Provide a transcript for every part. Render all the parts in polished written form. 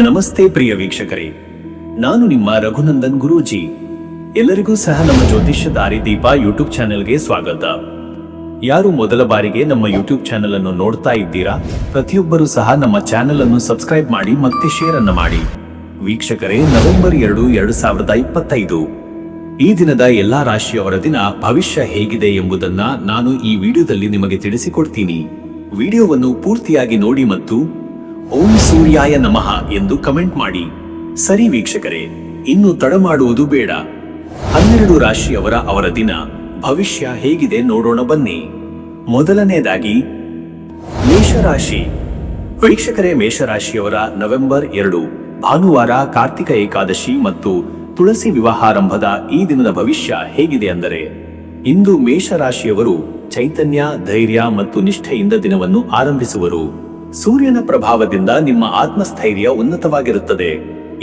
ನಮಸ್ತೆ ಪ್ರಿಯ ವೀಕ್ಷಕರೇ, ನಾನು ನಿಮ್ಮ ರಘುನಂದನ್ ಗುರೂಜಿ. ಎಲ್ಲರಿಗೂ ಸಹ ನಮ್ಮ ಜ್ಯೋತಿಷ್ಯ ದಾರಿದೀಪ ಯೂಟ್ಯೂಬ್ ಚಾನೆಲ್ಗೆ ಸ್ವಾಗತ. ಯಾರು ಮೊದಲ ಬಾರಿಗೆ ನಮ್ಮ ಯೂಟ್ಯೂಬ್ ಚಾನೆಲ್ ಅನ್ನು ನೋಡ್ತಾ ಇದ್ದೀರಾ, ಪ್ರತಿಯೊಬ್ಬರೂ ಸಹ ನಮ್ಮ ಚಾನೆಲ್ ಅನ್ನು ಸಬ್ಸ್ಕ್ರೈಬ್ ಮಾಡಿ ಮತ್ತೆ ಶೇರ್ ಅನ್ನು ಮಾಡಿ. ವೀಕ್ಷಕರೇ, ನವೆಂಬರ್ 2, 2025 ಈ ದಿನದ ಎಲ್ಲಾ ರಾಶಿಯವರ ದಿನ ಭವಿಷ್ಯ ಹೇಗಿದೆ ಎಂಬುದನ್ನ ನಾನು ಈ ವಿಡಿಯೋದಲ್ಲಿ ನಿಮಗೆ ತಿಳಿಸಿಕೊಡ್ತೀನಿ. ವಿಡಿಯೋವನ್ನು ಪೂರ್ತಿಯಾಗಿ ನೋಡಿ ಮತ್ತು ಓಂ ಸೂರ್ಯಾಯ ನಮಃ ಎಂದು ಕಮೆಂಟ್ ಮಾಡಿ. ಸರಿ ವೀಕ್ಷಕರೇ, ಇನ್ನು ತಡ ಮಾಡುವುದು ಬೇಡ. 12 ರಾಶಿಯವರ ಅವರ ದಿನ ಭವಿಷ್ಯ ಹೇಗಿದೆ ನೋಡೋಣ ಬನ್ನಿ. ಮೊದಲನೇದಾಗಿ ಮೇಷರಾಶಿ. ವೀಕ್ಷಕರೇ, ಮೇಷರಾಶಿಯವರ ನವೆಂಬರ್ 2 ಭಾನುವಾರ, ಕಾರ್ತಿಕ ಏಕಾದಶಿ ಮತ್ತು ತುಳಸಿ ವಿವಾಹಾರಂಭದ ಈ ದಿನದ ಭವಿಷ್ಯ ಹೇಗಿದೆ ಅಂದರೆ, ಇಂದು ಮೇಷರಾಶಿಯವರು ಚೈತನ್ಯ, ಧೈರ್ಯ ಮತ್ತು ನಿಷ್ಠೆಯಿಂದ ದಿನವನ್ನು ಆರಂಭಿಸುವರು. ಸೂರ್ಯನ ಪ್ರಭಾವದಿಂದ ನಿಮ್ಮ ಆತ್ಮಸ್ಥೈರ್ಯ ಉನ್ನತವಾಗಿರುತ್ತದೆ.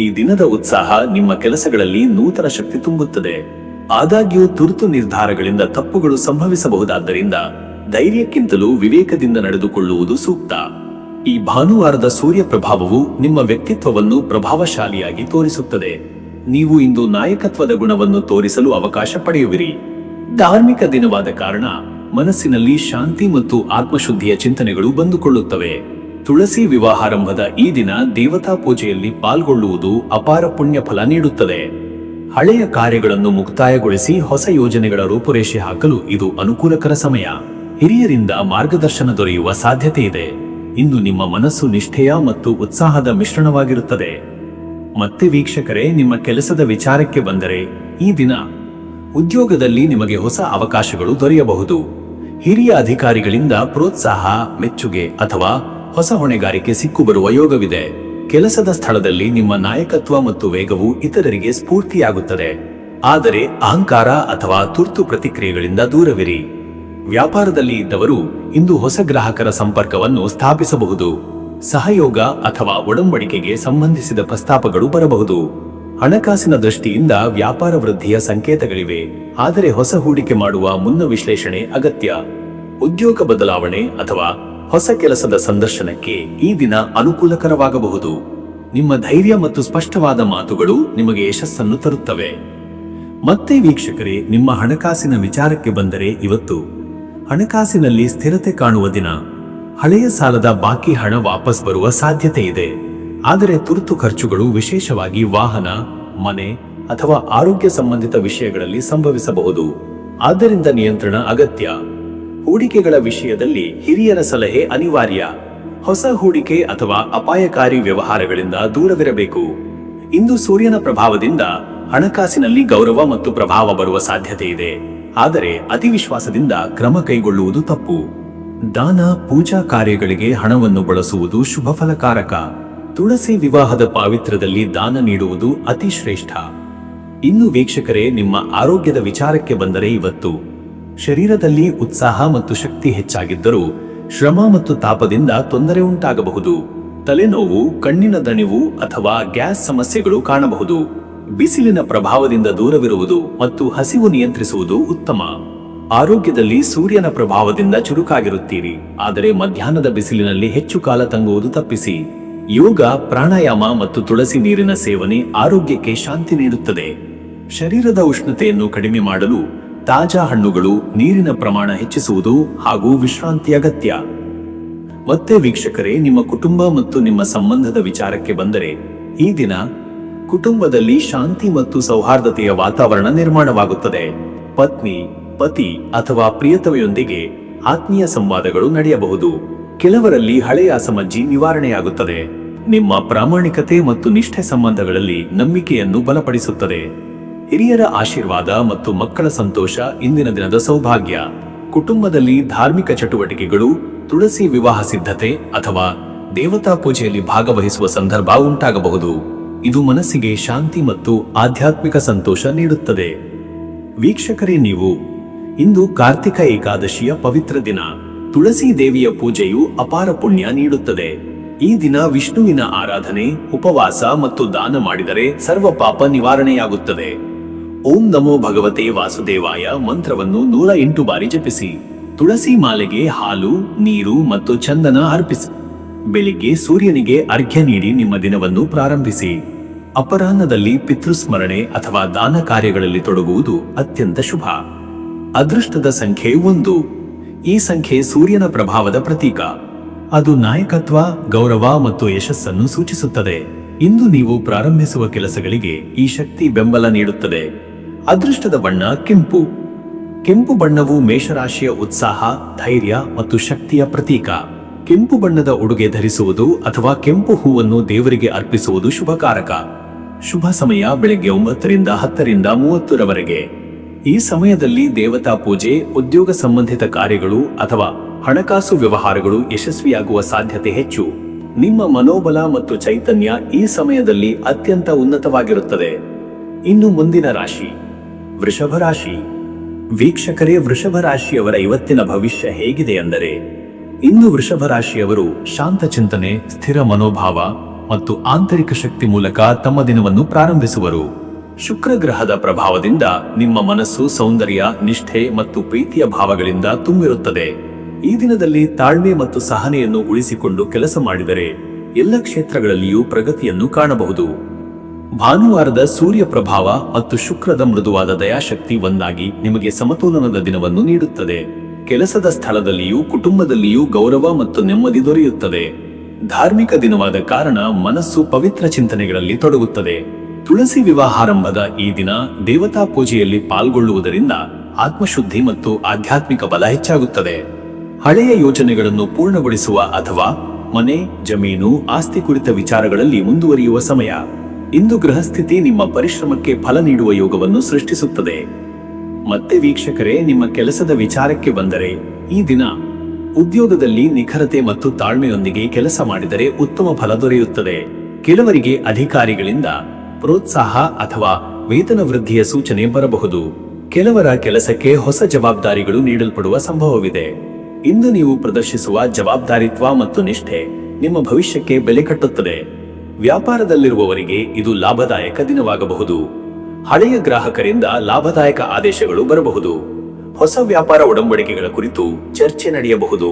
ಈ ದಿನದ ಉತ್ಸಾಹ ನಿಮ್ಮ ಕೆಲಸಗಳಲ್ಲಿ ನೂತನ ಶಕ್ತಿ ತುಂಬುತ್ತದೆ. ಆದಾಗ್ಯೂ ತುರ್ತು ನಿರ್ಧಾರಗಳಿಂದ ತಪ್ಪುಗಳು ಸಂಭವಿಸಬಹುದಾದ್ದರಿಂದ ಧೈರ್ಯಕ್ಕಿಂತಲೂ ವಿವೇಕದಿಂದ ನಡೆದುಕೊಳ್ಳುವುದು ಸೂಕ್ತ. ಈ ಭಾನುವಾರದ ಸೂರ್ಯ ಪ್ರಭಾವವು ನಿಮ್ಮ ವ್ಯಕ್ತಿತ್ವವನ್ನು ಪ್ರಭಾವಶಾಲಿಯಾಗಿ ತೋರಿಸುತ್ತದೆ. ನೀವು ಇಂದು ನಾಯಕತ್ವದ ಗುಣವನ್ನು ತೋರಿಸಲು ಅವಕಾಶ ಪಡೆಯುವಿರಿ. ಧಾರ್ಮಿಕ ದಿನವಾದ ಕಾರಣ ಮನಸ್ಸಿನಲ್ಲಿ ಶಾಂತಿ ಮತ್ತು ಆತ್ಮಶುದ್ಧಿಯ ಚಿಂತನೆಗಳು ಬಂದುಕೊಳ್ಳುತ್ತವೆ. ತುಳಸಿ ವಿವಾಹಾರಂಭದ ಈ ದಿನ ದೇವತಾ ಪೂಜೆಯಲ್ಲಿ ಪಾಲ್ಗೊಳ್ಳುವುದು ಅಪಾರ ಪುಣ್ಯ ಫಲ ನೀಡುತ್ತದೆ. ಹಳೆಯ ಕಾರ್ಯಗಳನ್ನು ಮುಕ್ತಾಯಗೊಳಿಸಿ ಹೊಸ ಯೋಜನೆಗಳ ರೂಪುರೇಷೆ ಹಾಕಲು ಇದು ಅನುಕೂಲಕರ ಸಮಯ. ಹಿರಿಯರಿಂದ ಮಾರ್ಗದರ್ಶನ ದೊರೆಯುವ ಸಾಧ್ಯತೆ ಇದೆ. ಇಂದು ನಿಮ್ಮ ಮನಸ್ಸು ನಿಷ್ಠೆಯ ಮತ್ತು ಉತ್ಸಾಹದ ಮಿಶ್ರಣವಾಗಿರುತ್ತದೆ. ಮತ್ತೆ ವೀಕ್ಷಕರೇ, ನಿಮ್ಮ ಕೆಲಸದ ವಿಚಾರಕ್ಕೆ ಬಂದರೆ, ಈ ದಿನ ಉದ್ಯೋಗದಲ್ಲಿ ನಿಮಗೆ ಹೊಸ ಅವಕಾಶಗಳು ದೊರೆಯಬಹುದು. ಹಿರಿಯ ಅಧಿಕಾರಿಗಳಿಂದ ಪ್ರೋತ್ಸಾಹ, ಮೆಚ್ಚುಗೆ ಅಥವಾ ಹೊಸ ಹೊಣೆಗಾರಿಕೆ ಸಿಕ್ಕುಬರುವ ಯೋಗವಿದೆ. ಕೆಲಸದ ಸ್ಥಳದಲ್ಲಿ ನಿಮ್ಮ ನಾಯಕತ್ವ ಮತ್ತು ವೇಗವು ಇತರರಿಗೆ ಸ್ಫೂರ್ತಿಯಾಗುತ್ತದೆ. ಆದರೆ ಅಹಂಕಾರ ಅಥವಾ ತುರ್ತು ಪ್ರತಿಕ್ರಿಯೆಗಳಿಂದ ದೂರವಿರಿ. ವ್ಯಾಪಾರದಲ್ಲಿ ಇದ್ದವರು ಇಂದು ಹೊಸ ಗ್ರಾಹಕರ ಸಂಪರ್ಕವನ್ನು ಸ್ಥಾಪಿಸಬಹುದು. ಸಹಯೋಗ ಅಥವಾ ಒಡಂಬಡಿಕೆಗೆ ಸಂಬಂಧಿಸಿದ ಪ್ರಸ್ತಾಪಗಳು ಬರಬಹುದು. ಹಣಕಾಸಿನ ದೃಷ್ಟಿಯಿಂದ ವ್ಯಾಪಾರ ವೃದ್ಧಿಯ ಸಂಕೇತಗಳಿವೆ, ಆದರೆ ಹೊಸ ಹೂಡಿಕೆ ಮಾಡುವ ಮುನ್ನ ವಿಶ್ಲೇಷಣೆ ಅಗತ್ಯ. ಉದ್ಯೋಗ ಬದಲಾವಣೆ ಅಥವಾ ಹೊಸ ಕೆಲಸದ ಸಂದರ್ಶನಕ್ಕೆ ಈ ದಿನ ಅನುಕೂಲಕರವಾಗಬಹುದು. ನಿಮ್ಮ ಧೈರ್ಯ ಮತ್ತು ಸ್ಪಷ್ಟವಾದ ಮಾತುಗಳು ನಿಮಗೆ ಯಶಸ್ಸನ್ನು ತರುತ್ತವೆ. ಮತ್ತೆ ವೀಕ್ಷಕರೇ, ನಿಮ್ಮ ಹಣಕಾಸಿನ ವಿಚಾರಕ್ಕೆ ಬಂದರೆ, ಇವತ್ತು ಹಣಕಾಸಿನಲ್ಲಿ ಸ್ಥಿರತೆ ಕಾಣುವ ದಿನ. ಹಳೆಯ ಸಾಲದ ಬಾಕಿ ಹಣ ವಾಪಸ್ ಬರುವ ಸಾಧ್ಯತೆ ಇದೆ. ಆದರೆ ತುರ್ತು ಖರ್ಚುಗಳು, ವಿಶೇಷವಾಗಿ ವಾಹನ, ಮನೆ ಅಥವಾ ಆರೋಗ್ಯ ಸಂಬಂಧಿತ ವಿಷಯಗಳಲ್ಲಿ ಸಂಭವಿಸಬಹುದು. ಆದ್ದರಿಂದ ನಿಯಂತ್ರಣ ಅಗತ್ಯ. ಹೂಡಿಕೆಗಳ ವಿಷಯದಲ್ಲಿ ಹಿರಿಯರ ಸಲಹೆ ಅನಿವಾರ್ಯ. ಹೊಸ ಹೂಡಿಕೆ ಅಥವಾ ಅಪಾಯಕಾರಿ ವ್ಯವಹಾರಗಳಿಂದ ದೂರವಿರಬೇಕು. ಇಂದು ಸೂರ್ಯನ ಪ್ರಭಾವದಿಂದ ಹಣಕಾಸಿನಲ್ಲಿ ಗೌರವ ಮತ್ತು ಪ್ರಭಾವ ಬರುವ ಸಾಧ್ಯತೆ ಇದೆ. ಆದರೆ ಅತಿವಿಶ್ವಾಸದಿಂದ ಕ್ರಮ ಕೈಗೊಳ್ಳುವುದು ತಪ್ಪು. ದಾನ, ಪೂಜಾ ಕಾರ್ಯಗಳಿಗೆ ಹಣವನ್ನು ಬಳಸುವುದು ಶುಭ ಫಲಕಾರಕ. ತುಳಸಿ ವಿವಾಹದ ಪಾವಿತ್ರ್ಯದಲ್ಲಿ ದಾನ ನೀಡುವುದು ಅತಿ ಶ್ರೇಷ್ಠ. ಇನ್ನು ವೀಕ್ಷಕರೇ, ನಿಮ್ಮ ಆರೋಗ್ಯದ ವಿಚಾರಕ್ಕೆ ಬಂದರೆ, ಇವತ್ತು ಶರೀರದಲ್ಲಿ ಉತ್ಸಾಹ ಮತ್ತು ಶಕ್ತಿ ಹೆಚ್ಚಾಗಿದ್ದರೂ ಶ್ರಮ ಮತ್ತು ತಾಪದಿಂದ ತೊಂದರೆ ಉಂಟಾಗಬಹುದು. ತಲೆನೋವು, ಕಣ್ಣಿನ ದಣಿವು ಅಥವಾ ಗ್ಯಾಸ್ ಸಮಸ್ಯೆಗಳು ಕಾಣಬಹುದು. ಬಿಸಿಲಿನ ಪ್ರಭಾವದಿಂದ ದೂರವಿರುವುದು ಮತ್ತು ಹಸಿವು ನಿಯಂತ್ರಿಸುವುದು ಉತ್ತಮ. ಆರೋಗ್ಯದಲ್ಲಿ ಸೂರ್ಯನ ಪ್ರಭಾವದಿಂದ ಚುರುಕಾಗಿರುತ್ತೀರಿ, ಆದರೆ ಮಧ್ಯಾಹ್ನದ ಬಿಸಿಲಿನಲ್ಲಿ ಹೆಚ್ಚು ಕಾಲ ತಂಗುವುದು ತಪ್ಪಿಸಿ. ಯೋಗ, ಪ್ರಾಣಾಯಾಮ ಮತ್ತು ತುಳಸಿ ನೀರಿನ ಸೇವನೆ ಆರೋಗ್ಯಕ್ಕೆ ಶಾಂತಿ ನೀಡುತ್ತದೆ. ಶರೀರದ ಉಷ್ಣತೆಯನ್ನು ಕಡಿಮೆ ಮಾಡಲು ತಾಜಾ ಹಣ್ಣುಗಳು, ನೀರಿನ ಪ್ರಮಾಣ ಹೆಚ್ಚಿಸುವುದು ಹಾಗೂ ವಿಶ್ರಾಂತಿ ಅಗತ್ಯ. ಮತ್ತೆ ವೀಕ್ಷಕರೇ, ನಿಮ್ಮ ಕುಟುಂಬ ಮತ್ತು ನಿಮ್ಮ ಸಂಬಂಧದ ವಿಚಾರಕ್ಕೆ ಬಂದರೆ, ಈ ದಿನ ಕುಟುಂಬದಲ್ಲಿ ಶಾಂತಿ ಮತ್ತು ಸೌಹಾರ್ದತೆಯ ವಾತಾವರಣ ನಿರ್ಮಾಣವಾಗುತ್ತದೆ. ಪತ್ನಿ, ಪತಿ ಅಥವಾ ಪ್ರಿಯತಮೆಯೊಂದಿಗೆ ಆತ್ಮೀಯ ಸಂವಾದಗಳು ನಡೆಯಬಹುದು. ಕೆಲವರಲ್ಲಿ ಹಳೆಯ ಅಸಮಜ್ಜಿ ನಿವಾರಣೆಯಾಗುತ್ತದೆ. ನಿಮ್ಮ ಪ್ರಾಮಾಣಿಕತೆ ಮತ್ತು ನಿಷ್ಠೆ ಸಂಬಂಧಗಳಲ್ಲಿ ನಂಬಿಕೆಯನ್ನು ಬಲಪಡಿಸುತ್ತದೆ. ಹಿರಿಯರ ಆಶೀರ್ವಾದ ಮತ್ತು ಮಕ್ಕಳ ಸಂತೋಷ ಇಂದಿನ ದಿನದ ಸೌಭಾಗ್ಯ. ಕುಟುಂಬದಲ್ಲಿ ಧಾರ್ಮಿಕ ಚಟುವಟಿಕೆಗಳು, ತುಳಸಿ ವಿವಾಹ ಸಿದ್ಧತೆ ಅಥವಾ ದೇವತಾ ಪೂಜೆಯಲ್ಲಿ ಭಾಗವಹಿಸುವ ಸಂದರ್ಭ ಉಂಟಾಗಬಹುದು. ಇದು ಮನಸ್ಸಿಗೆ ಶಾಂತಿ ಮತ್ತು ಆಧ್ಯಾತ್ಮಿಕ ಸಂತೋಷ ನೀಡುತ್ತದೆ. ವೀಕ್ಷಕರೇ, ನೀವು ಇಂದು ಕಾರ್ತಿಕ ಏಕಾದಶಿಯ ಪವಿತ್ರ ದಿನ. ತುಳಸಿ ದೇವಿಯ ಪೂಜೆಯು ಅಪಾರ ಪುಣ್ಯ ನೀಡುತ್ತದೆ. ಈ ದಿನ ವಿಷ್ಣುವಿನ ಆರಾಧನೆ, ಉಪವಾಸ ಮತ್ತು ದಾನ ಮಾಡಿದರೆ ಸರ್ವ ಪಾಪ ನಿವಾರಣೆಯಾಗುತ್ತದೆ. ಓಂ ನಮೋ ಭಗವತೆ ವಾಸುದೇವಾಯ ಮಂತ್ರವನ್ನು 108 ಬಾರಿ ಜಪಿಸಿ. ತುಳಸಿ ಮಾಲೆಗೆ ಹಾಲು, ನೀರು ಮತ್ತು ಚಂದನ ಅರ್ಪಿಸಿ. ಬೆಳಿಗ್ಗೆ ಸೂರ್ಯನಿಗೆ ಅರ್ಘ್ಯ ನೀಡಿ ನಿಮ್ಮ ದಿನವನ್ನು ಪ್ರಾರಂಭಿಸಿ. ಅಪರಾಹ್ನದಲ್ಲಿ ಪಿತೃಸ್ಮರಣೆ ಅಥವಾ ದಾನ ಕಾರ್ಯಗಳಲ್ಲಿ ತೊಡಗುವುದು ಅತ್ಯಂತ ಶುಭ. ಅದೃಷ್ಟದ ಸಂಖ್ಯೆ 1. ಈ ಸಂಖ್ಯೆ ಸೂರ್ಯನ ಪ್ರಭಾವದ ಪ್ರತೀಕ. ಅದು ನಾಯಕತ್ವ, ಗೌರವ ಮತ್ತು ಯಶಸ್ಸನ್ನು ಸೂಚಿಸುತ್ತದೆ. ಇಂದು ನೀವು ಪ್ರಾರಂಭಿಸುವ ಕೆಲಸಗಳಿಗೆ ಈ ಶಕ್ತಿ ಬೆಂಬಲ ನೀಡುತ್ತದೆ. ಅದೃಷ್ಟದ ಬಣ್ಣ ಕೆಂಪು. ಕೆಂಪು ಬಣ್ಣವು ಮೇಷರಾಶಿಯ ಉತ್ಸಾಹ, ಧೈರ್ಯ ಮತ್ತು ಶಕ್ತಿಯ ಪ್ರತೀಕ. ಕೆಂಪು ಬಣ್ಣದ ಉಡುಗೆ ಧರಿಸುವುದು ಅಥವಾ ಕೆಂಪು ಹೂವನ್ನು ದೇವರಿಗೆ ಅರ್ಪಿಸುವುದು ಶುಭಕಾರಕ. ಶುಭ ಸಮಯ ಬೆಳಗ್ಗೆ 9 ರಿಂದ 10 ರಿಂದ 30ರವರೆಗೆ. ಈ ಸಮಯದಲ್ಲಿ ದೇವತಾ ಪೂಜೆ, ಉದ್ಯೋಗ ಸಂಬಂಧಿತ ಕಾರ್ಯಗಳು ಅಥವಾ ಹಣಕಾಸು ವ್ಯವಹಾರಗಳು ಯಶಸ್ವಿಯಾಗುವ ಸಾಧ್ಯತೆ ಹೆಚ್ಚು. ನಿಮ್ಮ ಮನೋಬಲ ಮತ್ತು ಚೈತನ್ಯ ಈ ಸಮಯದಲ್ಲಿ ಅತ್ಯಂತ ಉನ್ನತವಾಗಿರುತ್ತದೆ. ಇನ್ನು ಮುಂದಿನ ರಾಶಿ ವೃಷಭ ರಾಶಿ. ವೀಕ್ಷಕರೇ, ವೃಷಭ ರಾಶಿಯವರ ಇವತ್ತಿನ ಭವಿಷ್ಯ ಹೇಗಿದೆ ಅಂದರೆ, ಇಂದು ವೃಷಭ ರಾಶಿಯವರು ಶಾಂತ ಚಿಂತನೆ, ಸ್ಥಿರ ಮನೋಭಾವ ಮತ್ತು ಆಂತರಿಕ ಶಕ್ತಿ ಮೂಲಕ ತಮ್ಮ ದಿನವನ್ನು ಪ್ರಾರಂಭಿಸುವರು. ಶುಕ್ರ ಗ್ರಹದ ಪ್ರಭಾವದಿಂದ ನಿಮ್ಮ ಮನಸ್ಸು ಸೌಂದರ್ಯ, ನಿಷ್ಠೆ ಮತ್ತು ಪ್ರೀತಿಯ ಭಾವಗಳಿಂದ ತುಂಬಿರುತ್ತದೆ. ಈ ದಿನದಲ್ಲಿ ತಾಳ್ಮೆ ಮತ್ತು ಸಹನೆಯನ್ನು ಉಳಿಸಿಕೊಂಡು ಕೆಲಸ ಮಾಡಿದರೆ ಎಲ್ಲ ಕ್ಷೇತ್ರಗಳಲ್ಲಿಯೂ ಪ್ರಗತಿಯನ್ನು ಕಾಣಬಹುದು. ಭಾನುವಾರದ ಸೂರ್ಯ ಪ್ರಭಾವ ಮತ್ತು ಶುಕ್ರದ ಮೃದುವಾದ ದಯಾಶಕ್ತಿ ಒಂದಾಗಿ ನಿಮಗೆ ಸಮತೋಲನದ ದಿನವನ್ನು ನೀಡುತ್ತದೆ. ಕೆಲಸದ ಸ್ಥಳದಲ್ಲಿಯೂ ಕುಟುಂಬದಲ್ಲಿಯೂ ಗೌರವ ಮತ್ತು ನೆಮ್ಮದಿ ದೊರೆಯುತ್ತದೆ. ಧಾರ್ಮಿಕ ದಿನವಾದ ಕಾರಣ ಮನಸ್ಸು ಪವಿತ್ರ ಚಿಂತನೆಗಳಲ್ಲಿ ತೊಡಗುತ್ತದೆ. ತುಳಸಿ ವಿವಾಹಾರಂಭದ ಈ ದಿನ ದೇವತಾ ಪೂಜೆಯಲ್ಲಿ ಪಾಲ್ಗೊಳ್ಳುವುದರಿಂದ ಆತ್ಮಶುದ್ಧಿ ಮತ್ತು ಆಧ್ಯಾತ್ಮಿಕ ಬಲ ಹೆಚ್ಚಾಗುತ್ತದೆ. ಹಳೆಯ ಯೋಜನೆಗಳನ್ನು ಪೂರ್ಣಗೊಳಿಸುವ ಅಥವಾ ಮನೆ, ಜಮೀನು, ಆಸ್ತಿ ಕುರಿತ ವಿಚಾರಗಳಲ್ಲಿ ಮುಂದುವರಿಯುವ ಸಮಯ. ಇಂದು ಗೃಹಸ್ಥಿತಿ ನಿಮ್ಮ ಪರಿಶ್ರಮಕ್ಕೆ ಫಲ ನೀಡುವ ಯೋಗವನ್ನು ಸೃಷ್ಟಿಸುತ್ತದೆ. ಮತ್ತೆ ವೀಕ್ಷಕರೇ, ನಿಮ್ಮ ಕೆಲಸದ ವಿಚಾರಕ್ಕೆ ಬಂದರೆ, ಈ ದಿನ ಉದ್ಯೋಗದಲ್ಲಿ ನಿಖರತೆ ಮತ್ತು ತಾಳ್ಮೆಯೊಂದಿಗೆ ಕೆಲಸ ಮಾಡಿದರೆ ಉತ್ತಮ ಫಲ ದೊರೆಯುತ್ತದೆ. ಕೆಲವರಿಗೆ ಅಧಿಕಾರಿಗಳಿಂದ ಪ್ರೋತ್ಸಾಹ ಅಥವಾ ವೇತನ ವೃದ್ಧಿಯ ಸೂಚನೆ ಬರಬಹುದು. ಕೆಲವರ ಕೆಲಸಕ್ಕೆ ಹೊಸ ಜವಾಬ್ದಾರಿಗಳು ನೀಡಲ್ಪಡುವ ಸಂಭವವಿದೆ. ಇಂದು ನೀವು ಪ್ರದರ್ಶಿಸುವ ಜವಾಬ್ದಾರಿತ್ವ ಮತ್ತು ನಿಷ್ಠೆ ನಿಮ್ಮ ಭವಿಷ್ಯಕ್ಕೆ ಬೆಲೆ ಕಟ್ಟುತ್ತದೆ. ವ್ಯಾಪಾರದಲ್ಲಿರುವವರಿಗೆ ಇದು ಲಾಭದಾಯಕ ದಿನವಾಗಬಹುದು. ಹಳೆಯ ಗ್ರಾಹಕರಿಂದ ಲಾಭದಾಯಕ ಆದೇಶಗಳು ಬರಬಹುದು. ಹೊಸ ವ್ಯಾಪಾರ ಒಡಂಬಡಿಕೆಗಳ ಕುರಿತು ಚರ್ಚೆ ನಡೆಯಬಹುದು.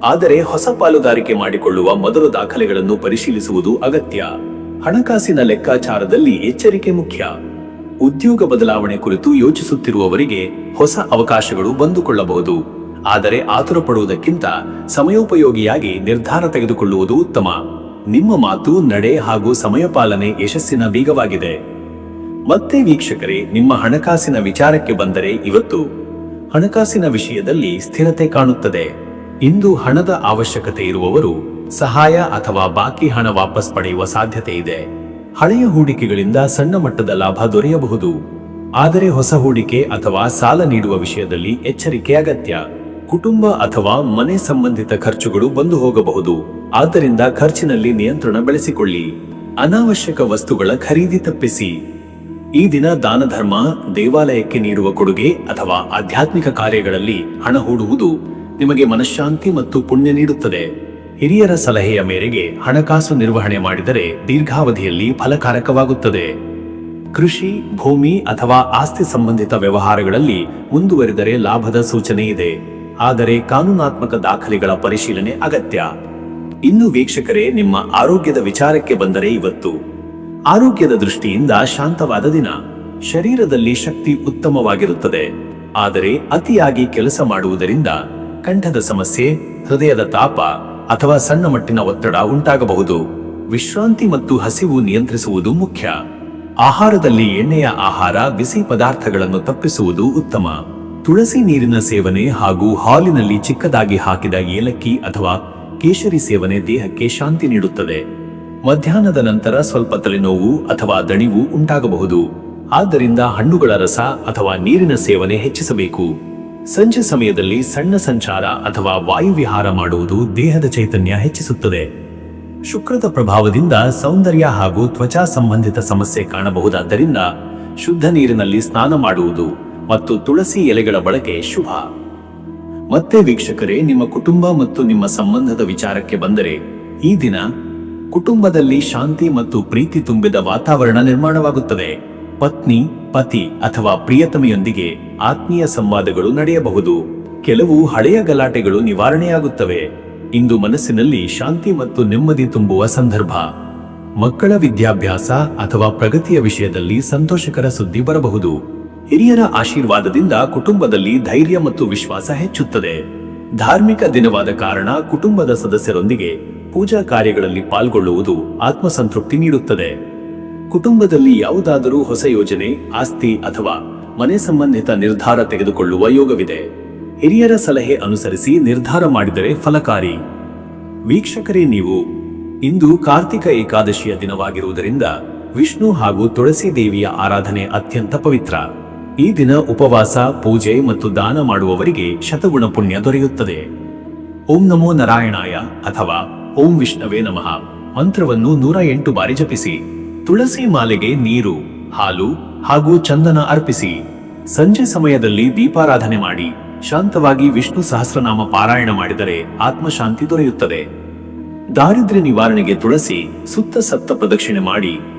ಆದರೆ ಹೊಸ ಪಾಲುದಾರಿಕೆ ಮಾಡಿಕೊಳ್ಳುವ ಮೊದಲು ದಾಖಲೆಗಳನ್ನು ಪರಿಶೀಲಿಸುವುದು ಅಗತ್ಯ. ಹಣಕಾಸಿನ ಲೆಕ್ಕಾಚಾರದಲ್ಲಿ ಎಚ್ಚರಿಕೆ ಮುಖ್ಯ. ಉದ್ಯೋಗ ಬದಲಾವಣೆ ಕುರಿತು ಯೋಚಿಸುತ್ತಿರುವವರಿಗೆ ಹೊಸ ಅವಕಾಶಗಳು ಬಂದುಕೊಳ್ಳಬಹುದು. ಆದರೆ ಆತುರ ಪಡುವುದಕ್ಕಿಂತ ಸಮಯೋಪಯೋಗಿಯಾಗಿ ನಿರ್ಧಾರ ತೆಗೆದುಕೊಳ್ಳುವುದು ಉತ್ತಮ. ನಿಮ್ಮ ಮಾತು, ನಡೆ ಹಾಗೂ ಸಮಯ ಪಾಲನೆ ಯಶಸ್ಸಿನ ಬೀಗವಾಗಿದೆ. ಮತ್ತೆ ವೀಕ್ಷಕರೇ, ನಿಮ್ಮ ಹಣಕಾಸಿನ ವಿಚಾರಕ್ಕೆ ಬಂದರೆ, ಇವತ್ತು ಹಣಕಾಸಿನ ವಿಷಯದಲ್ಲಿ ಸ್ಥಿರತೆ ಕಾಣುತ್ತದೆ. ಇಂದು ಹಣದ ಅವಶ್ಯಕತೆ ಇರುವವರು ಸಹಾಯ ಅಥವಾ ಬಾಕಿ ಹಣ ವಾಪಸ್ ಪಡೆಯುವ ಸಾಧ್ಯತೆ ಇದೆ. ಹಳೆಯ ಹೂಡಿಕೆಗಳಿಂದ ಸಣ್ಣ ಮಟ್ಟದ ಲಾಭ ದೊರೆಯಬಹುದು. ಆದರೆ ಹೊಸ ಹೂಡಿಕೆ ಅಥವಾ ಸಾಲ ನೀಡುವ ವಿಷಯದಲ್ಲಿ ಎಚ್ಚರಿಕೆ ಅಗತ್ಯ. ಕುಟುಂಬ ಅಥವಾ ಮನೆ ಸಂಬಂಧಿತ ಖರ್ಚುಗಳು ಬಂದು ಹೋಗಬಹುದು. ಆದ್ದರಿಂದ ಖರ್ಚಿನಲ್ಲಿ ನಿಯಂತ್ರಣ ಬೆಳೆಸಿಕೊಳ್ಳಿ. ಅನಾವಶ್ಯಕ ವಸ್ತುಗಳ ಖರೀದಿ ತಪ್ಪಿಸಿ. ಈ ದಿನ ದಾನ ಧರ್ಮ, ದೇವಾಲಯಕ್ಕೆ ನೀಡುವ ಕೊಡುಗೆ ಅಥವಾ ಆಧ್ಯಾತ್ಮಿಕ ಕಾರ್ಯಗಳಲ್ಲಿ ಹಣ ಹೂಡುವುದು ನಿಮಗೆ ಮನಃಶಾಂತಿ ಮತ್ತು ಪುಣ್ಯ ನೀಡುತ್ತದೆ. ಹಿರಿಯರ ಸಲಹೆಯ ಮೇರೆಗೆ ಹಣಕಾಸು ನಿರ್ವಹಣೆ ಮಾಡಿದರೆ ದೀರ್ಘಾವಧಿಯಲ್ಲಿ ಫಲಕಾರಕವಾಗುತ್ತದೆ. ಕೃಷಿ, ಭೂಮಿ ಅಥವಾ ಆಸ್ತಿ ಸಂಬಂಧಿತ ವ್ಯವಹಾರಗಳಲ್ಲಿ ಮುಂದುವರಿದರೆ ಲಾಭದ ಸೂಚನೆ ಇದೆ. ಆದರೆ ಕಾನೂನಾತ್ಮಕ ದಾಖಲೆಗಳ ಪರಿಶೀಲನೆ ಅಗತ್ಯ. ಇನ್ನು ವೀಕ್ಷಕರೇ, ನಿಮ್ಮ ಆರೋಗ್ಯದ ವಿಚಾರಕ್ಕೆ ಬಂದರೆ, ಇವತ್ತು ಆರೋಗ್ಯದ ದೃಷ್ಟಿಯಿಂದ ಶಾಂತವಾದ ದಿನ. ಶರೀರದಲ್ಲಿ ಶಕ್ತಿ ಉತ್ತಮವಾಗಿರುತ್ತದೆ. ಆದರೆ ಅತಿಯಾಗಿ ಕೆಲಸ ಮಾಡುವುದರಿಂದ ಕಂಠದ ಸಮಸ್ಯೆ, ಹೃದಯದ ತಾಪ ಅಥವಾ ಸಣ್ಣ ಮಟ್ಟಿನ ಒತ್ತಡ ಉಂಟಾಗಬಹುದು. ವಿಶ್ರಾಂತಿ ಮತ್ತು ಹಸಿವು ನಿಯಂತ್ರಿಸುವುದು ಮುಖ್ಯ. ಆಹಾರದಲ್ಲಿ ಎಣ್ಣೆಯ ಆಹಾರ, ಬಿಸಿ ಪದಾರ್ಥಗಳನ್ನು ತಪ್ಪಿಸುವುದು ಉತ್ತಮ. ತುಳಸಿ ನೀರಿನ ಸೇವನೆ ಹಾಗೂ ಹಾಲಿನಲ್ಲಿ ಚಿಕ್ಕದಾಗಿ ಹಾಕಿದ ಏಲಕ್ಕಿ ಅಥವಾ ಕೇಸರಿ ಸೇವನೆ ದೇಹಕ್ಕೆ ಶಾಂತಿ ನೀಡುತ್ತದೆ. ಮಧ್ಯಾಹ್ನದ ನಂತರ ಸ್ವಲ್ಪ ತಲೆನೋವು ಅಥವಾ ದಣಿವು ಉಂಟಾಗಬಹುದು. ಆದ್ದರಿಂದ ಹಣ್ಣುಗಳ ರಸ ಅಥವಾ ನೀರಿನ ಸೇವನೆ ಹೆಚ್ಚಿಸಬೇಕು. ಸಂಜೆ ಸಮಯದಲ್ಲಿ ಸಣ್ಣ ಸಂಚಾರ ಅಥವಾ ವಾಯುವಿಹಾರ ಮಾಡುವುದು ದೇಹದ ಚೈತನ್ಯ ಹೆಚ್ಚಿಸುತ್ತದೆ. ಶುಕ್ರದ ಪ್ರಭಾವದಿಂದ ಸೌಂದರ್ಯ ಹಾಗೂ ತ್ವಚಾ ಸಂಬಂಧಿತ ಸಮಸ್ಯೆ ಕಾಣಬಹುದಾದ್ದರಿಂದ ಶುದ್ಧ ನೀರಿನಲ್ಲಿ ಸ್ನಾನ ಮಾಡುವುದು ಮತ್ತು ತುಳಸಿ ಎಲೆಗಳ ಬಳಕೆ ಶುಭ. ಮತ್ತೆ ವೀಕ್ಷಕರೇ, ನಿಮ್ಮ ಕುಟುಂಬ ಮತ್ತು ನಿಮ್ಮ ಸಂಬಂಧದ ವಿಚಾರಕ್ಕೆ ಬಂದರೆ, ಈ ದಿನ ಕುಟುಂಬದಲ್ಲಿ ಶಾಂತಿ ಮತ್ತು ಪ್ರೀತಿ ತುಂಬಿದ ವಾತಾವರಣ ನಿರ್ಮಾಣವಾಗುತ್ತದೆ. ಪತ್ನಿ, ಪತಿ ಅಥವಾ ಪ್ರಿಯತಮೆಯೊಂದಿಗೆ ಆತ್ಮೀಯ ಸಂವಾದಗಳು ನಡೆಯಬಹುದು. ಕೆಲವು ಹಳೆಯ ಗಲಾಟೆಗಳು ನಿವಾರಣೆಯಾಗುತ್ತವೆ. ಇಂದು ಮನಸ್ಸಿನಲ್ಲಿ ಶಾಂತಿ ಮತ್ತು ನೆಮ್ಮದಿ ತುಂಬುವ ಸಂದರ್ಭ. ಮಕ್ಕಳ ವಿದ್ಯಾಭ್ಯಾಸ ಅಥವಾ ಪ್ರಗತಿಯ ವಿಷಯದಲ್ಲಿ ಸಂತೋಷಕರ ಸುದ್ದಿ ಬರಬಹುದು. ಹಿರಿಯರ ಆಶೀರ್ವಾದದಿಂದ ಕುಟುಂಬದಲ್ಲಿ ಧೈರ್ಯ ಮತ್ತು ವಿಶ್ವಾಸ ಹೆಚ್ಚುತ್ತದೆ. ಧಾರ್ಮಿಕ ದಿನವಾದ ಕಾರಣ ಕುಟುಂಬದ ಸದಸ್ಯರೊಂದಿಗೆ ಪೂಜಾ ಕಾರ್ಯಗಳಲ್ಲಿ ಪಾಲ್ಗೊಳ್ಳುವುದು ಆತ್ಮಸಂತೃಪ್ತಿ ನೀಡುತ್ತದೆ. ಕುಟುಂಬದಲ್ಲಿ ಯಾವುದಾದರೂ ಹೊಸ ಯೋಜನೆ, ಆಸ್ತಿ ಅಥವಾ ಮನೆ ಸಂಬಂಧಿತ ನಿರ್ಧಾರ ತೆಗೆದುಕೊಳ್ಳುವ ಯೋಗವಿದೆ. ಹಿರಿಯರ ಸಲಹೆ ಅನುಸರಿಸಿ ನಿರ್ಧಾರ ಮಾಡಿದರೆ ಫಲಕಾರಿ. ವೀಕ್ಷಕರೇ, ನೀವು ಇಂದು ಕಾರ್ತಿಕ ಏಕಾದಶಿಯ ದಿನವಾಗಿರುವುದರಿಂದ ವಿಷ್ಣು ಹಾಗೂ ತುಳಸಿ ದೇವಿಯ ಆರಾಧನೆ ಅತ್ಯಂತ ಪವಿತ್ರ. ಈ ದಿನ ಉಪವಾಸ, ಪೂಜೆ ಮತ್ತು ದಾನ ಮಾಡುವವರಿಗೆ ಶತಗುಣ ಪುಣ್ಯ ದೊರೆಯುತ್ತದೆ. ಓಂ ನಮೋ ನಾರಾಯಣಾಯ ಅಥವಾ ಓಂ ವಿಷ್ಣವೇ ನಮಃ ಮಂತ್ರವನ್ನು 108 ಬಾರಿ ಜಪಿಸಿ. ತುಳಸಿ ಮಾಲೆಗೆ ನೀರು, ಹಾಲು ಹಾಗೂ ಚಂದನ ಅರ್ಪಿಸಿ. ಸಂಜೆ ಸಮಯದಲ್ಲಿ ದೀಪಾರಾಧನೆ ಮಾಡಿ ಶಾಂತವಾಗಿ ವಿಷ್ಣು ಸಹಸ್ರನಾಮ ಪಾರಾಯಣ ಮಾಡಿದರೆ ಆತ್ಮಶಾಂತಿ ದೊರೆಯುತ್ತದೆ. ದಾರಿದ್ರ್ಯ ನಿವಾರಣೆಗೆ ತುಳಸಿ ಸುತ್ತ ಸಪ್ತ ಪ್ರದಕ್ಷಿಣೆ ಮಾಡಿ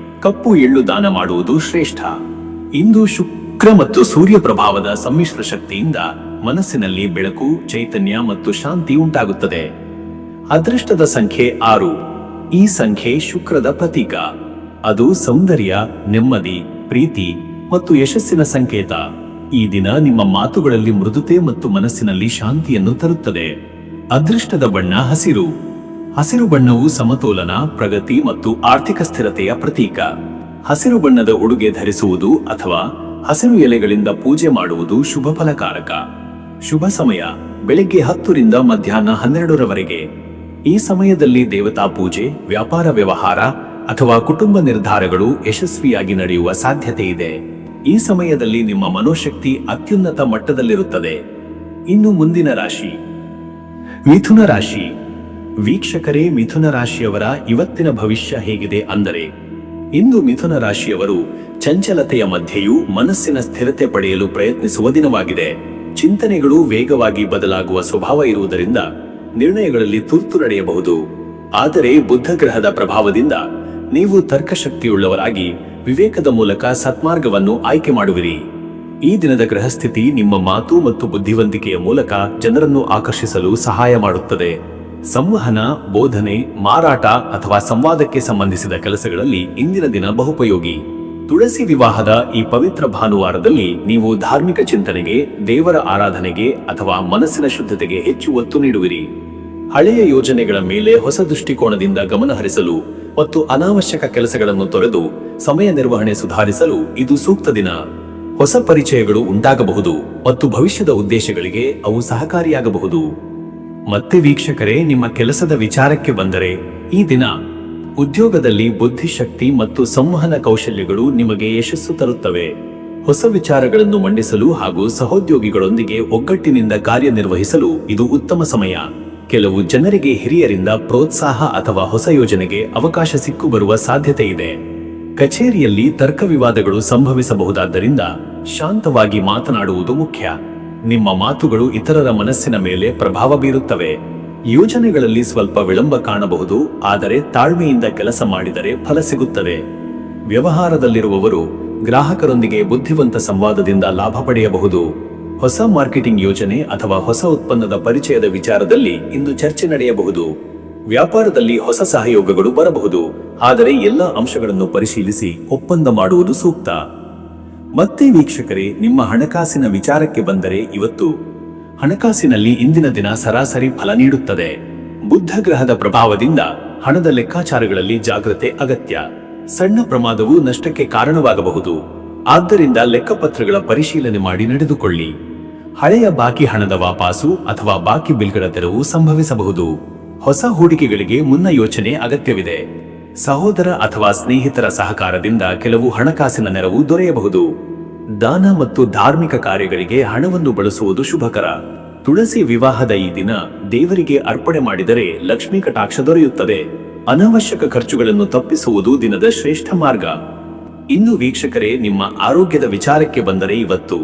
ಕಪ್ಪು ಎಳ್ಳು ದಾನ ಮಾಡುವುದು ಶ್ರೇಷ್ಠ. ಇಂದು ಶುಕ್ರ ಮತ್ತು ಸೂರ್ಯ ಪ್ರಭಾವದ ಸಮ್ಮಿಶ್ರ ಶಕ್ತಿಯಿಂದ ಮನಸ್ಸಿನಲ್ಲಿ ಬೆಳಕು, ಚೈತನ್ಯ ಮತ್ತು ಶಾಂತಿ ಉಂಟಾಗುತ್ತದೆ. ಅದೃಷ್ಟದ ಸಂಖ್ಯೆ 6. ಈ ಸಂಖ್ಯೆ ಶುಕ್ರದ ಪ್ರತೀಕ. ಅದು ಸೌಂದರ್ಯ, ನೆಮ್ಮದಿ, ಪ್ರೀತಿ ಮತ್ತು ಯಶಸ್ಸಿನ ಸಂಕೇತ. ಈ ದಿನ ನಿಮ್ಮ ಮಾತುಗಳಲ್ಲಿ ಮೃದುತೆ ಮತ್ತು ಮನಸ್ಸಿನಲ್ಲಿ ಶಾಂತಿಯನ್ನು ತರುತ್ತದೆ. ಅದೃಷ್ಟದ ಬಣ್ಣ ಹಸಿರು. ಹಸಿರು ಬಣ್ಣವು ಸಮತೋಲನ, ಪ್ರಗತಿ ಮತ್ತು ಆರ್ಥಿಕ ಸ್ಥಿರತೆಯ ಪ್ರತೀಕ. ಹಸಿರು ಬಣ್ಣದ ಉಡುಗೆ ಧರಿಸುವುದು ಅಥವಾ ಹಸಿರು ಎಲೆಗಳಿಂದ ಪೂಜೆ ಮಾಡುವುದು ಶುಭ ಫಲಕಾರಕ. ಶುಭ ಸಮಯ ಬೆಳಿಗ್ಗೆ 10 ರಿಂದ ಮಧ್ಯಾಹ್ನ 12ರವರೆಗೆ. ಈ ಸಮಯದಲ್ಲಿ ದೇವತಾ ಪೂಜೆ, ವ್ಯಾಪಾರ ವ್ಯವಹಾರ ಅಥವಾ ಕುಟುಂಬ ನಿರ್ಧಾರಗಳು ಯಶಸ್ವಿಯಾಗಿ ನಡೆಯುವ ಸಾಧ್ಯತೆ ಇದೆ. ಈ ಸಮಯದಲ್ಲಿ ನಿಮ್ಮ ಮನೋಶಕ್ತಿ ಅತ್ಯುನ್ನತ ಮಟ್ಟದಲ್ಲಿರುತ್ತದೆ. ಇನ್ನು ಮುಂದಿನ ರಾಶಿ ಮಿಥುನ ರಾಶಿ. ವೀಕ್ಷಕರೇ, ಮಿಥುನ ರಾಶಿಯವರ ಇವತ್ತಿನ ಭವಿಷ್ಯ ಹೇಗಿದೆ ಅಂದರೆ, ಇಂದು ಮಿಥುನ ರಾಶಿಯವರು ಚಂಚಲತೆಯ ಮಧ್ಯೆಯೂ ಮನಸ್ಸಿನ ಸ್ಥಿರತೆ ಪಡೆಯಲು ಪ್ರಯತ್ನಿಸುವ ದಿನವಾಗಿದೆ. ಚಿಂತನೆಗಳು ವೇಗವಾಗಿ ಬದಲಾಗುವ ಸ್ವಭಾವ ಇರುವುದರಿಂದ ನಿರ್ಣಯಗಳಲ್ಲಿ ತುರ್ತು ನಡೆಯಬಹುದು. ಆದರೆ ಬುಧ ಗ್ರಹದ ಪ್ರಭಾವದಿಂದ ನೀವು ತರ್ಕಶಕ್ತಿಯುಳ್ಳವರಾಗಿ ವಿವೇಕದ ಮೂಲಕ ಸತ್ಮಾರ್ಗವನ್ನು ಆಯ್ಕೆ ಮಾಡುವಿರಿ. ಈ ದಿನದ ಗ್ರಹಸ್ಥಿತಿ ನಿಮ್ಮ ಮಾತು ಮತ್ತು ಬುದ್ಧಿವಂತಿಕೆಯ ಮೂಲಕ ಜನರನ್ನು ಆಕರ್ಷಿಸಲು ಸಹಾಯ ಮಾಡುತ್ತದೆ. ಸಂವಹನ, ಬೋಧನೆ, ಮಾರಾಟ ಅಥವಾ ಸಂವಾದಕ್ಕೆ ಸಂಬಂಧಿಸಿದ ಕೆಲಸಗಳಲ್ಲಿ ಇಂದಿನ ದಿನ ಬಹುಪಯೋಗಿ. ತುಳಸಿ ವಿವಾಹದ ಈ ಪವಿತ್ರ ಭಾನುವಾರದಲ್ಲಿ ನೀವು ಧಾರ್ಮಿಕ ಚಿಂತನೆಗೆ, ದೇವರ ಆರಾಧನೆಗೆ ಅಥವಾ ಮನಸ್ಸಿನ ಶುದ್ಧತೆಗೆ ಹೆಚ್ಚು ಒತ್ತು ನೀಡುವಿರಿ. ಹಳೆಯ ಯೋಜನೆಗಳ ಮೇಲೆ ಹೊಸ ದೃಷ್ಟಿಕೋನದಿಂದ ಗಮನ ಹರಿಸಲು ಮತ್ತು ಅನಾವಶ್ಯಕ ಕೆಲಸಗಳನ್ನು ತೊರೆದು ಸಮಯ ನಿರ್ವಹಣೆ ಸುಧಾರಿಸಲು ಇದು ಸೂಕ್ತ ದಿನ. ಹೊಸ ಪರಿಚಯಗಳು ಉಂಟಾಗಬಹುದು ಮತ್ತು ಭವಿಷ್ಯದ ಉದ್ದೇಶಗಳಿಗೆ ಅವು ಸಹಕಾರಿಯಾಗಬಹುದು. ಮತ್ತೆ ವೀಕ್ಷಕರೇ, ನಿಮ್ಮ ಕೆಲಸದ ವಿಚಾರಕ್ಕೆ ಬಂದರೆ, ಈ ದಿನ ಉದ್ಯೋಗದಲ್ಲಿ ಬುದ್ಧಿಶಕ್ತಿ ಮತ್ತು ಸಂವಹನ ಕೌಶಲ್ಯಗಳು ನಿಮಗೆ ಯಶಸ್ಸು ತರುತ್ತವೆ. ಹೊಸ ವಿಚಾರಗಳನ್ನು ಮಂಡಿಸಲು ಹಾಗೂ ಸಹೋದ್ಯೋಗಿಗಳೊಂದಿಗೆ ಒಗ್ಗಟ್ಟಿನಿಂದ ಕಾರ್ಯನಿರ್ವಹಿಸಲು ಇದು ಉತ್ತಮ ಸಮಯ. ಕೆಲವು ಜನರಿಗೆ ಹಿರಿಯರಿಂದ ಪ್ರೋತ್ಸಾಹ ಅಥವಾ ಹೊಸ ಯೋಜನೆಗೆ ಅವಕಾಶ ಸಿಕ್ಕು ಬರುವ ಸಾಧ್ಯತೆ ಇದೆ. ಕಚೇರಿಯಲ್ಲಿ ತರ್ಕ ವಿವಾದಗಳು ಸಂಭವಿಸಬಹುದಾದ್ದರಿಂದ ಶಾಂತವಾಗಿ ಮಾತನಾಡುವುದು ಮುಖ್ಯ. ನಿಮ್ಮ ಮಾತುಗಳು ಇತರರ ಮನಸ್ಸಿನ ಮೇಲೆ ಪ್ರಭಾವ ಬೀರುತ್ತವೆ. ಯೋಜನೆಗಳಲ್ಲಿ ಸ್ವಲ್ಪ ವಿಳಂಬ ಕಾಣಬಹುದು, ಆದರೆ ತಾಳ್ಮೆಯಿಂದ ಕೆಲಸ ಮಾಡಿದರೆ ಫಲ ಸಿಗುತ್ತದೆ. ವ್ಯವಹಾರದಲ್ಲಿರುವವರು ಗ್ರಾಹಕರೊಂದಿಗೆ ಬುದ್ಧಿವಂತ ಸಂವಾದದಿಂದ ಲಾಭ ಪಡೆಯಬಹುದು. ಹೊಸ ಮಾರ್ಕೆಟಿಂಗ್ ಯೋಜನೆ ಅಥವಾ ಹೊಸ ಉತ್ಪನ್ನದ ಪರಿಚಯದ ವಿಚಾರದಲ್ಲಿ ಇಂದು ಚರ್ಚೆ ನಡೆಯಬಹುದು. ವ್ಯಾಪಾರದಲ್ಲಿ ಹೊಸ ಸಹಯೋಗಗಳು ಬರಬಹುದು, ಆದರೆ ಎಲ್ಲ ಅಂಶಗಳನ್ನು ಪರಿಶೀಲಿಸಿ ಒಪ್ಪಂದ ಮಾಡುವುದು ಸೂಕ್ತ. ಮತ್ತೆ ವೀಕ್ಷಕರೇ, ನಿಮ್ಮ ಹಣಕಾಸಿನ ವಿಚಾರಕ್ಕೆ ಬಂದರೆ, ಇವತ್ತು ಹಣಕಾಸಿನಲ್ಲಿ ಇಂದಿನ ದಿನ ಸರಾಸರಿ ಫಲ ನೀಡುತ್ತದೆ. ಬುಧ ಗ್ರಹದ ಪ್ರಭಾವದಿಂದ ಹಣದ ಲೆಕ್ಕಾಚಾರಗಳಲ್ಲಿ ಜಾಗ್ರತೆ ಅಗತ್ಯ. ಸಣ್ಣ ಪ್ರಮಾದವು ನಷ್ಟಕ್ಕೆ ಕಾರಣವಾಗಬಹುದು. ಆದ್ದರಿಂದ ಲೆಕ್ಕಪತ್ರಗಳ ಪರಿಶೀಲನೆ ಮಾಡಿ ನಡೆದುಕೊಳ್ಳಿ. ಹಳೆಯ ಬಾಕಿ ಹಣದ ವಾಪಾಸು ಅಥವಾ ಬಾಕಿ ಬಿಲ್ಗಳ ತೆರವು ಸಂಭವಿಸಬಹುದು. ಹೊಸ ಹೂಡಿಕೆಗಳಿಗೆ ಮುನ್ನ ಯೋಚನೆ ಅಗತ್ಯವಿದೆ. ಸಹೋದರ ಅಥವಾ ಸ್ನೇಹಿತರ ಸಹಕಾರದಿಂದ ಕೆಲವು ಹಣಕಾಸಿನ ನೆರವು ದೊರೆಯಬಹುದು. ದಾನ ಮತ್ತು ಧಾರ್ಮಿಕ ಕಾರ್ಯಗಳಿಗೆ ಹಣವನ್ನು ಬಳಸುವುದು ಶುಭಕರ. ತುಳಸಿ ವಿವಾಹದ ಈ ದಿನ ದೇವರಿಗೆ ಅರ್ಪಣೆ ಮಾಡಿದರೆ ಲಕ್ಷ್ಮೀ ಕಟಾಕ್ಷ ದೊರೆಯುತ್ತದೆ. ಅನಾವಶ್ಯಕ ಖರ್ಚುಗಳನ್ನು ತಪ್ಪಿಸುವುದು ದಿನದ ಶ್ರೇಷ್ಠ ಮಾರ್ಗ. ಇನ್ನು ವೀಕ್ಷಕರೇ, ನಿಮ್ಮ ಆರೋಗ್ಯದ ವಿಚಾರಕ್ಕೆ ಬಂದರೆ, ಇವತ್ತು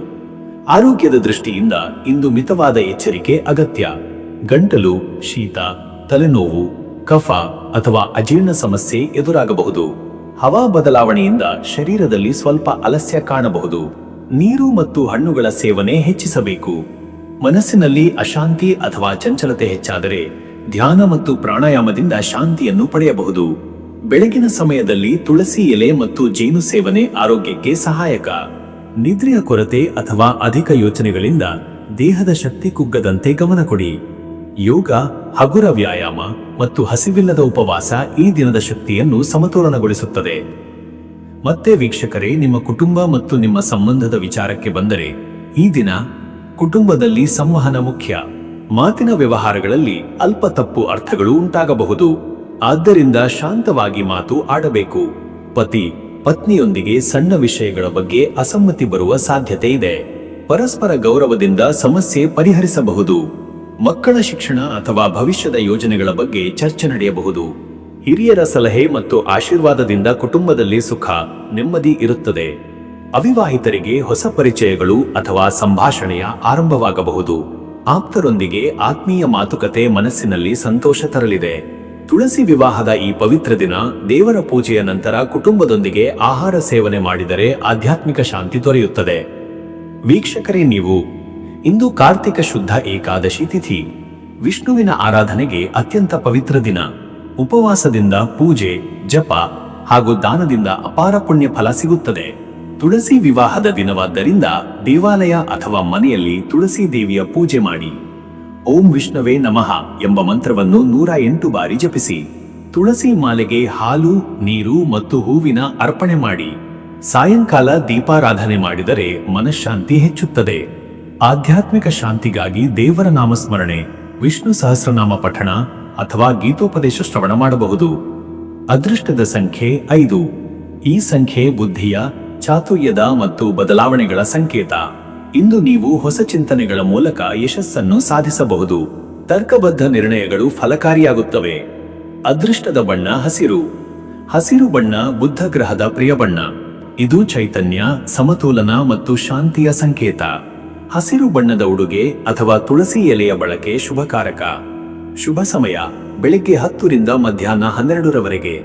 ಆರೋಗ್ಯದ ದೃಷ್ಟಿಯಿಂದ ಇಂದು ಮಿತವಾದ ಎಚ್ಚರಿಕೆ ಅಗತ್ಯ. ಗಂಟಲು, ಶೀತ, ತಲೆನೋವು, ಕಫ ಅಥವಾ ಅಜೀರ್ಣ ಸಮಸ್ಯೆ ಎದುರಾಗಬಹುದು. ಹವಾ ಬದಲಾವಣೆಯಿಂದ ಶರೀರದಲ್ಲಿ ಸ್ವಲ್ಪ ಆಲಸ್ಯ ಕಾಣಬಹುದು. ನೀರು ಮತ್ತು ಹಣ್ಣುಗಳ ಸೇವನೆ ಹೆಚ್ಚಿಸಬೇಕು. ಮನಸ್ಸಿನಲ್ಲಿ ಅಶಾಂತಿ ಅಥವಾ ಚಂಚಲತೆ ಹೆಚ್ಚಾದರೆ ಧ್ಯಾನ ಮತ್ತು ಪ್ರಾಣಾಯಾಮದಿಂದ ಶಾಂತಿಯನ್ನು ಪಡೆಯಬಹುದು. ಬೆಳಗಿನ ಸಮಯದಲ್ಲಿ ತುಳಸಿ ಎಲೆ ಮತ್ತು ಜೇನು ಸೇವನೆ ಆರೋಗ್ಯಕ್ಕೆ ಸಹಾಯಕ. ನಿದ್ರೆಯ ಕೊರತೆ ಅಥವಾ ಅಧಿಕ ಯೋಚನೆಗಳಿಂದ ದೇಹದ ಶಕ್ತಿ ಕುಗ್ಗದಂತೆ ಗಮನ ಕೊಡಿ. ಯೋಗ, ಹಗುರ ವ್ಯಾಯಾಮ ಮತ್ತು ಹಸಿವಿಲ್ಲದ ಉಪವಾಸ ಈ ದಿನದ ಶಕ್ತಿಯನ್ನು ಸಮತೋಲನಗೊಳಿಸುತ್ತದೆ. ಮತ್ತೆ ವೀಕ್ಷಕರೇ, ನಿಮ್ಮ ಕುಟುಂಬ ಮತ್ತು ನಿಮ್ಮ ಸಂಬಂಧದ ವಿಚಾರಕ್ಕೆ ಬಂದರೆ, ಈ ದಿನ ಕುಟುಂಬದಲ್ಲಿ ಸಂವಹನ ಮುಖ್ಯ. ಮಾತಿನ ವ್ಯವಹಾರಗಳಲ್ಲಿ ಅಲ್ಪ ತಪ್ಪು ಅರ್ಥಗಳು ಉಂಟಾಗಬಹುದು. ಆದ್ದರಿಂದ ಶಾಂತವಾಗಿ ಮಾತು ಆಡಬೇಕು. ಪತಿ ಪತ್ನಿಯೊಂದಿಗೆ ಸಣ್ಣ ವಿಷಯಗಳ ಬಗ್ಗೆ ಅಸಮ್ಮತಿ ಬರುವ ಸಾಧ್ಯತೆ ಇದೆ. ಪರಸ್ಪರ ಗೌರವದಿಂದ ಸಮಸ್ಯೆ ಪರಿಹರಿಸಬಹುದು. ಮಕ್ಕಳ ಶಿಕ್ಷಣ ಅಥವಾ ಭವಿಷ್ಯದ ಯೋಜನೆಗಳ ಬಗ್ಗೆ ಚರ್ಚೆ ನಡೆಯಬಹುದು. ಹಿರಿಯರ ಸಲಹೆ ಮತ್ತು ಆಶೀರ್ವಾದದಿಂದ ಕುಟುಂಬದಲ್ಲಿ ಸುಖ, ನೆಮ್ಮದಿ ಇರುತ್ತದೆ. ಅವಿವಾಹಿತರಿಗೆ ಹೊಸ ಪರಿಚಯಗಳು ಅಥವಾ ಸಂಭಾಷಣೆಯ ಆರಂಭವಾಗಬಹುದು. ಆಪ್ತರೊಂದಿಗೆ ಆತ್ಮೀಯ ಮಾತುಕತೆ ಮನಸ್ಸಿನಲ್ಲಿ ಸಂತೋಷ ತರಲಿದೆ. ತುಳಸಿ ವಿವಾಹದ ಈ ಪವಿತ್ರ ದಿನ ದೇವರ ಪೂಜೆಯ ನಂತರ ಕುಟುಂಬದೊಂದಿಗೆ ಆಹಾರ ಸೇವನೆ ಮಾಡಿದರೆ ಆಧ್ಯಾತ್ಮಿಕ ಶಾಂತಿ ದೊರೆಯುತ್ತದೆ. ವೀಕ್ಷಕರೇ, ನೀವು ಇಂದು ಕಾರ್ತಿಕ ಶುದ್ಧ ಏಕಾದಶಿ ತಿಥಿ. ವಿಷ್ಣುವಿನ ಆರಾಧನೆಗೆ ಅತ್ಯಂತ ಪವಿತ್ರ ದಿನ. ಉಪವಾಸದಿಂದ ಪೂಜೆ, ಜಪ ಹಾಗೂ ದಾನದಿಂದ ಅಪಾರ ಪುಣ್ಯ ಫಲ ಸಿಗುತ್ತದೆ. ತುಳಸಿ ವಿವಾಹದ ದಿನವಾದ್ದರಿಂದ ದೇವಾಲಯ ಅಥವಾ ಮನೆಯಲ್ಲಿ ತುಳಸಿ ದೇವಿಯ ಪೂಜೆ ಮಾಡಿ. ಓಂ ವಿಷ್ಣವೇ ನಮಃ ಎಂಬ ಮಂತ್ರವನ್ನು 108 ಬಾರಿ ಜಪಿಸಿ. ತುಳಸಿ ಮಾಲೆಗೆ ಹಾಲು, ನೀರು ಮತ್ತು ಹೂವಿನ ಅರ್ಪಣೆ ಮಾಡಿ. ಸಾಯಂಕಾಲ ದೀಪಾರಾಧನೆ ಮಾಡಿದರೆ ಮನಃಶಾಂತಿ ಹೆಚ್ಚುತ್ತದೆ. ಆಧ್ಯಾತ್ಮಿಕ ಶಾಂತಿಗಾಗಿ ದೇವರ ನಾಮಸ್ಮರಣೆ, ವಿಷ್ಣು ಸಹಸ್ರನಾಮ ಪಠಣ ಅಥವಾ ಗೀತೋಪದೇಶ ಶ್ರವಣ ಮಾಡಬಹುದು. ಅದೃಷ್ಟದ ಸಂಖ್ಯೆ 5. ಈ ಸಂಖ್ಯೆ ಬುದ್ಧಿಯ, ಚಾತುರ್ಯದ ಮತ್ತು ಬದಲಾವಣೆಗಳ ಸಂಕೇತ. ಇಂದು ನೀವು ಹೊಸ ಚಿಂತನೆಗಳ ಮೂಲಕ ಯಶಸ್ಸನ್ನು ಸಾಧಿಸಬಹುದು. ತರ್ಕಬದ್ಧ ನಿರ್ಣಯಗಳು ಫಲಕಾರಿಯಾಗುತ್ತವೆ. ಅದೃಷ್ಟದ ಬಣ್ಣ ಹಸಿರು. ಹಸಿರು ಬಣ್ಣ ಬುದ್ಧ ಗ್ರಹದ ಪ್ರಿಯ ಬಣ್ಣ. ಇದು ಚೈತನ್ಯ, ಸಮತೋಲನ ಮತ್ತು ಶಾಂತಿಯ ಸಂಕೇತ. ಹಸಿರು ಬಣ್ಣದ ಉಡುಗೆ ಅಥವಾ ತುಳಸಿ ಎಲೆಯ ಬಳಕೆ ಶುಭಕಾರಕ. ಶುಭ ಸಮಯ ಬೆಳಿಗ್ಗೆ 10 ರಿಂದ ಮಧ್ಯಾಹ್ನ 12 ರವರೆಗೆ.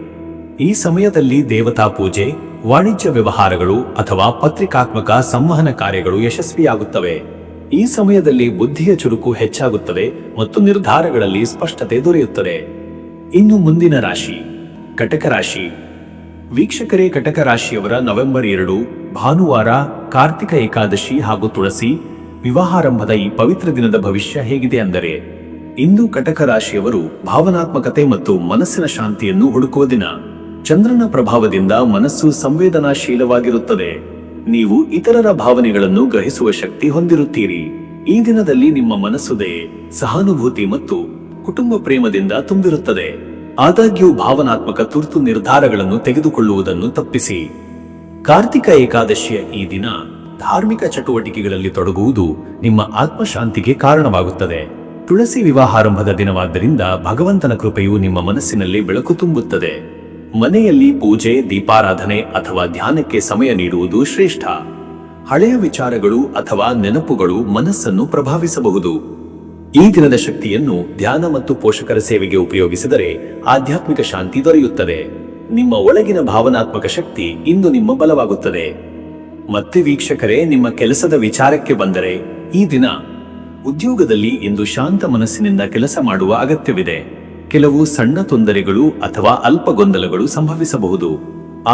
ಈ ಸಮಯದಲ್ಲಿ ದೇವತಾ ಪೂಜೆ, ವಾಣಿಜ್ಯ ವ್ಯವಹಾರಗಳು ಅಥವಾ ಪತ್ರಿಕಾತ್ಮಕ ಸಂವಹನ ಕಾರ್ಯಗಳು ಯಶಸ್ವಿಯಾಗುತ್ತವೆ. ಈ ಸಮಯದಲ್ಲಿ ಬುದ್ಧಿಯ ಚುರುಕು ಹೆಚ್ಚಾಗುತ್ತದೆ ಮತ್ತು ನಿರ್ಧಾರಗಳಲ್ಲಿ ಸ್ಪಷ್ಟತೆ ದೊರೆಯುತ್ತದೆ. ಇನ್ನು ಮುಂದಿನ ರಾಶಿ ಕಟಕ ರಾಶಿ. ವೀಕ್ಷಕರೇ, ಕಟಕ ರಾಶಿಯವರ ನವೆಂಬರ್ 2 ಭಾನುವಾರ, ಕಾರ್ತಿಕ ಏಕಾದಶಿ ಹಾಗೂ ತುಳಸಿ ವಿವಾಹಾರಂಭದ ಈ ಪವಿತ್ರ ದಿನದ ಭವಿಷ್ಯ ಹೇಗಿದೆ ಅಂದರೆ, ಇಂದು ಕಟಕ ರಾಶಿಯವರು ಭಾವನಾತ್ಮಕತೆ ಮತ್ತು ಮನಸ್ಸಿನ ಶಾಂತಿಯನ್ನು ಹುಡುಕುವ ದಿನ. ಚಂದ್ರನ ಪ್ರಭಾವದಿಂದ ಮನಸ್ಸು ಸಂವೇದನಾಶೀಲವಾಗಿರುತ್ತದೆ. ನೀವು ಇತರರ ಭಾವನೆಗಳನ್ನು ಗ್ರಹಿಸುವ ಶಕ್ತಿ ಹೊಂದಿರುತ್ತೀರಿ. ಈ ದಿನದಲ್ಲಿ ನಿಮ್ಮ ಮನಸ್ಸು ದಯೆ, ಸಹಾನುಭೂತಿ ಮತ್ತು ಕುಟುಂಬ ಪ್ರೇಮದಿಂದ ತುಂಬಿರುತ್ತದೆ. ಆದಾಗ್ಯೂ ಭಾವನಾತ್ಮಕ ತುರ್ತು ನಿರ್ಧಾರಗಳನ್ನು ತೆಗೆದುಕೊಳ್ಳುವುದನ್ನು ತಪ್ಪಿಸಿ. ಕಾರ್ತಿಕ ಏಕಾದಶಿಯ ಈ ದಿನ ಧಾರ್ಮಿಕ ಚಟುವಟಿಕೆಗಳಲ್ಲಿ ತೊಡಗುವುದು ನಿಮ್ಮ ಆತ್ಮಶಾಂತಿಗೆ ಕಾರಣವಾಗುತ್ತದೆ. ತುಳಸಿ ವಿವಾಹಾರಂಭದ ದಿನವಾದ್ದರಿಂದ ಭಗವಂತನ ಕೃಪೆಯು ನಿಮ್ಮ ಮನಸ್ಸಿನಲ್ಲಿ ಬೆಳಕು ತುಂಬುತ್ತದೆ. ಮನೆಯಲ್ಲಿ ಪೂಜೆ, ದೀಪಾರಾಧನೆ ಅಥವಾ ಧ್ಯಾನಕ್ಕೆ ಸಮಯ ನೀಡುವುದು ಶ್ರೇಷ್ಠ. ಹಳೆಯ ವಿಚಾರಗಳು ಅಥವಾ ನೆನಪುಗಳು ಮನಸ್ಸನ್ನು ಪ್ರಭಾವಿಸಬಹುದು. ಈ ದಿನದ ಶಕ್ತಿಯನ್ನು ಧ್ಯಾನ ಮತ್ತು ಪೋಷಕರ ಸೇವೆಗೆ ಉಪಯೋಗಿಸಿದರೆ ಆಧ್ಯಾತ್ಮಿಕ ಶಾಂತಿ ದೊರೆಯುತ್ತದೆ. ನಿಮ್ಮ ಒಳಗಿನ ಭಾವನಾತ್ಮಕ ಶಕ್ತಿ ಇಂದು ನಿಮ್ಮ ಬಲವಾಗುತ್ತದೆ. ಮತ್ತೆ ವೀಕ್ಷಕರೇ, ನಿಮ್ಮ ಕೆಲಸದ ವಿಚಾರಕ್ಕೆ ಬಂದರೆ, ಈ ದಿನ ಉದ್ಯೋಗದಲ್ಲಿ ಇಂದು ಶಾಂತ ಮನಸ್ಸಿನಿಂದ ಕೆಲಸ ಮಾಡುವ ಅಗತ್ಯವಿದೆ. ಕೆಲವು ಸಣ್ಣ ತೊಂದರೆಗಳು ಅಥವಾ ಅಲ್ಪ ಗೊಂದಲಗಳು ಸಂಭವಿಸಬಹುದು,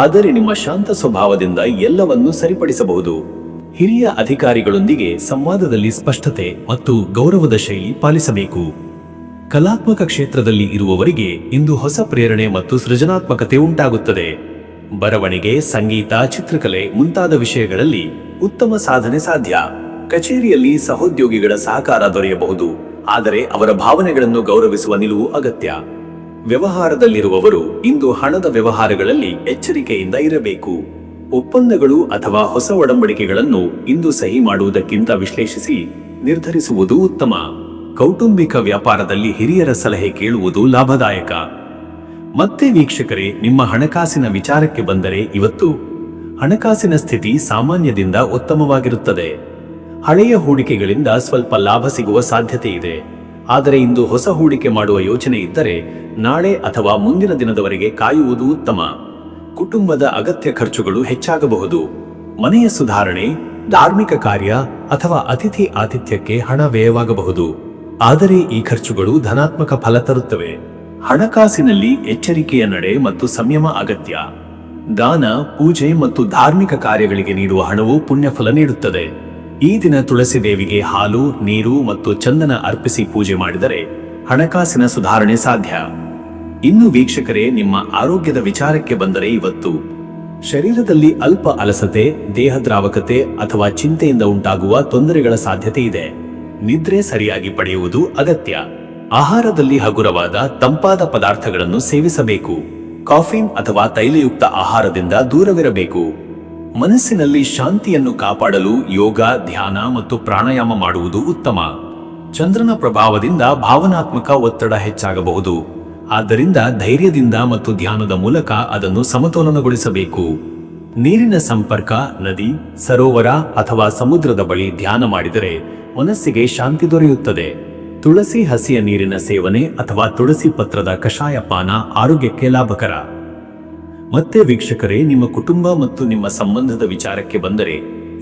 ಆದರೆ ನಿಮ್ಮ ಶಾಂತ ಸ್ವಭಾವದಿಂದ ಎಲ್ಲವನ್ನೂ ಸರಿಪಡಿಸಬಹುದು. ಹಿರಿಯ ಅಧಿಕಾರಿಗಳೊಂದಿಗೆ ಸಂವಾದದಲ್ಲಿ ಸ್ಪಷ್ಟತೆ ಮತ್ತು ಗೌರವದ ಶೈಲಿ ಪಾಲಿಸಬೇಕು. ಕಲಾತ್ಮಕ ಕ್ಷೇತ್ರದಲ್ಲಿ ಇರುವವರಿಗೆ ಇಂದು ಹೊಸ ಪ್ರೇರಣೆ ಮತ್ತು ಸೃಜನಾತ್ಮಕತೆ ಉಂಟಾಗುತ್ತದೆ. ಬರವಣಿಗೆ, ಸಂಗೀತ, ಚಿತ್ರಕಲೆ ಮುಂತಾದ ವಿಷಯಗಳಲ್ಲಿ ಉತ್ತಮ ಸಾಧನೆ ಸಾಧ್ಯ. ಕಚೇರಿಯಲ್ಲಿ ಸಹೋದ್ಯೋಗಿಗಳ ಸಹಕಾರ ದೊರೆಯಬಹುದು, ಆದರೆ ಅವರ ಭಾವನೆಗಳನ್ನು ಗೌರವಿಸುವ ನಿಲುವು ಅಗತ್ಯ. ವ್ಯವಹಾರದಲ್ಲಿರುವವರು ಇಂದು ಹಣದ ವ್ಯವಹಾರಗಳಲ್ಲಿ ಎಚ್ಚರಿಕೆಯಿಂದ ಇರಬೇಕು. ಒಪ್ಪಂದಗಳು ಅಥವಾ ಹೊಸ ಒಡಂಬಡಿಕೆಗಳನ್ನು ಇಂದು ಸಹಿ ಮಾಡುವುದಕ್ಕಿಂತ ವಿಶ್ಲೇಷಿಸಿ ನಿರ್ಧರಿಸುವುದು ಉತ್ತಮ. ಕೌಟುಂಬಿಕ ವ್ಯಾಪಾರದಲ್ಲಿ ಹಿರಿಯರ ಸಲಹೆ ಕೇಳುವುದು ಲಾಭದಾಯಕ. ಮತ್ತೆ ವೀಕ್ಷಕರೇ, ನಿಮ್ಮ ಹಣಕಾಸಿನ ವಿಚಾರಕ್ಕೆ ಬಂದರೆ, ಇವತ್ತು ಹಣಕಾಸಿನ ಸ್ಥಿತಿ ಸಾಮಾನ್ಯದಿಂದ ಉತ್ತಮವಾಗಿರುತ್ತದೆ. ಹಳೆಯ ಹೂಡಿಕೆಗಳಿಂದ ಸ್ವಲ್ಪ ಲಾಭ ಸಿಗುವ ಸಾಧ್ಯತೆ ಇದೆ, ಆದರೆ ಇಂದು ಹೊಸ ಹೂಡಿಕೆ ಮಾಡುವ ಯೋಚನೆ ಇದ್ದರೆ ನಾಳೆ ಅಥವಾ ಮುಂದಿನ ದಿನದವರೆಗೆ ಕಾಯುವುದು ಉತ್ತಮ. ಕುಟುಂಬದ ಅಗತ್ಯ ಖರ್ಚುಗಳು ಹೆಚ್ಚಾಗಬಹುದು. ಮನೆಯ ಸುಧಾರಣೆ, ಧಾರ್ಮಿಕ ಕಾರ್ಯ ಅಥವಾ ಅತಿಥಿ ಆತಿಥ್ಯಕ್ಕೆ ಹಣ ವ್ಯಯವಾಗಬಹುದು. ಆದರೆ ಈ ಖರ್ಚುಗಳು ಧನಾತ್ಮಕ ಫಲ ತರುತ್ತವೆ. ಹಣಕಾಸಿನಲ್ಲಿ ಎಚ್ಚರಿಕೆಯ ನಡೆ ಮತ್ತು ಸಂಯಮ ಅಗತ್ಯ. ದಾನ, ಪೂಜೆ ಮತ್ತು ಧಾರ್ಮಿಕ ಕಾರ್ಯಗಳಿಗೆ ನೀಡುವ ಹಣವು ಪುಣ್ಯಫಲ ನೀಡುತ್ತದೆ. ಈ ದಿನ ತುಳಸಿ ದೇವಿಗೆ ಹಾಲು, ನೀರು ಮತ್ತು ಚಂದನ ಅರ್ಪಿಸಿ ಪೂಜೆ ಮಾಡಿದರೆ ಹಣಕಾಸಿನ ಸುಧಾರಣೆ ಸಾಧ್ಯ. ಇನ್ನು ವೀಕ್ಷಕರೇ, ನಿಮ್ಮ ಆರೋಗ್ಯದ ವಿಚಾರಕ್ಕೆ ಬಂದರೆ ಇವತ್ತು ಶರೀರದಲ್ಲಿ ಅಲ್ಪ ಅಲಸತೆ, ದೇಹದ್ರಾವಕತೆ ಅಥವಾ ಚಿಂತೆಯಿಂದ ಉಂಟಾಗುವ ತೊಂದರೆಗಳ ಸಾಧ್ಯತೆ ಇದೆ. ನಿದ್ರೆ ಸರಿಯಾಗಿ ಪಡೆಯುವುದು ಅಗತ್ಯ. ಆಹಾರದಲ್ಲಿ ಹಗುರವಾದ ತಂಪಾದ ಪದಾರ್ಥಗಳನ್ನು ಸೇವಿಸಬೇಕು. ಕಾಫಿನ್ ಅಥವಾ ತೈಲಯುಕ್ತ ಆಹಾರದಿಂದ ದೂರವಿರಬೇಕು. ಮನಸ್ಸಿನಲ್ಲಿ ಶಾಂತಿಯನ್ನು ಕಾಪಾಡಲು ಯೋಗ, ಧ್ಯಾನ ಮತ್ತು ಪ್ರಾಣಾಯಾಮ ಮಾಡುವುದು ಉತ್ತಮ. ಚಂದ್ರನ ಪ್ರಭಾವದಿಂದ ಭಾವನಾತ್ಮಕ ಒತ್ತಡ ಹೆಚ್ಚಾಗಬಹುದು. ಆದ್ದರಿಂದ ಧೈರ್ಯದಿಂದ ಮತ್ತು ಧ್ಯಾನದ ಮೂಲಕ ಅದನ್ನು ಸಮತೋಲನಗೊಳಿಸಬೇಕು. ನೀರಿನ ಸಂಪರ್ಕ, ನದಿ, ಸರೋವರ ಅಥವಾ ಸಮುದ್ರದ ಬಳಿ ಧ್ಯಾನ ಮಾಡಿದರೆ ಮನಸ್ಸಿಗೆ ಶಾಂತಿ ದೊರೆಯುತ್ತದೆ. ತುಳಸಿ ಹಸಿಯ ನೀರಿನ ಸೇವನೆ ಅಥವಾ ತುಳಸಿ ಪತ್ರದ ಕಷಾಯ ಪಾನ ಆರೋಗ್ಯಕ್ಕೆ ಲಾಭಕರ. ಮತ್ತೆ ವೀಕ್ಷಕರೇ, ನಿಮ್ಮ ಕುಟುಂಬ ಮತ್ತು ನಿಮ್ಮ ಸಂಬಂಧದ ವಿಚಾರಕ್ಕೆ ಬಂದರೆ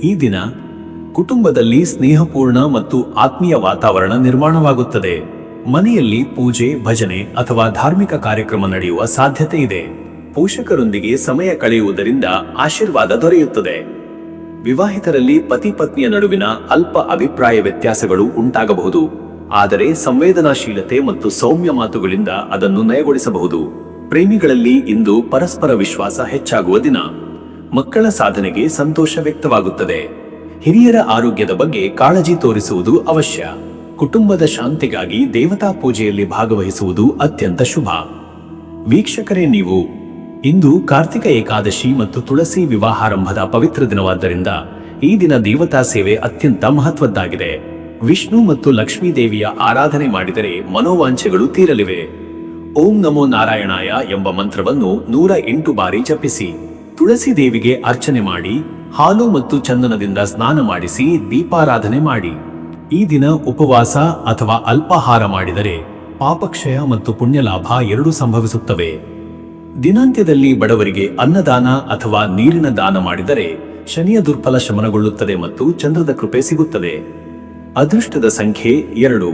ಈ ದಿನ ಕುಟುಂಬದಲ್ಲಿ ಸ್ನೇಹಪೂರ್ಣ ಮತ್ತು ಆತ್ಮೀಯ ವಾತಾವರಣ ನಿರ್ಮಾಣವಾಗುತ್ತದೆ. ಮನೆಯಲ್ಲಿ ಪೂಜೆ, ಭಜನೆ ಅಥವಾ ಧಾರ್ಮಿಕ ಕಾರ್ಯಕ್ರಮ ನಡೆಯುವ ಸಾಧ್ಯತೆ ಇದೆ. ಪೋಷಕರೊಂದಿಗೆ ಸಮಯ ಕಳೆಯುವುದರಿಂದ ಆಶೀರ್ವಾದ ದೊರೆಯುತ್ತದೆ. ವಿವಾಹಿತರಲ್ಲಿ ಪತಿ ಪತ್ನಿಯ ನಡುವಿನ ಅಲ್ಪ ಅಭಿಪ್ರಾಯ ವ್ಯತ್ಯಾಸಗಳು ಉಂಟಾಗಬಹುದು. ಆದರೆ ಸಂವೇದನಾಶೀಲತೆ ಮತ್ತು ಸೌಮ್ಯ ಮಾತುಗಳಿಂದ ಅದನ್ನು ನಯಗೊಳಿಸಬಹುದು. ಪ್ರೇಮಿಗಳಲ್ಲಿ ಇಂದು ಪರಸ್ಪರ ವಿಶ್ವಾಸ ಹೆಚ್ಚಾಗುವ ದಿನ. ಮಕ್ಕಳ ಸಾಧನೆಗೆ ಸಂತೋಷ ವ್ಯಕ್ತವಾಗುತ್ತದೆ. ಹಿರಿಯರ ಆರೋಗ್ಯದ ಬಗ್ಗೆ ಕಾಳಜಿ ತೋರಿಸುವುದು ಅವಶ್ಯ. ಕುಟುಂಬದ ಶಾಂತಿಗಾಗಿ ದೇವತಾ ಪೂಜೆಯಲ್ಲಿ ಭಾಗವಹಿಸುವುದು ಅತ್ಯಂತ ಶುಭ. ವೀಕ್ಷಕರೇ, ನೀವು ಇಂದು ಕಾರ್ತಿಕ ಏಕಾದಶಿ ಮತ್ತು ತುಳಸಿ ವಿವಾಹಾರಂಭದ ಪವಿತ್ರ ದಿನವಾದ್ದರಿಂದ ಈ ದಿನ ದೇವತಾ ಸೇವೆ ಅತ್ಯಂತ ಮಹತ್ವದ್ದಾಗಿದೆ. ವಿಷ್ಣು ಮತ್ತು ಲಕ್ಷ್ಮೀ ದೇವಿಯ ಆರಾಧನೆ ಮಾಡಿದರೆ ಮನೋವಾಂಛೆಗಳು ತೀರಲಿವೆ. ಓಂ ನಮೋ ನಾರಾಯಣಾಯ ಎಂಬ ಮಂತ್ರವನ್ನು 108 ಬಾರಿ ಜಪಿಸಿ ತುಳಸಿ ದೇವಿಗೆ ಅರ್ಚನೆ ಮಾಡಿ ಹಾಲು ಮತ್ತು ಚಂದನದಿಂದ ಸ್ನಾನ ಮಾಡಿಸಿ ದೀಪಾರಾಧನೆ ಮಾಡಿ. ಈ ದಿನ ಉಪವಾಸ ಅಥವಾ ಅಲ್ಪಾಹಾರ ಮಾಡಿದರೆ ಪಾಪಕ್ಷಯ ಮತ್ತು ಪುಣ್ಯಲಾಭ ಎರಡೂ ಸಂಭವಿಸುತ್ತವೆ. ದಿನಾಂತ್ಯದಲ್ಲಿ ಬಡವರಿಗೆ ಅನ್ನದಾನ ಅಥವಾ ನೀರಿನ ದಾನ ಮಾಡಿದರೆ ಶನಿಯ ದುರ್ಬಲ ಶಮನಗೊಳ್ಳುತ್ತದೆ ಮತ್ತು ಚಂದ್ರದ ಕೃಪೆ ಸಿಗುತ್ತದೆ. ಅದೃಷ್ಟದ ಸಂಖ್ಯೆ 2.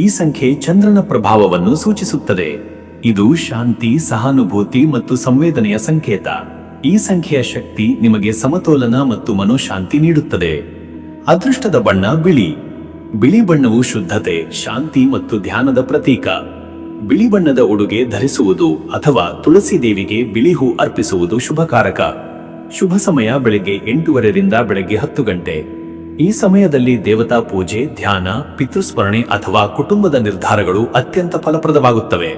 ಈ ಸಂಖ್ಯೆ ಚಂದ್ರನ ಪ್ರಭಾವವನ್ನು ಸೂಚಿಸುತ್ತದೆ. ಇದು ಶಾಂತಿ, ಸಹಾನುಭೂತಿ ಮತ್ತು ಸಂವೇದನೆಯ ಸಂಕೇತ. ಈ ಸಂಖ್ಯೆಯ ಶಕ್ತಿ ನಿಮಗೆ ಸಮತೋಲನ ಮತ್ತು ಮನೋಶಾಂತಿ ನೀಡುತ್ತದೆ. ಅದೃಷ್ಟದ ಬಣ್ಣ ಬಿಳಿ. ಬಿಳಿ ಬಣ್ಣವು ಶುದ್ಧತೆ, ಶಾಂತಿ ಮತ್ತು ಧ್ಯಾನದ ಪ್ರತೀಕ. ಬಿಳಿ ಬಣ್ಣದ ಉಡುಗೆ ಧರಿಸುವುದು ಅಥವಾ ತುಳಸಿ ದೇವಿಗೆ ಬಿಳಿ ಹೂ ಅರ್ಪಿಸುವುದು ಶುಭಕಾರಕ. ಶುಭ ಸಮಯ ಬೆಳಗ್ಗೆ 8:30 ರಿಂದ ಬೆಳಗ್ಗೆ 10 ಗಂಟೆ. ಈ ಸಮಯದಲ್ಲಿ ದೇವತಾ ಪೂಜೆ, ಧ್ಯಾನ, ಪಿತೃಸ್ಮರಣೆ ಅಥವಾ ಕುಟುಂಬದ ನಿರ್ಧಾರಗಳು ಅತ್ಯಂತ ಫಲಪ್ರದವಾಗುತ್ತವೆ.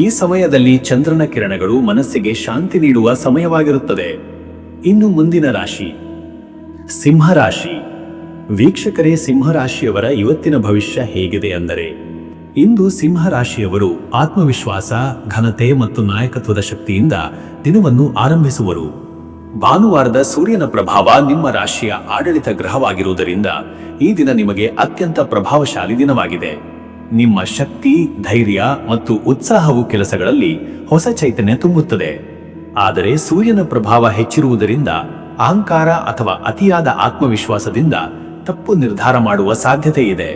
ಈ ಸಮಯದಲ್ಲಿ ಚಂದ್ರನ ಕಿರಣಗಳು ಮನಸ್ಸಿಗೆ ಶಾಂತಿ ನೀಡುವ ಸಮಯವಾಗಿರುತ್ತದೆ. ಇನ್ನು ಮುಂದಿನ ರಾಶಿ ಸಿಂಹರಾಶಿ. ವೀಕ್ಷಕರೇ, ಸಿಂಹರಾಶಿಯವರ ಇವತ್ತಿನ ಭವಿಷ್ಯ ಹೇಗಿದೆ ಅಂದರೆ, ಇಂದು ಸಿಂಹರಾಶಿಯವರು ಆತ್ಮವಿಶ್ವಾಸ, ಘನತೆ ಮತ್ತು ನಾಯಕತ್ವದ ಶಕ್ತಿಯಿಂದ ದಿನವನ್ನು ಆರಂಭಿಸುವರು. ಭಾನುವಾರದ ಸೂರ್ಯನ ಪ್ರಭಾವ ನಿಮ್ಮ ರಾಶಿಯ ಆಡಳಿತ ಗ್ರಹವಾಗಿರುವುದರಿಂದ ಈ ದಿನ ನಿಮಗೆ ಅತ್ಯಂತ ಪ್ರಭಾವಶಾಲಿ ದಿನವಾಗಿದೆ. ನಿಮ್ಮ ಶಕ್ತಿ, ಧೈರ್ಯ ಮತ್ತು ಉತ್ಸಾಹವು ಕೆಲಸಗಳಲ್ಲಿ ಹೊಸ ಚೈತನ್ಯ ತುಂಬುತ್ತದೆ. ಆದರೆ ಸೂರ್ಯನ ಪ್ರಭಾವ ಹೆಚ್ಚಿರುವುದರಿಂದ ಅಹಂಕಾರ ಅಥವಾ ಅತಿಯಾದ ಆತ್ಮವಿಶ್ವಾಸದಿಂದ ತಪ್ಪು ನಿರ್ಧಾರ ಮಾಡುವ ಸಾಧ್ಯತೆ ಇದೆ.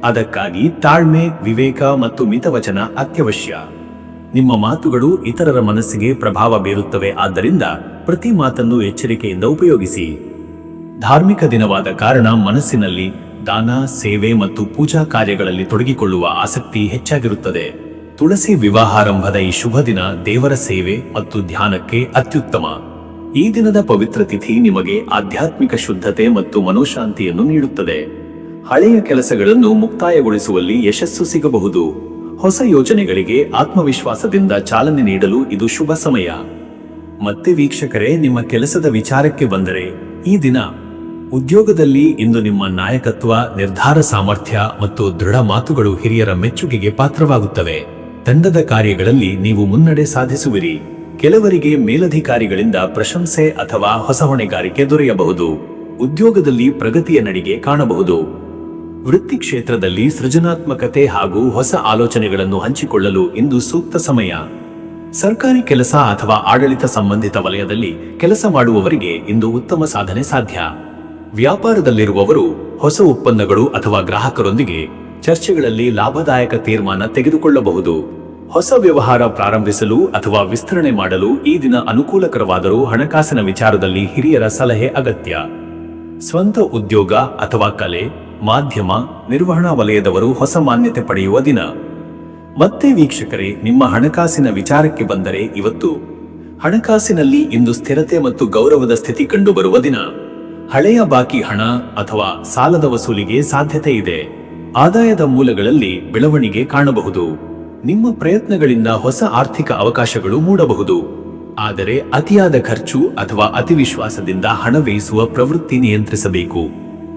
ಅದಕ್ಕಾಗಿ ತಾಳ್ಮೆ, ವಿವೇಕ ಮತ್ತು ಮಿತವಚನ ಅತ್ಯವಶ್ಯ. ನಿಮ್ಮ ಮಾತುಗಳು ಇತರರ ಮನಸ್ಸಿಗೆ ಪ್ರಭಾವ ಬೀರುತ್ತವೆ. ಆದ್ದರಿಂದ ಪ್ರತಿ ಮಾತನ್ನು ಎಚ್ಚರಿಕೆಯಿಂದ ಉಪಯೋಗಿಸಿ. ಧಾರ್ಮಿಕ ದಿನವಾದ ಕಾರಣ ಮನಸ್ಸಿನಲ್ಲಿ ದಾನ, ಸೇವೆ ಮತ್ತು ಪೂಜಾ ಕಾರ್ಯಗಳಲ್ಲಿ ತೊಡಗಿಕೊಳ್ಳುವ ಆಸಕ್ತಿ ಹೆಚ್ಚಾಗಿರುತ್ತದೆ. ತುಳಸಿ ವಿವಾಹಾರಂಭದ ಈ ಶುಭ ದಿನ ದೇವರ ಸೇವೆ ಮತ್ತು ಧ್ಯಾನಕ್ಕೆ ಅತ್ಯುತ್ತಮ. ಈ ದಿನದ ಪವಿತ್ರ ತಿಥಿ ನಿಮಗೆ ಆಧ್ಯಾತ್ಮಿಕ ಶುದ್ಧತೆ ಮತ್ತು ಮನೋಶಾಂತಿಯನ್ನು ನೀಡುತ್ತದೆ. ಹಳೆಯ ಕೆಲಸಗಳನ್ನು ಮುಕ್ತಾಯಗೊಳಿಸುವಲ್ಲಿ ಯಶಸ್ಸು ಸಿಗಬಹುದು. ಹೊಸ ಯೋಜನೆಗಳಿಗೆ ಆತ್ಮವಿಶ್ವಾಸದಿಂದ ಚಾಲನೆ ನೀಡಲು ಇದು ಶುಭ ಸಮಯ. ಮತ್ತೆ ವೀಕ್ಷಕರೇ, ನಿಮ್ಮ ಕೆಲಸದ ವಿಚಾರಕ್ಕೆ ಬಂದರೆ ಈ ದಿನ ಉದ್ಯೋಗದಲ್ಲಿ ಇಂದು ನಿಮ್ಮ ನಾಯಕತ್ವ, ನಿರ್ಧಾರ ಸಾಮರ್ಥ್ಯ ಮತ್ತು ದೃಢ ಮಾತುಗಳು ಹಿರಿಯರ ಮೆಚ್ಚುಗೆಗೆ ಪಾತ್ರವಾಗುತ್ತವೆ. ತಂಡದ ಕಾರ್ಯಗಳಲ್ಲಿ ನೀವು ಮುನ್ನಡೆ ಸಾಧಿಸುವಿರಿ. ಕೆಲವರಿಗೆ ಮೇಲಧಿಕಾರಿಗಳಿಂದ ಪ್ರಶಂಸೆ ಅಥವಾ ಹೊಸ ಹೊಣೆಗಾರಿಕೆ ದೊರೆಯಬಹುದು. ಉದ್ಯೋಗದಲ್ಲಿ ಪ್ರಗತಿಯ ನಡಿಗೆ ಕಾಣಬಹುದು. ವೃತ್ತಿ ಕ್ಷೇತ್ರದಲ್ಲಿ ಸೃಜನಾತ್ಮಕತೆ ಹಾಗೂ ಹೊಸ ಆಲೋಚನೆಗಳನ್ನು ಹಂಚಿಕೊಳ್ಳಲು ಇಂದು ಸೂಕ್ತ ಸಮಯ. ಸರ್ಕಾರಿ ಕೆಲಸ ಅಥವಾ ಆಡಳಿತ ಸಂಬಂಧಿತ ವಲಯದಲ್ಲಿ ಕೆಲಸ ಮಾಡುವವರಿಗೆ ಇಂದು ಉತ್ತಮ ಸಾಧನೆ ಸಾಧ್ಯ. ವ್ಯಾಪಾರದಲ್ಲಿರುವವರು ಹೊಸ ಒಪ್ಪಂದಗಳು ಅಥವಾ ಗ್ರಾಹಕರೊಂದಿಗೆ ಚರ್ಚೆಗಳಲ್ಲಿ ಲಾಭದಾಯಕ ತೀರ್ಮಾನ ತೆಗೆದುಕೊಳ್ಳಬಹುದು. ಹೊಸ ವ್ಯವಹಾರ ಪ್ರಾರಂಭಿಸಲು ಅಥವಾ ವಿಸ್ತರಣೆ ಮಾಡಲು ಈ ದಿನ ಅನುಕೂಲಕರವಾದರೂ ಹಣಕಾಸಿನ ವಿಚಾರದಲ್ಲಿ ಹಿರಿಯರ ಸಲಹೆ ಅಗತ್ಯ. ಸ್ವಂತ ಉದ್ಯೋಗ ಅಥವಾ ಕಲೆ, ಮಾಧ್ಯಮ, ನಿರ್ವಹಣಾ ವಲಯದವರು ಹೊಸ ಮಾನ್ಯತೆ ಪಡೆಯುವ ದಿನ. ಮತ್ತೆ ವೀಕ್ಷಕರೇ, ನಿಮ್ಮ ಹಣಕಾಸಿನ ವಿಚಾರಕ್ಕೆ ಬಂದರೆ ಇವತ್ತು ಹಣಕಾಸಿನಲ್ಲಿ ಇಂದು ಸ್ಥಿರತೆ ಮತ್ತು ಗೌರವದ ಸ್ಥಿತಿ ಕಂಡುಬರುವ ದಿನ. ಹಳೆಯ ಬಾಕಿ ಹಣ ಅಥವಾ ಸಾಲದ ವಸೂಲಿಗೆ ಸಾಧ್ಯತೆ ಇದೆ. ಆದಾಯದ ಮೂಲಗಳಲ್ಲಿ ಬೆಳವಣಿಗೆ ಕಾಣಬಹುದು. ನಿಮ್ಮ ಪ್ರಯತ್ನಗಳಿಂದ ಹೊಸ ಆರ್ಥಿಕ ಅವಕಾಶಗಳು ಮೂಡಬಹುದು. ಆದರೆ ಅತಿಯಾದ ಖರ್ಚು ಅಥವಾ ಅತಿವಿಶ್ವಾಸದಿಂದ ಹಣ ವ್ಯಯಿಸುವ ಪ್ರವೃತ್ತಿ ನಿಯಂತ್ರಿಸಬೇಕು.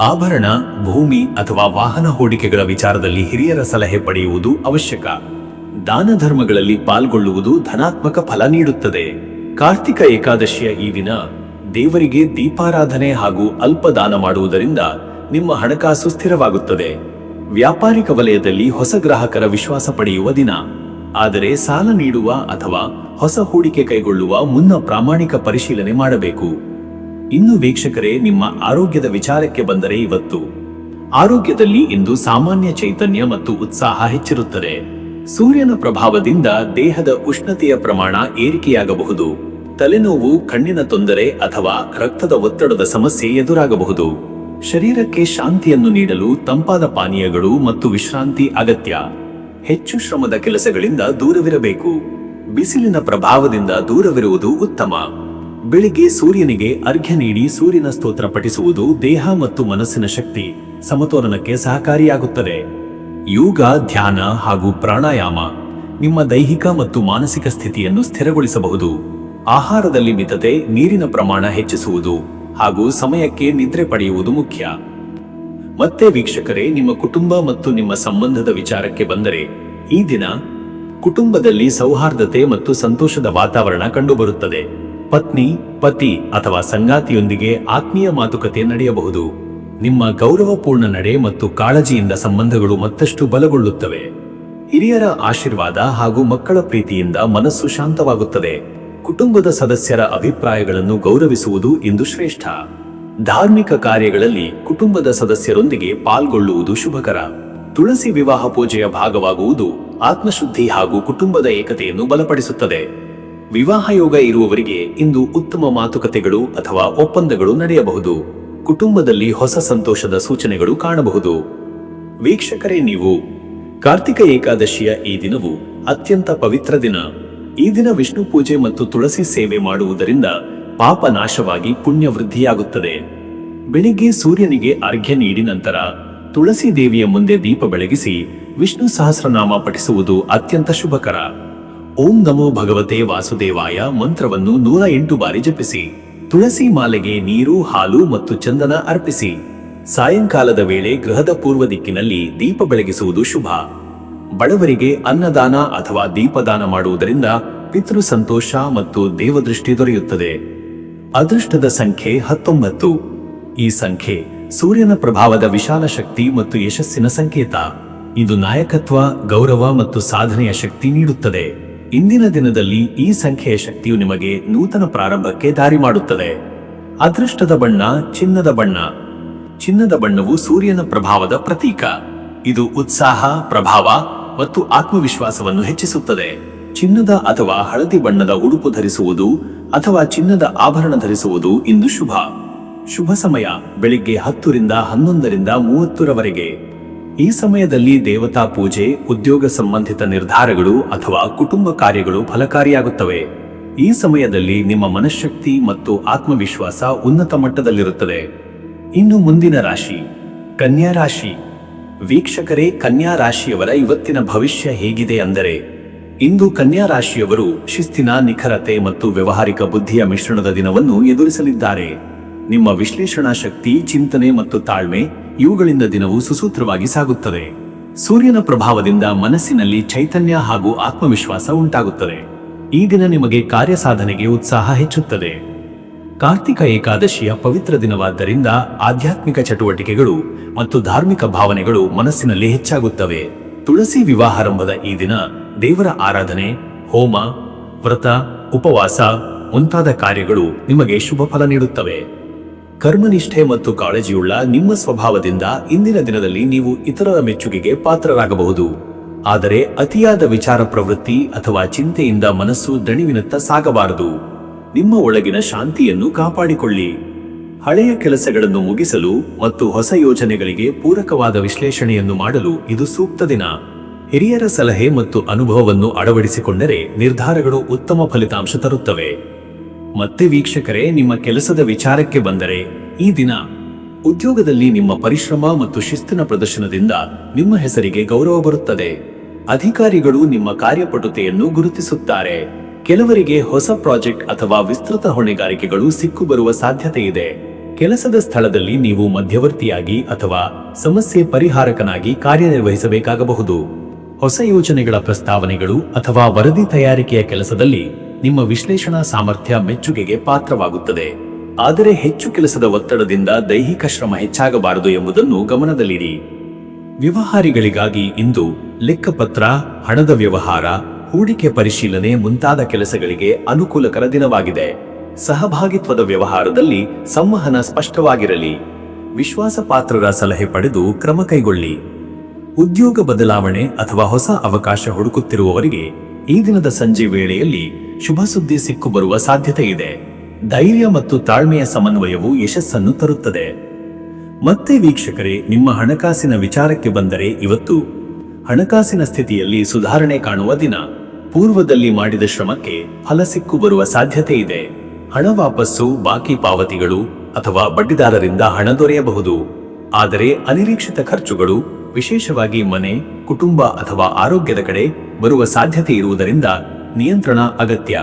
ಆಭರಣ, ಭೂಮಿ ಅಥವಾ ವಾಹನ ಹೂಡಿಕೆಗಳ ವಿಚಾರದಲ್ಲಿ ಹಿರಿಯರ ಸಲಹೆ ಪಡೆಯುವುದು ಅವಶ್ಯಕ. ದಾನ ಧರ್ಮಗಳಲ್ಲಿ ಪಾಲ್ಗೊಳ್ಳುವುದು ಧನಾತ್ಮಕ ಫಲ ನೀಡುತ್ತದೆ. ಕಾರ್ತಿಕ ಏಕಾದಶಿಯ ಈ ದಿನ ದೇವರಿಗೆ ದೀಪಾರಾಧನೆ ಹಾಗೂ ಅಲ್ಪ ದಾನ ಮಾಡುವುದರಿಂದ ನಿಮ್ಮ ಹಣಕಾಸು ಸ್ಥಿರವಾಗುತ್ತದೆ. ವ್ಯಾಪಾರಿಕ ವಲಯದಲ್ಲಿ ಹೊಸ ಗ್ರಾಹಕರ ವಿಶ್ವಾಸ ಪಡೆಯುವ ದಿನ. ಆದರೆ ಸಾಲ ನೀಡುವ ಅಥವಾ ಹೊಸ ಹೂಡಿಕೆ ಕೈಗೊಳ್ಳುವ ಮುನ್ನ ಪ್ರಾಮಾಣಿಕ ಪರಿಶೀಲನೆ ಮಾಡಬೇಕು. ಇನ್ನು ವೀಕ್ಷಕರೇ, ನಿಮ್ಮ ಆರೋಗ್ಯದ ವಿಚಾರಕ್ಕೆ ಬಂದರೆ ಇವತ್ತು ಆರೋಗ್ಯದಲ್ಲಿ ಇಂದು ಸಾಮಾನ್ಯ ಚೈತನ್ಯ ಮತ್ತು ಉತ್ಸಾಹ ಹೆಚ್ಚಿರುತ್ತದೆ. ಸೂರ್ಯನ ಪ್ರಭಾವದಿಂದ ದೇಹದ ಉಷ್ಣತೆಯ ಪ್ರಮಾಣ ಏರಿಕೆಯಾಗಬಹುದು. ತಲೆನೋವು, ಕಣ್ಣಿನ ತೊಂದರೆ ಅಥವಾ ರಕ್ತದ ಒತ್ತಡದ ಸಮಸ್ಯೆ ಎದುರಾಗಬಹುದು. ಶರೀರಕ್ಕೆ ಶಾಂತಿಯನ್ನು ನೀಡಲು ತಂಪಾದ ಪಾನೀಯಗಳು ಮತ್ತು ವಿಶ್ರಾಂತಿ ಅಗತ್ಯ. ಹೆಚ್ಚು ಶ್ರಮದ ಕೆಲಸಗಳಿಂದ ದೂರವಿರಬೇಕು. ಬಿಸಿಲಿನ ಪ್ರಭಾವದಿಂದ ದೂರವಿರುವುದು ಉತ್ತಮ. ಬೆಳಿಗ್ಗೆ ಸೂರ್ಯನಿಗೆ ಅರ್ಘ್ಯ ನೀಡಿ ಸೂರ್ಯನ ಸ್ತೋತ್ರ ಪಠಿಸುವುದು ದೇಹ ಮತ್ತು ಮನಸ್ಸಿನ ಶಕ್ತಿ ಸಮತೋಲನಕ್ಕೆ ಸಹಕಾರಿಯಾಗುತ್ತದೆ. ಯೋಗ, ಧ್ಯಾನ ಹಾಗೂ ಪ್ರಾಣಾಯಾಮ ನಿಮ್ಮ ದೈಹಿಕ ಮತ್ತು ಮಾನಸಿಕ ಸ್ಥಿತಿಯನ್ನು ಸ್ಥಿರಗೊಳಿಸಬಹುದು. ಆಹಾರದಲ್ಲಿ ಮಿತತೆ, ನೀರಿನ ಪ್ರಮಾಣ ಹೆಚ್ಚಿಸುವುದು ಹಾಗೂ ಸಮಯಕ್ಕೆ ನಿದ್ರೆ ಪಡೆಯುವುದು ಮುಖ್ಯ. ಮತ್ತೆ ವೀಕ್ಷಕರೇ, ನಿಮ್ಮ ಕುಟುಂಬ ಮತ್ತು ನಿಮ್ಮ ಸಂಬಂಧದ ವಿಚಾರಕ್ಕೆ ಬಂದರೆ ಈ ದಿನ ಕುಟುಂಬದಲ್ಲಿ ಸೌಹಾರ್ದತೆ ಮತ್ತು ಸಂತೋಷದ ವಾತಾವರಣ ಕಂಡುಬರುತ್ತದೆ. ಪತ್ನಿ, ಪತಿ ಅಥವಾ ಸಂಗಾತಿಯೊಂದಿಗೆ ಆತ್ಮೀಯ ಮಾತುಕತೆ ನಡೆಯಬಹುದು. ನಿಮ್ಮ ಗೌರವಪೂರ್ಣ ನಡೆ ಮತ್ತು ಕಾಳಜಿಯಿಂದ ಸಂಬಂಧಗಳು ಮತ್ತಷ್ಟು ಬಲಗೊಳ್ಳುತ್ತವೆ. ಹಿರಿಯರ ಆಶೀರ್ವಾದ ಹಾಗೂ ಮಕ್ಕಳ ಪ್ರೀತಿಯಿಂದ ಮನಸ್ಸು ಶಾಂತವಾಗುತ್ತದೆ. ಕುಟುಂಬದ ಸದಸ್ಯರ ಅಭಿಪ್ರಾಯಗಳನ್ನು ಗೌರವಿಸುವುದು ಇಂದು ಶ್ರೇಷ್ಠ. ಧಾರ್ಮಿಕ ಕಾರ್ಯಗಳಲ್ಲಿ ಕುಟುಂಬದ ಸದಸ್ಯರೊಂದಿಗೆ ಪಾಲ್ಗೊಳ್ಳುವುದು ಶುಭಕರ. ತುಳಸಿ ವಿವಾಹ ಪೂಜೆಯ ಭಾಗವಾಗುವುದು ಆತ್ಮಶುದ್ಧಿ ಹಾಗೂ ಕುಟುಂಬದ ಏಕತೆಯನ್ನು ಬಲಪಡಿಸುತ್ತದೆ. ವಿವಾಹ ಯೋಗ ಇರುವವರಿಗೆ ಇಂದು ಉತ್ತಮ ಮಾತುಕತೆಗಳು ಅಥವಾ ಒಪ್ಪಂದಗಳು ನಡೆಯಬಹುದು. ಕುಟುಂಬದಲ್ಲಿ ಹೊಸ ಸಂತೋಷದ ಸೂಚನೆಗಳು ಕಾಣಬಹುದು. ವೀಕ್ಷಕರೇ, ನೀವು ಕಾರ್ತಿಕ ಏಕಾದಶಿಯ ಈ ದಿನವು ಅತ್ಯಂತ ಪವಿತ್ರ ದಿನ. ಈ ದಿನ ವಿಷ್ಣು ಪೂಜೆ ಮತ್ತು ತುಳಸಿ ಸೇವೆ ಮಾಡುವುದರಿಂದ ಪಾಪ ನಾಶವಾಗಿ ಪುಣ್ಯ ವೃದ್ಧಿಯಾಗುತ್ತದೆ. ಬೆಳಿಗ್ಗೆ ಸೂರ್ಯನಿಗೆ ಅರ್ಘ್ಯ ನೀಡಿ ನಂತರ ತುಳಸಿ ದೇವಿಯ ಮುಂದೆ ದೀಪ ಬೆಳಗಿಸಿ ವಿಷ್ಣು ಸಹಸ್ರನಾಮ ಪಠಿಸುವುದು ಅತ್ಯಂತ ಶುಭಕರ. ಓಂ ನಮೋ ಭಗವತೆ ವಾಸುದೇವಾಯ ಮಂತ್ರವನ್ನು 108 ಬಾರಿ ಜಪಿಸಿ. ತುಳಸಿ ಮಾಲೆಗೆ ನೀರು, ಹಾಲು ಮತ್ತು ಚಂದನ ಅರ್ಪಿಸಿ. ಸಾಯಂಕಾಲದ ವೇಳೆ ಗೃಹದ ಪೂರ್ವ ದಿಕ್ಕಿನಲ್ಲಿ ದೀಪ ಬೆಳಗಿಸುವುದು ಶುಭ. ಬಡವರಿಗೆ ಅನ್ನದಾನ ಅಥವಾ ದೀಪದಾನ ಮಾಡುವುದರಿಂದ ಪಿತೃ ಸಂತೋಷ ಮತ್ತು ದೇವದೃಷ್ಟಿ ದೊರೆಯುತ್ತದೆ. ಅದೃಷ್ಟದ ಸಂಖ್ಯೆ 19. ಈ ಸಂಖ್ಯೆ ಸೂರ್ಯನ ಪ್ರಭಾವದ ವಿಶಾಲ ಶಕ್ತಿ ಮತ್ತು ಯಶಸ್ಸಿನ ಸಂಕೇತ. ಇದು ನಾಯಕತ್ವ, ಗೌರವ ಮತ್ತು ಸಾಧನೆಯ ಶಕ್ತಿ ನೀಡುತ್ತದೆ. ಇಂದಿನ ದಿನದಲ್ಲಿ ಈ ಸಂಖ್ಯೆಯ ಶಕ್ತಿಯು ನಿಮಗೆ ನೂತನ ಪ್ರಾರಂಭಕ್ಕೆ ದಾರಿ ಮಾಡುತ್ತದೆ. ಅದೃಷ್ಟದ ಬಣ್ಣ ಚಿನ್ನದ ಬಣ್ಣ. ಚಿನ್ನದ ಬಣ್ಣವು ಸೂರ್ಯನ ಪ್ರಭಾವದ ಪ್ರತೀಕ. ಇದು ಉತ್ಸಾಹ, ಪ್ರಭಾವ ಮತ್ತು ಆತ್ಮವಿಶ್ವಾಸವನ್ನು ಹೆಚ್ಚಿಸುತ್ತದೆ. ಚಿನ್ನದ ಅಥವಾ ಹಳದಿ ಬಣ್ಣದ ಉಡುಪು ಧರಿಸುವುದು ಅಥವಾ ಚಿನ್ನದ ಆಭರಣ ಧರಿಸುವುದು ಇಂದು ಶುಭ. ಶುಭ ಸಮಯ ಬೆಳಿಗ್ಗೆ 10 ರಿಂದ 11:30 ಈ ಸಮಯದಲ್ಲಿ ದೇವತಾ ಪೂಜೆ, ಉದ್ಯೋಗ ಸಂಬಂಧಿತ ನಿರ್ಧಾರಗಳು ಅಥವಾ ಕುಟುಂಬ ಕಾರ್ಯಗಳು ಫಲಕಾರಿಯಾಗುತ್ತವೆ. ಈ ಸಮಯದಲ್ಲಿ ನಿಮ್ಮ ಮನಃಶಕ್ತಿ ಮತ್ತು ಆತ್ಮವಿಶ್ವಾಸ ಉನ್ನತ ಮಟ್ಟದಲ್ಲಿರುತ್ತದೆ. ಇನ್ನು ಮುಂದಿನ ರಾಶಿ ಕನ್ಯಾ ರಾಶಿ. ವೀಕ್ಷಕರೇ, ಕನ್ಯಾ ರಾಶಿಯವರ ಇವತ್ತಿನ ಭವಿಷ್ಯ ಹೇಗಿದೆ ಅಂದರೆ, ಇಂದು ಕನ್ಯಾ ರಾಶಿಯವರು ಶಿಸ್ತಿನ, ನಿಖರತೆ ಮತ್ತು ವ್ಯವಹಾರಿಕ ಬುದ್ಧಿಯ ಮಿಶ್ರಣದ ದಿನವನ್ನು ಎದುರಿಸಲಿದ್ದಾರೆ. ನಿಮ್ಮ ವಿಶ್ಲೇಷಣಾ ಶಕ್ತಿ, ಚಿಂತನೆ ಮತ್ತು ತಾಳ್ಮೆ ಇವುಗಳಿಂದ ದಿನವು ಸುಸೂತ್ರವಾಗಿ ಸಾಗುತ್ತದೆ. ಸೂರ್ಯನ ಪ್ರಭಾವದಿಂದ ಮನಸ್ಸಿನಲ್ಲಿ ಚೈತನ್ಯ ಹಾಗೂ ಆತ್ಮವಿಶ್ವಾಸ ಉಂಟಾಗುತ್ತದೆ. ಈ ದಿನ ನಿಮಗೆ ಕಾರ್ಯಸಾಧನೆಗೆ ಉತ್ಸಾಹ ಹೆಚ್ಚುತ್ತದೆ. ಕಾರ್ತಿಕ ಏಕಾದಶಿಯ ಪವಿತ್ರ ದಿನವಾದ್ದರಿಂದ ಆಧ್ಯಾತ್ಮಿಕ ಚಟುವಟಿಕೆಗಳು ಮತ್ತು ಧಾರ್ಮಿಕ ಭಾವನೆಗಳು ಮನಸ್ಸಿನಲ್ಲಿ ಹೆಚ್ಚಾಗುತ್ತವೆ. ತುಳಸಿ ವಿವಾಹಾರಂಭದ ಈ ದಿನ ದೇವರ ಆರಾಧನೆ, ಹೋಮ, ವ್ರತ, ಉಪವಾಸ ಮುಂತಾದ ಕಾರ್ಯಗಳು ನಿಮಗೆ ಶುಭ ಫಲ ನೀಡುತ್ತವೆ. ಕರ್ಮನಿಷ್ಠೆ ಮತ್ತು ಕಾಳಜಿಯುಳ್ಳ ನಿಮ್ಮ ಸ್ವಭಾವದಿಂದ ಇಂದಿನ ದಿನದಲ್ಲಿ ನೀವು ಇತರರ ಮೆಚ್ಚುಗೆಗೆ ಪಾತ್ರರಾಗಬಹುದು. ಆದರೆ ಅತಿಯಾದ ವಿಚಾರ ಪ್ರವೃತ್ತಿ ಅಥವಾ ಚಿಂತೆಯಿಂದ ಮನಸ್ಸು ದಣಿವಿನತ್ತ ಸಾಗಬಾರದು. ನಿಮ್ಮ ಒಳಗಿನ ಶಾಂತಿಯನ್ನು ಕಾಪಾಡಿಕೊಳ್ಳಿ. ಹಳೆಯ ಕೆಲಸಗಳನ್ನು ಮುಗಿಸಲು ಮತ್ತು ಹೊಸ ಯೋಜನೆಗಳಿಗೆ ಪೂರಕವಾದ ವಿಶ್ಲೇಷಣೆಯನ್ನು ಮಾಡಲು ಇದು ಸೂಕ್ತ ದಿನ. ಹಿರಿಯರ ಸಲಹೆ ಮತ್ತು ಅನುಭವವನ್ನು ಅಳವಡಿಸಿಕೊಂಡರೆ ನಿರ್ಧಾರಗಳು ಉತ್ತಮ ಫಲಿತಾಂಶ ತರುತ್ತವೆ. ಮತ್ತೆ ವೀಕ್ಷಕರೇ, ನಿಮ್ಮ ಕೆಲಸದ ವಿಚಾರಕ್ಕೆ ಬಂದರೆ ಈ ದಿನ ಉದ್ಯೋಗದಲ್ಲಿ ನಿಮ್ಮ ಪರಿಶ್ರಮ ಮತ್ತು ಶಿಸ್ತಿನ ಪ್ರದರ್ಶನದಿಂದ ನಿಮ್ಮ ಹೆಸರಿಗೆ ಗೌರವ ಬರುತ್ತದೆ. ಅಧಿಕಾರಿಗಳು ನಿಮ್ಮ ಕಾರ್ಯಪಟುತೆಯನ್ನು ಗುರುತಿಸುತ್ತಾರೆ. ಕೆಲವರಿಗೆ ಹೊಸ ಪ್ರಾಜೆಕ್ಟ್ ಅಥವಾ ವಿಸ್ತೃತ ಹೊಣೆಗಾರಿಕೆಗಳು ಸಿಕ್ಕು ಬರುವ ಸಾಧ್ಯತೆ ಇದೆ. ಕೆಲಸದ ಸ್ಥಳದಲ್ಲಿ ನೀವು ಮಧ್ಯವರ್ತಿಯಾಗಿ ಅಥವಾ ಸಮಸ್ಯೆ ಪರಿಹಾರಕನಾಗಿ ಕಾರ್ಯನಿರ್ವಹಿಸಬೇಕಾಗಬಹುದು. ಹೊಸ ಯೋಜನೆಗಳ ಪ್ರಸ್ತಾವನೆಗಳು ಅಥವಾ ವರದಿ ತಯಾರಿಕೆಯ ಕೆಲಸದಲ್ಲಿ ನಿಮ್ಮ ವಿಶ್ಲೇಷಣಾ ಸಾಮರ್ಥ್ಯ ಮೆಚ್ಚುಗೆಗೆ ಪಾತ್ರವಾಗುತ್ತದೆ. ಆದರೆ ಹೆಚ್ಚು ಕೆಲಸದ ಒತ್ತಡದಿಂದ ದೈಹಿಕ ಶ್ರಮ ಹೆಚ್ಚಾಗಬಾರದು ಎಂಬುದನ್ನು ಗಮನದಲ್ಲಿಡಿ. ವ್ಯವಹಾರಿಗಳಿಗಾಗಿ ಇಂದು ಲೆಕ್ಕಪತ್ರ, ಹಣದ ವ್ಯವಹಾರ, ಹೂಡಿಕೆ ಪರಿಶೀಲನೆ ಮುಂತಾದ ಕೆಲಸಗಳಿಗೆ ಅನುಕೂಲಕರ ದಿನವಾಗಿದೆ. ಸಹಭಾಗಿತ್ವದ ವ್ಯವಹಾರದಲ್ಲಿ ಸಂವಹನ ಸ್ಪಷ್ಟವಾಗಿರಲಿ. ವಿಶ್ವಾಸಪಾತ್ರರ ಸಲಹೆ ಪಡೆದು ಕ್ರಮ ಕೈಗೊಳ್ಳಿ. ಉದ್ಯೋಗ ಬದಲಾವಣೆ ಅಥವಾ ಹೊಸ ಅವಕಾಶ ಹುಡುಕುತ್ತಿರುವವರಿಗೆ ಈ ದಿನದ ಸಂಜೆ ವೇಳೆಯಲ್ಲಿ ಶುಭ ಸುದ್ದಿ ಸಿಕ್ಕು ಬರುವ ಸಾಧ್ಯತೆ ಇದೆ. ಧೈರ್ಯ ಮತ್ತು ತಾಳ್ಮೆಯ ಸಮನ್ವಯವು ಯಶಸ್ಸನ್ನು ತರುತ್ತದೆ. ಮತ್ತೆ ವೀಕ್ಷಕರೇ, ನಿಮ್ಮ ಹಣಕಾಸಿನ ವಿಚಾರಕ್ಕೆ ಬಂದರೆ ಇವತ್ತು ಹಣಕಾಸಿನ ಸ್ಥಿತಿಯಲ್ಲಿ ಸುಧಾರಣೆ ಕಾಣುವ ದಿನ. ಪೂರ್ವದಲ್ಲಿ ಮಾಡಿದ ಶ್ರಮಕ್ಕೆ ಫಲ ಸಿಕ್ಕು ಬರುವ ಸಾಧ್ಯತೆ ಇದೆ. ಹಣ ವಾಪಸ್ಸು, ಬಾಕಿ ಪಾವತಿಗಳು ಅಥವಾ ಬಡ್ಡಿದಾರರಿಂದ ಹಣ ದೊರೆಯಬಹುದು. ಆದರೆ ಅನಿರೀಕ್ಷಿತ ಖರ್ಚುಗಳು, ವಿಶೇಷವಾಗಿ ಮನೆ, ಕುಟುಂಬ ಅಥವಾ ಆರೋಗ್ಯದ ಕಡೆ ಬರುವ ಸಾಧ್ಯತೆ ಇರುವುದರಿಂದ ನಿಯಂತ್ರಣ ಅಗತ್ಯ.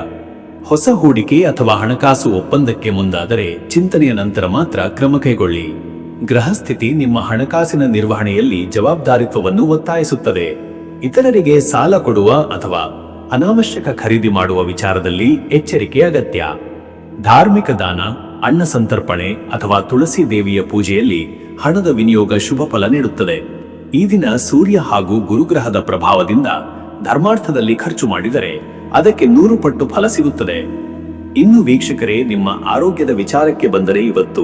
ಹೊಸ ಹೂಡಿಕೆ ಅಥವಾ ಹಣಕಾಸು ಒಪ್ಪಂದಕ್ಕೆ ಮುಂದಾದರೆ ಚಿಂತನೆಯ ನಂತರ ಮಾತ್ರ ಕ್ರಮ ಕೈಗೊಳ್ಳಿ. ಗ್ರಹಸ್ಥಿತಿ ನಿಮ್ಮ ಹಣಕಾಸಿನ ನಿರ್ವಹಣೆಯಲ್ಲಿ ಜವಾಬ್ದಾರಿತ್ವವನ್ನು ಒತ್ತಾಯಿಸುತ್ತದೆ. ಇತರರಿಗೆ ಸಾಲ ಕೊಡುವ ಅಥವಾ ಅನಾವಶ್ಯಕ ಖರೀದಿ ಮಾಡುವ ವಿಚಾರದಲ್ಲಿ ಎಚ್ಚರಿಕೆ ಅಗತ್ಯ. ಧಾರ್ಮಿಕ ದಾನ, ಅನ್ನ ಸಂತರ್ಪಣೆ ಅಥವಾ ತುಳಸಿ ದೇವಿಯ ಪೂಜೆಯಲ್ಲಿ ಹಣದ ವಿನಿಯೋಗ ಶುಭ ಫಲ ನೀಡುತ್ತದೆ. ಈ ದಿನ ಸೂರ್ಯ ಹಾಗೂ ಗುರುಗ್ರಹದ ಪ್ರಭಾವದಿಂದ ಧರ್ಮಾರ್ಥದಲ್ಲಿ ಖರ್ಚು ಮಾಡಿದರೆ ಅದಕ್ಕೆ 100 ಪಟ್ಟು ಫಲ ಸಿಗುತ್ತದೆ. ಇನ್ನು ವೀಕ್ಷಕರೇ, ನಿಮ್ಮ ಆರೋಗ್ಯದ ವಿಚಾರಕ್ಕೆ ಬಂದರೆ ಇವತ್ತು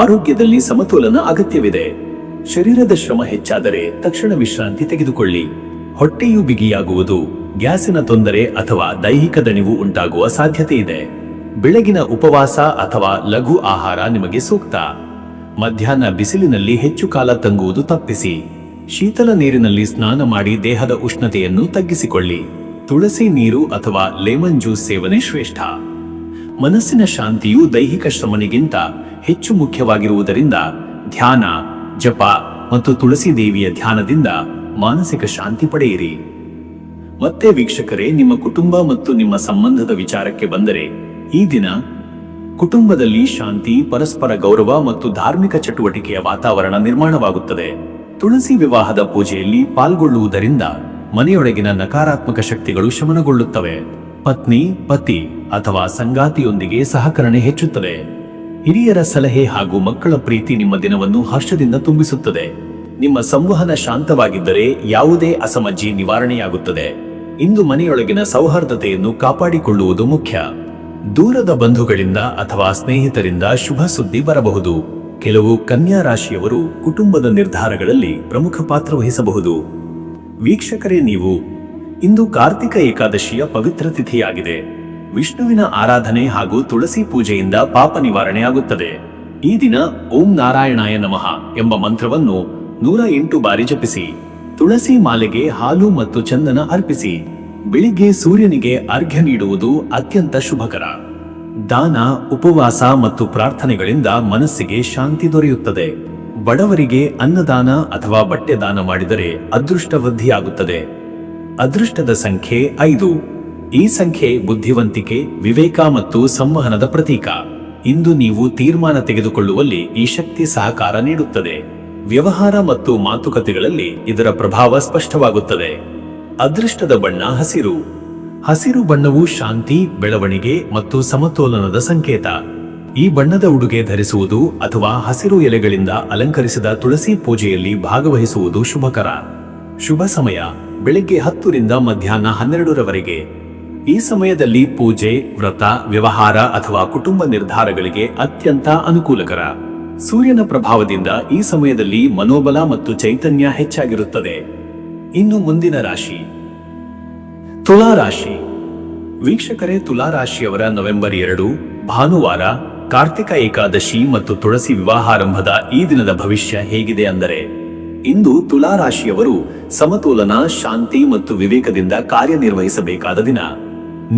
ಆರೋಗ್ಯದಲ್ಲಿ ಸಮತೋಲನ ಅಗತ್ಯವಿದೆ. ಶರೀರದ ಶ್ರಮ ಹೆಚ್ಚಾದರೆ ತಕ್ಷಣ ವಿಶ್ರಾಂತಿ ತೆಗೆದುಕೊಳ್ಳಿ. ಹೊಟ್ಟೆಯು ಬಿಗಿಯಾಗುವುದು, ಗ್ಯಾಸಿನ ತೊಂದರೆ ಅಥವಾ ದೈಹಿಕ ದಣಿವು ಉಂಟಾಗುವ ಸಾಧ್ಯತೆ ಇದೆ. ಬೆಳಗಿನ ಉಪವಾಸ ಅಥವಾ ಲಘು ಆಹಾರ ನಿಮಗೆ ಸೂಕ್ತ. ಮಧ್ಯಾಹ್ನ ಬಿಸಿಲಿನಲ್ಲಿ ಹೆಚ್ಚು ಕಾಲ ತಂಗುವುದು ತಪ್ಪಿಸಿ. ಶೀತಲ ನೀರಿನಲ್ಲಿ ಸ್ನಾನ ಮಾಡಿ ದೇಹದ ಉಷ್ಣತೆಯನ್ನು ತಗ್ಗಿಸಿಕೊಳ್ಳಿ. ತುಳಸಿ ನೀರು ಅಥವಾ ಲೆಮನ್ ಜ್ಯೂಸ್ ಸೇವನೆ ಶ್ರೇಷ್ಠ. ಮನಸ್ಸಿನ ಶಾಂತಿಯು ದೈಹಿಕ ಶ್ರಮನಿಗಿಂತ ಹೆಚ್ಚು ಮುಖ್ಯವಾಗಿರುವುದರಿಂದ ಧ್ಯಾನ, ಜಪ ಮತ್ತು ತುಳಸಿ ದೇವಿಯ ಧ್ಯಾನದಿಂದ ಮಾನಸಿಕ ಶಾಂತಿ ಪಡೆಯಿರಿ. ಮತ್ತೆ ವೀಕ್ಷಕರೇ, ನಿಮ್ಮ ಕುಟುಂಬ ಮತ್ತು ನಿಮ್ಮ ಸಂಬಂಧದ ವಿಚಾರಕ್ಕೆ ಬಂದರೆ ಈ ದಿನ ಕುಟುಂಬದಲ್ಲಿ ಶಾಂತಿ, ಪರಸ್ಪರ ಗೌರವ ಮತ್ತು ಧಾರ್ಮಿಕ ಚಟುವಟಿಕೆಯ ವಾತಾವರಣ ನಿರ್ಮಾಣವಾಗುತ್ತದೆ. ತುಳಸಿ ವಿವಾಹದ ಪೂಜೆಯಲ್ಲಿ ಪಾಲ್ಗೊಳ್ಳುವುದರಿಂದ ಮನೆಯೊಳಗಿನ ನಕಾರಾತ್ಮಕ ಶಕ್ತಿಗಳು ಶಮನಗೊಳ್ಳುತ್ತವೆ. ಪತ್ನಿ, ಪತಿ ಅಥವಾ ಸಂಗಾತಿಯೊಂದಿಗೆ ಸಹಕರಣೆ ಹೆಚ್ಚುತ್ತದೆ. ಹಿರಿಯರ ಸಲಹೆ ಹಾಗೂ ಮಕ್ಕಳ ಪ್ರೀತಿ ನಿಮ್ಮ ದಿನವನ್ನು ಹರ್ಷದಿಂದ ತುಂಬಿಸುತ್ತದೆ. ನಿಮ್ಮ ಸಂವಹನ ಶಾಂತವಾಗಿದ್ದರೆ ಯಾವುದೇ ಅಸಮಜ್ಜಿ ನಿವಾರಣೆಯಾಗುತ್ತದೆ. ಇಂದು ಮನೆಯೊಳಗಿನ ಸೌಹಾರ್ದತೆಯನ್ನು ಕಾಪಾಡಿಕೊಳ್ಳುವುದು ಮುಖ್ಯ. ದೂರದ ಬಂಧುಗಳಿಂದ ಅಥವಾ ಸ್ನೇಹಿತರಿಂದ ಶುಭ ಸುದ್ದಿ ಬರಬಹುದು. ಕೆಲವು ಕನ್ಯಾ ರಾಶಿಯವರು ಕುಟುಂಬದ ನಿರ್ಧಾರಗಳಲ್ಲಿ ಪ್ರಮುಖ ಪಾತ್ರ ವಹಿಸಬಹುದು. ವೀಕ್ಷಕರೇ, ನೀವು ಇಂದು ಕಾರ್ತಿಕ ಏಕಾದಶಿಯ ಪವಿತ್ರ ತಿಥಿಯಾಗಿದೆ. ವಿಷ್ಣುವಿನ ಆರಾಧನೆ ಹಾಗೂ ತುಳಸಿ ಪೂಜೆಯಿಂದ ಪಾಪ ನಿವಾರಣೆಯಾಗುತ್ತದೆ. ಈ ದಿನ ಓಂ ನಾರಾಯಣಾಯ ನಮಃ ಎಂಬ ಮಂತ್ರವನ್ನು 108 ಬಾರಿ ಜಪಿಸಿ. ತುಳಸಿ ಮಾಲೆಗೆ ಹಾಲು ಮತ್ತು ಚಂದನ ಅರ್ಪಿಸಿ. ಬೆಳಿಗ್ಗೆ ಸೂರ್ಯನಿಗೆ ಅರ್ಘ್ಯ ನೀಡುವುದು ಅತ್ಯಂತ ಶುಭಕರ. ದಾನ, ಉಪವಾಸ ಮತ್ತು ಪ್ರಾರ್ಥನೆಗಳಿಂದ ಮನಸ್ಸಿಗೆ ಶಾಂತಿ ದೊರೆಯುತ್ತದೆ. ಬಡವರಿಗೆ ಅನ್ನದಾನ ಅಥವಾ ಬಟ್ಟೆ ದಾನ ಮಾಡಿದರೆ ಅದೃಷ್ಟ ವೃದ್ಧಿಯಾಗುತ್ತದೆ. ಅದೃಷ್ಟದ ಸಂಖ್ಯೆ 5. ಈ ಸಂಖ್ಯೆ ಬುದ್ಧಿವಂತಿಕೆ, ವಿವೇಕ ಮತ್ತು ಸಂವಹನದ ಪ್ರತೀಕ. ಇಂದು ನೀವು ತೀರ್ಮಾನ ತೆಗೆದುಕೊಳ್ಳುವಲ್ಲಿ ಈ ಶಕ್ತಿ ಸಹಕಾರ ನೀಡುತ್ತದೆ. ವ್ಯವಹಾರ ಮತ್ತು ಮಾತುಕತೆಗಳಲ್ಲಿ ಇದರ ಪ್ರಭಾವ ಸ್ಪಷ್ಟವಾಗುತ್ತದೆ. ಅದೃಷ್ಟದ ಬಣ್ಣ ಹಸಿರು. ಹಸಿರು ಬಣ್ಣವು ಶಾಂತಿ, ಬೆಳವಣಿಗೆ ಮತ್ತು ಸಮತೋಲನದ ಸಂಕೇತ. ಈ ಬಣ್ಣದ ಉಡುಗೆ ಧರಿಸುವುದು ಅಥವಾ ಹಸಿರು ಎಲೆಗಳಿಂದ ಅಲಂಕರಿಸಿದ ತುಳಸಿ ಪೂಜೆಯಲ್ಲಿ ಭಾಗವಹಿಸುವುದು ಶುಭಕರ. ಶುಭ ಸಮಯ ಬೆಳಿಗ್ಗೆ 10 ರಿಂದ ಮಧ್ಯಾಹ್ನ 12 ರವರೆಗೆ. ಈ ಸಮಯದಲ್ಲಿ ಪೂಜೆ, ವ್ರತ, ವ್ಯವಹಾರ ಅಥವಾ ಕುಟುಂಬ ನಿರ್ಧಾರಗಳಿಗೆ ಅತ್ಯಂತ ಅನುಕೂಲಕರ. ಸೂರ್ಯನ ಪ್ರಭಾವದಿಂದ ಈ ಸಮಯದಲ್ಲಿ ಮನೋಬಲ ಮತ್ತು ಚೈತನ್ಯ ಹೆಚ್ಚಾಗಿರುತ್ತದೆ. ಇನ್ನು ಮುಂದಿನ ರಾಶಿ ತುಲಾ ರಾಶಿ. ವೀಕ್ಷಕರೇ, ತುಲಾ ರಾಶಿಯವರ ನವೆಂಬರ್ 2 ಭಾನುವಾರ, ಕಾರ್ತಿಕ ಏಕಾದಶಿ ಮತ್ತು ತುಳಸಿ ವಿವಾಹಾರಂಭದ ಈ ದಿನದ ಭವಿಷ್ಯ ಹೇಗಿದೆ ಅಂದರೆ, ಇಂದು ತುಲಾ ರಾಶಿಯವರು ಸಮತೋಲನ, ಶಾಂತಿ ಮತ್ತು ವಿವೇಕದಿಂದ ಕಾರ್ಯನಿರ್ವಹಿಸಬೇಕಾದ ದಿನ.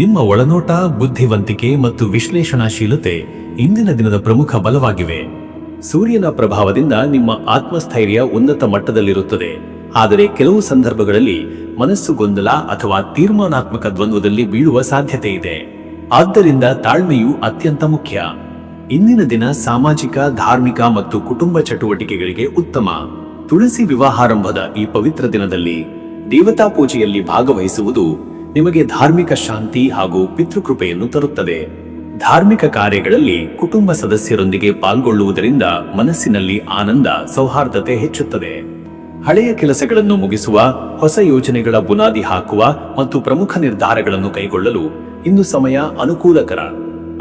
ನಿಮ್ಮ ಒಳನೋಟ, ಬುದ್ಧಿವಂತಿಕೆ ಮತ್ತು ವಿಶ್ಲೇಷಣಾಶೀಲತೆ ಇಂದಿನ ದಿನದ ಪ್ರಮುಖ ಬಲವಾಗಿವೆ. ಸೂರ್ಯನ ಪ್ರಭಾವದಿಂದ ನಿಮ್ಮ ಆತ್ಮಸ್ಥೈರ್ಯ ಉನ್ನತ ಮಟ್ಟದಲ್ಲಿರುತ್ತದೆ, ಆದರೆ ಕೆಲವು ಸಂದರ್ಭಗಳಲ್ಲಿ ಮನಸ್ಸು ಗೊಂದಲ ಅಥವಾ ತೀರ್ಮಾನಾತ್ಮಕ ದ್ವಂದ್ವದಲ್ಲಿ ಬೀಳುವ ಸಾಧ್ಯತೆ ಇದೆ. ಆದ್ದರಿಂದ ತಾಳ್ಮೆಯು ಅತ್ಯಂತ ಮುಖ್ಯ. ಇಂದಿನ ದಿನ ಸಾಮಾಜಿಕ, ಧಾರ್ಮಿಕ ಮತ್ತು ಕುಟುಂಬ ಚಟುವಟಿಕೆಗಳಿಗೆ ಉತ್ತಮ. ತುಳಸಿ ವಿವಾಹಾರಂಭದ ಈ ಪವಿತ್ರ ದಿನದಲ್ಲಿ ದೇವತಾ ಪೂಜೆಯಲ್ಲಿ ಭಾಗವಹಿಸುವುದು ನಿಮಗೆ ಧಾರ್ಮಿಕ ಶಾಂತಿ ಹಾಗೂ ಪಿತೃಕೃಪೆಯನ್ನು ತರುತ್ತದೆ. ಧಾರ್ಮಿಕ ಕಾರ್ಯಗಳಲ್ಲಿ ಕುಟುಂಬ ಸದಸ್ಯರೊಂದಿಗೆ ಪಾಲ್ಗೊಳ್ಳುವುದರಿಂದ ಮನಸ್ಸಿನಲ್ಲಿ ಆನಂದ, ಸೌಹಾರ್ದತೆ ಹೆಚ್ಚುತ್ತದೆ. ಹಳೆಯ ಕೆಲಸಗಳನ್ನು ಮುಗಿಸುವ, ಹೊಸ ಯೋಜನೆಗಳ ಬುನಾದಿ ಹಾಕುವ ಮತ್ತು ಪ್ರಮುಖ ನಿರ್ಧಾರಗಳನ್ನು ಕೈಗೊಳ್ಳಲು ಇಂದು ಸಮಯ ಅನುಕೂಲಕರ.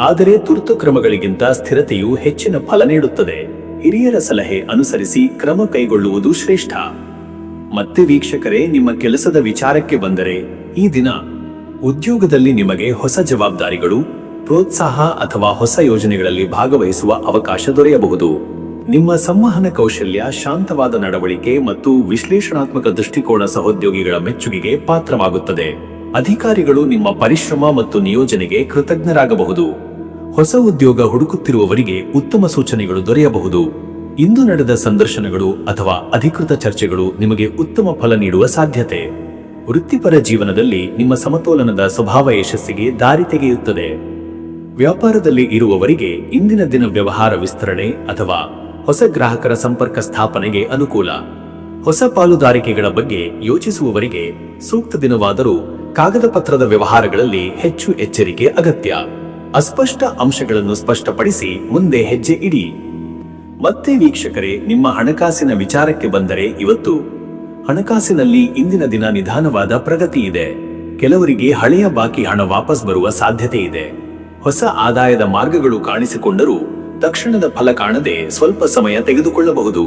ಆದರೆ ತುರ್ತು ಕ್ರಮಗಳಿಗಿಂತ ಸ್ಥಿರತೆಯು ಹೆಚ್ಚಿನ ಫಲ ನೀಡುತ್ತದೆ. ಹಿರಿಯರ ಸಲಹೆ ಅನುಸರಿಸಿ ಕ್ರಮ ಕೈಗೊಳ್ಳುವುದು ಶ್ರೇಷ್ಠ. ಮತ್ತೆ ವೀಕ್ಷಕರೇ, ನಿಮ್ಮ ಕೆಲಸದ ವಿಚಾರಕ್ಕೆ ಬಂದರೆ, ಈ ದಿನ ಉದ್ಯೋಗದಲ್ಲಿ ನಿಮಗೆ ಹೊಸ ಜವಾಬ್ದಾರಿಗಳು, ಪ್ರೋತ್ಸಾಹ ಅಥವಾ ಹೊಸ ಯೋಜನೆಗಳಲ್ಲಿ ಭಾಗವಹಿಸುವ ಅವಕಾಶ ದೊರೆಯಬಹುದು. ನಿಮ್ಮ ಸಂವಹನ ಕೌಶಲ್ಯ, ಶಾಂತವಾದ ನಡವಳಿಕೆ ಮತ್ತು ವಿಶ್ಲೇಷಣಾತ್ಮಕ ದೃಷ್ಟಿಕೋನ ಸಹೋದ್ಯೋಗಿಗಳ ಮೆಚ್ಚುಗೆಗೆ ಪಾತ್ರವಾಗುತ್ತದೆ. ಅಧಿಕಾರಿಗಳು ನಿಮ್ಮ ಪರಿಶ್ರಮ ಮತ್ತು ನಿಯೋಜನೆಗೆ ಕೃತಜ್ಞರಾಗಬಹುದು. ಹೊಸ ಉದ್ಯೋಗ ಹುಡುಕುತ್ತಿರುವವರಿಗೆ ಉತ್ತಮ ಸೂಚನೆಗಳು ದೊರೆಯಬಹುದು. ಇಂದು ನಡೆದ ಸಂದರ್ಶನಗಳು ಅಥವಾ ಅಧಿಕೃತ ಚರ್ಚೆಗಳು ನಿಮಗೆ ಉತ್ತಮ ಫಲ ನೀಡುವ ಸಾಧ್ಯತೆ. ವೃತ್ತಿಪರ ಜೀವನದಲ್ಲಿ ನಿಮ್ಮ ಸಮತೋಲನದ ಸ್ವಭಾವ ಯಶಸ್ಸಿಗೆ ದಾರಿ ತೆಗೆಯುತ್ತದೆ. ವ್ಯಾಪಾರದಲ್ಲಿ ಇರುವವರಿಗೆ ಇಂದಿನ ದಿನ ವ್ಯವಹಾರ ವಿಸ್ತರಣೆ ಅಥವಾ ಹೊಸ ಗ್ರಾಹಕರ ಸಂಪರ್ಕ ಸ್ಥಾಪನೆಗೆ ಅನುಕೂಲ. ಹೊಸ ಪಾಲುದಾರಿಕೆಗಳ ಬಗ್ಗೆ ಯೋಚಿಸುವವರಿಗೆ ಸೂಕ್ತ ದಿನವಾದರೂ ಕಾಗದ ಪತ್ರದ ವ್ಯವಹಾರಗಳಲ್ಲಿ ಹೆಚ್ಚು ಎಚ್ಚರಿಕೆ ಅಗತ್ಯ. ಅಸ್ಪಷ್ಟ ಅಂಶಗಳನ್ನು ಸ್ಪಷ್ಟಪಡಿಸಿ ಮುಂದೆ ಹೆಜ್ಜೆ ಇಡಿ. ಮತ್ತೆ ವೀಕ್ಷಕರೇ, ನಿಮ್ಮ ಹಣಕಾಸಿನ ವಿಚಾರಕ್ಕೆ ಬಂದರೆ, ಇವತ್ತು ಹಣಕಾಸಿನಲ್ಲಿ ಇಂದಿನ ದಿನ ನಿಧಾನವಾದ ಪ್ರಗತಿ ಇದೆ. ಕೆಲವರಿಗೆ ಹಳೆಯ ಬಾಕಿ ಹಣ ವಾಪಸ್ ಬರುವ ಸಾಧ್ಯತೆ ಇದೆ. ಹೊಸ ಆದಾಯದ ಮಾರ್ಗಗಳು ಕಾಣಿಸಿಕೊಂಡರೂ ತಕ್ಷಣದ ಫಲ ಕಾಣದೆ ಸ್ವಲ್ಪ ಸಮಯ ತೆಗೆದುಕೊಳ್ಳಬಹುದು.